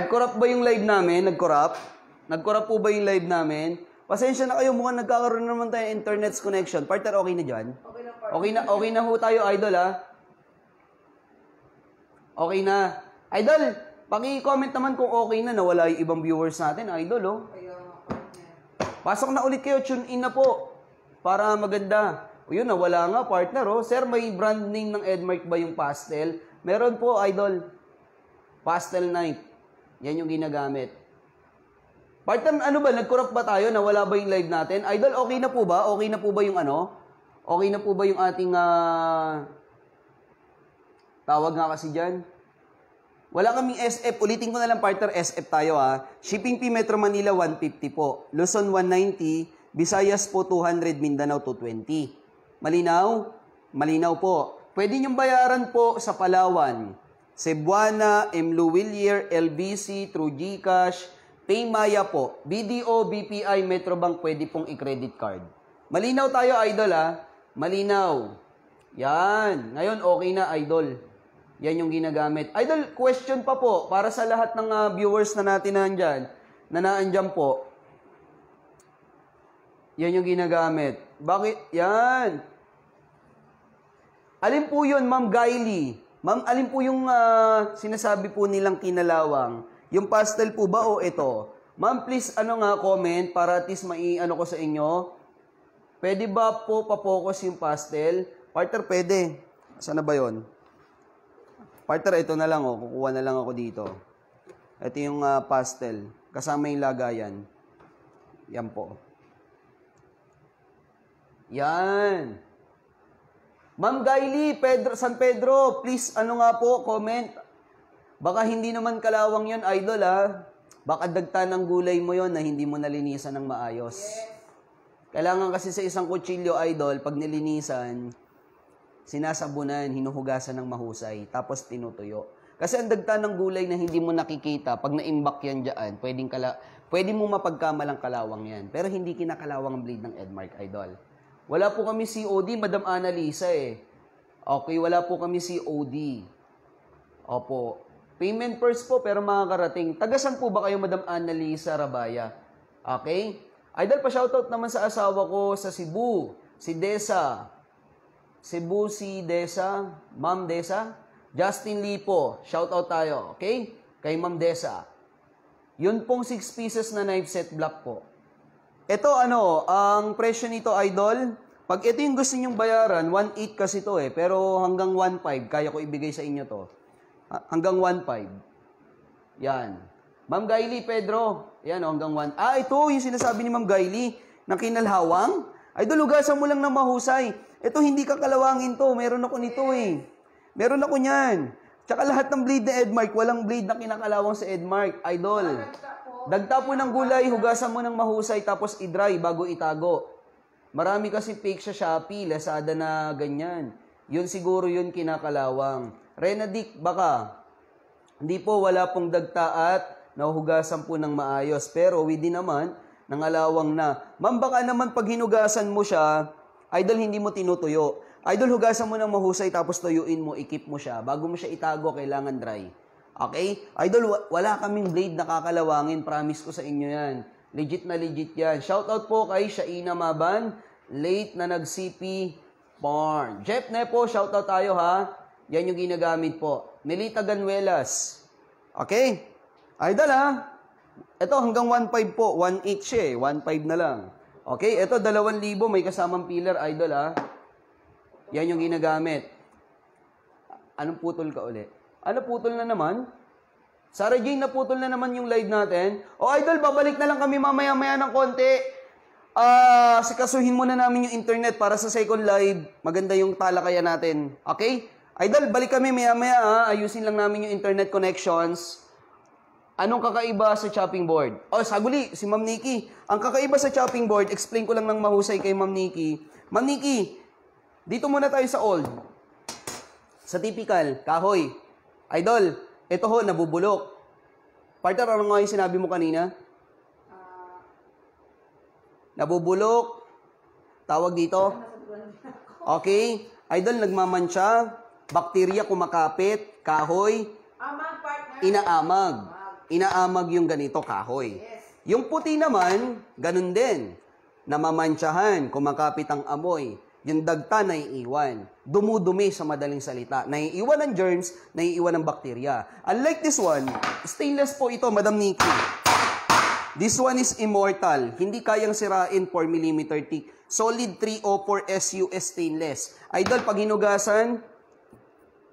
Nag-corrupt ba yung live namin? Nag-corrupt? Nag-corrupt po ba yung live namin? Pasensya na kayo, mukhang nagkakaroon naman tayo internet connection. Partner, okay na dyan? Okay lang, partner. Okay na ho tayo, idol, ha? Okay na. Idol, paki-comment naman kung okay na, nawala yung ibang viewers natin, idol, oh. Kaya nga, partner. Pasok na ulit kayo, tune in na po. Para maganda. O yun, nawala nga, partner, oh. Sir, may brand name ng Edmark ba yung pastel? Meron po, idol. Pastel Night. Yan yung ginagamit. Partner, ano ba? Nag-corrupt ba tayo? Nawala ba yung live natin? Idol, okay na po ba? Okay na po ba yung ano? Okay na po ba yung ating tawag nga kasi dyan? Wala kaming SF. Ulitin ko na lang, partner, SF tayo, ha. Shipping fee Metro Manila, 150 po. Luzon, 190. Visayas po, 200. Mindanao, 220. Malinaw? Malinaw po. Pwede niyong bayaran po sa Palawan, Cebuana, Mluwilier, LBC, True GCash, Paymaya po. BDO, BPI, Metrobank, pwede pong i-credit card. Malinaw tayo, idol, ha? Malinaw. Yan. Ngayon, okay na, idol. Yan yung ginagamit. Idol, question pa po para sa lahat ng viewers na natin na naandyan po. Yan yung ginagamit. Bakit? Yan. Alin po yun, Ma'am Gaily? Ma'am, alin po yung sinasabi po nilang kinalawang? Yung pastel po ba o ito? Ma'am, please, comment para at least mai-ano ko sa inyo. Pwede ba po pa-focus yung pastel? Partner, pwede. Saan na ba yun? Partner, ito na lang, oh. Kukuha na lang ako dito. Ito yung pastel. Kasama yung lagayan. Yan po. Yan. Ma'am Gaily, San Pedro, please, comment. Baka hindi naman kalawang yun, idol, ha? Baka dagta ng gulay mo yon na hindi mo nalinisan ng maayos. Yes. Kailangan kasi sa isang kutsilyo, idol, pag nilinisan, sinasabunan, hinuhugasan ng mahusay, tapos tinutuyo. Kasi ang dagta ng gulay na hindi mo nakikita, pag na-imbak yan dyan, pwede mo mapagkamalang kalawang yan. Pero hindi kinakalawang ang blade ng Edmark, idol. Wala po kami COD, Madam Annalisa, eh. Okay, wala po kami COD. Opo. Payment first po, pero makakarating. Tagasan po ba kayo, Madam Annalisa Rabaya? Okay? Idol, pa-shoutout naman sa asawa ko sa Cebu. Si Desa. Cebu si Desa. Ma'am Desa. Justin Lee po. Shoutout tayo. Okay? Kay Ma'am Desa. Yun pong 6 pieces na knife set block po. Ito ang presyo nito, idol. Pag ito yung gusto nyong bayaran, 1.8 kasi to eh. Pero hanggang 1.5, kaya ko ibigay sa inyo to. Hanggang 1.5. Yan. Ma'am Gaily, Pedro. Yan, hanggang 1. Ito yung sinasabi ni Ma'am Gaily na kinalhawang. Idol, hugasan mo lang ng mahusay. Ito, hindi kakalawangin to. Meron ako nito eh. Meron ako niyan. Tsaka lahat ng blade na Edmark, walang blade na kinakalawang sa Edmark. Idol. Dagta po ng gulay, hugasan mo ng mahusay, tapos i-dry bago itago. Marami kasi fake sa Shopee, Lazada na ganyan. Yun siguro yun kinakalawang. Renadic, baka. Hindi po, wala pong dagta at nahuhugasan po ng maayos. Pero within naman, nangalawang na. Ma'am, baka naman pag hinugasan mo siya, idol, hindi mo tinutuyo. Idol, hugasan mo ng mahusay, tapos tuyuin mo, ikip mo siya. Bago mo siya itago, kailangan dry. Okay? Idol, wala kaming blade na kakalawangin. Promise ko sa inyo yan. Legit na legit yan. Shoutout po kay Shaina Maban. Late na nag-CP Porn. Jeff Nepo, shoutout tayo ha. Yan yung ginagamit po. Melita Ganuelas. Okay? Idol ha. Ito hanggang 1.5 po. 1.8 siya eh. 1.5 na lang. Okay? Ito 2,000 may kasamang pillar. Idol ha. Yan yung ginagamit. Anong putol ka ulit? Ano, putol na naman? Sarah Jane, naputol na naman yung live natin. O, idol, babalik na lang kami mamaya-maya ng konti. Sikasuhin muna namin yung internet para sa second live. Maganda yung talakayan natin. Okay? Idol, balik kami maya-maya. Ayusin lang namin yung internet connections. Anong kakaiba sa chopping board? O, saguli, si Ma'am Nikki. Ang kakaiba sa chopping board, explain ko lang ng mahusay kay Ma'am Nikki. Ma'am Nikki, dito muna tayo sa old. Sa typical, kahoy. Idol, ito ho, nabubulok. Partner, ano nga yung sinabi mo kanina? Nabubulok. Tawag dito. Okay. Idol, nagmamansya. Bakterya kumakapit, kahoy, Amag, partner. inaamag. Inaamag yung ganito, kahoy. Yes. Yung puti naman, ganun din. Namamantsahan, kumakapit ang amoy. Yung dagta, naiiwan. Dumudumi sa madaling salita. Naiiwan ng germs, naiiwan ng bakterya. Unlike this one, stainless po ito, Madam Nikki. This one is immortal. Hindi kayang sirain 4mm thick. Solid 304 SUS stainless. Idol, pag hinugasan,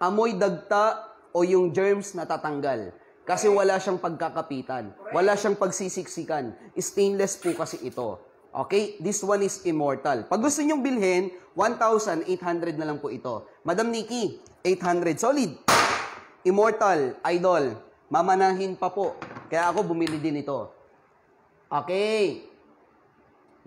amoy dagta o yung germs natatanggal. Kasi wala siyang pagkakapitan. Wala siyang pagsisiksikan. Stainless po kasi ito. Okay? This one is immortal. Pag gusto nyong bilhin, 1,800 na lang po ito. Madam Nikki, 800. Solid. Immortal. Idol. Mamanahin pa po. Kaya ako bumili din ito. Okay.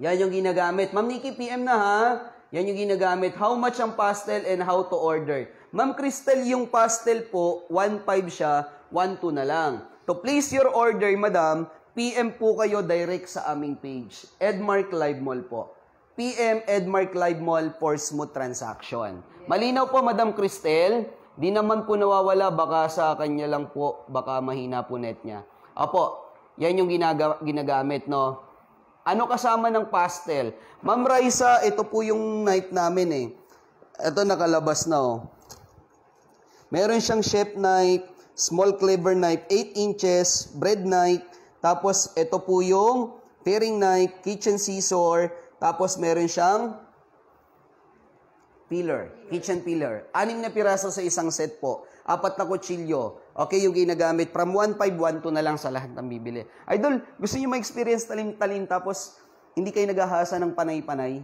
Yan yung ginagamit. Ma'am Nikki, PM na ha. Yan yung ginagamit. How much ang pastel and how to order? Ma'am Crystal, yung pastel po, 1.5 siya, 1.2 na lang. To place your order, madam, PM po kayo direct sa aming page. Edmark Live Mall po. PM Edmark Live Mall for smooth transaction. Malinaw po, Madam Cristel. Di naman po nawawala. Baka sa kanya lang po. Baka mahina po net niya. Opo, yan yung ginagamit, no? Ano kasama ng pastel? Ma'am Raisa, ito po yung knife namin eh. Ito nakalabas na oh. Meron siyang chef knife, small cleaver knife, 8 inches, bread knife, tapos, ito po yung paring knife, kitchen scissor, tapos meron siyang peeler, kitchen peeler. 6 na piraso sa isang set po. 4 na kutsilyo. Okay, yung ginagamit. From 1.5, 1.2 na lang sa lahat ng bibili. Idol, gusto niyo ma-experience talim-talim tapos hindi kayo naghahasa ng panay-panay?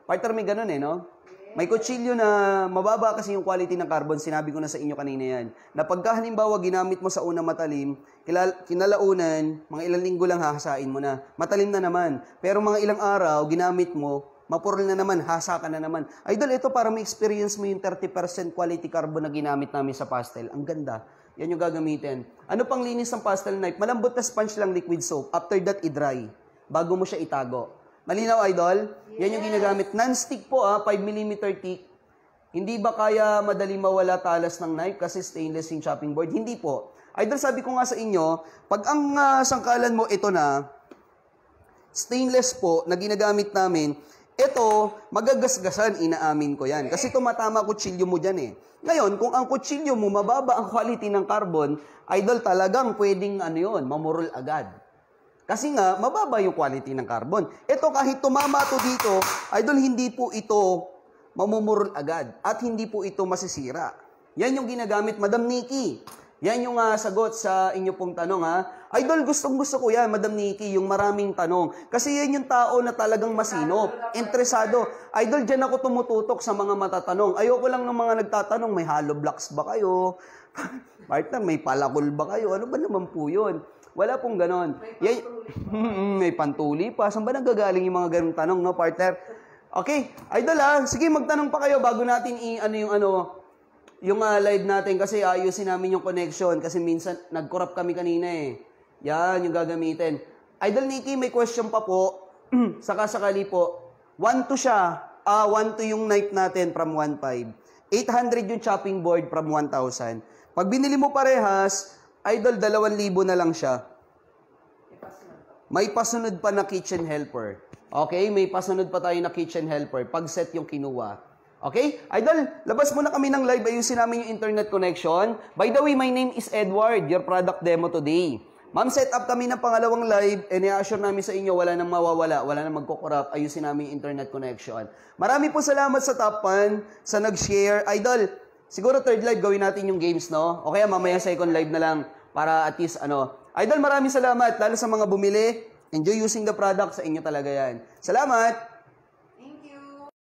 Partner, may ganun eh, no? May kutsilyo na mababa kasi yung quality ng carbon. Sinabi ko na sa inyo kanina yan. Na pagka halimbawa ginamit mo sa una matalim, kinalaunan, mga ilang linggo lang hahasain mo na. Matalim na naman. Pero mga ilang araw, ginamit mo, mapurol na naman, hasa ka na naman. Idol, ito para ma-experience mo yung 30% quality carbon na ginamit namin sa pastel. Ang ganda. Yan yung gagamitin. Ano pang linis ng pastel knife? Malambot na sponge lang liquid soap. After that, i-dry. Bago mo siya itago. Malinaw, Idol? Yan yung ginagamit. Non-stick po, 5mm thick. Hindi ba kaya madali mawala talas ng knife kasi stainless yung chopping board? Hindi po. Idol, sabi ko nga sa inyo, pag ang sangkalan mo ito na, stainless po, na ginagamit namin, ito, magagasgasan, inaamin ko yan. Kasi tumatama kutsilyo mo dyan eh. Ngayon, kung ang kutsilyo mo, mababa ang quality ng carbon, Idol, talagang pwedeng mamurol agad. Kasi nga, mababa yung quality ng carbon. Ito, kahit tumama to dito, Idol, hindi po ito mamumurol agad. At hindi po ito masisira. Yan yung ginagamit, Madam Nikki. Yan yung sagot sa inyo pong tanong, ha. Idol, gustong-gusto ko yan, Madam Nikki, yung maraming tanong. Kasi yan yung tao na talagang masinop, interesado. Idol, dyan ako tumututok sa mga matatanong. Ayoko lang ng mga nagtatanong, may hollow blocks ba kayo? Partner, may palakol ba kayo? Ano ba naman po yun? Wala pong ganon. May pantuli pa. Saan ba nanggagaling yung mga ganong tanong, no, partner? Okay, Idol sige, magtanong pa kayo bago natin yung live natin kasi ayusin namin yung connection kasi minsan nag-corrupt kami kanina eh. Yan, yung gagamitin. Idol Nikki, may question pa po. Saka-sakali po. 1.2 siya. 1.2 yung knife natin from 1.5. 800 yung chopping board from 1,000. Pag binili mo parehas, Idol, 2,000 na lang siya. May pasunod pa na kitchen helper. Okay? May pasunod pa tayo na kitchen helper. Pag set yung kinuha. Okay? Idol, labas muna kami ng live. Ayusin namin yung internet connection. By the way, my name is Edward, your product demo today. Ma'am, set up kami ng pangalawang live and i-assure namin sa inyo, wala nang mawawala, wala nang magkukurap. Ayusin namin yung internet connection. Marami po salamat sa top 1, sa nag-share. Idol, siguro third live gawin natin yung games, no? O kaya mamaya second live na lang para at least Idol, maraming salamat. Lalo sa mga bumili. Enjoy using the product. Sa inyo talaga yan. Salamat!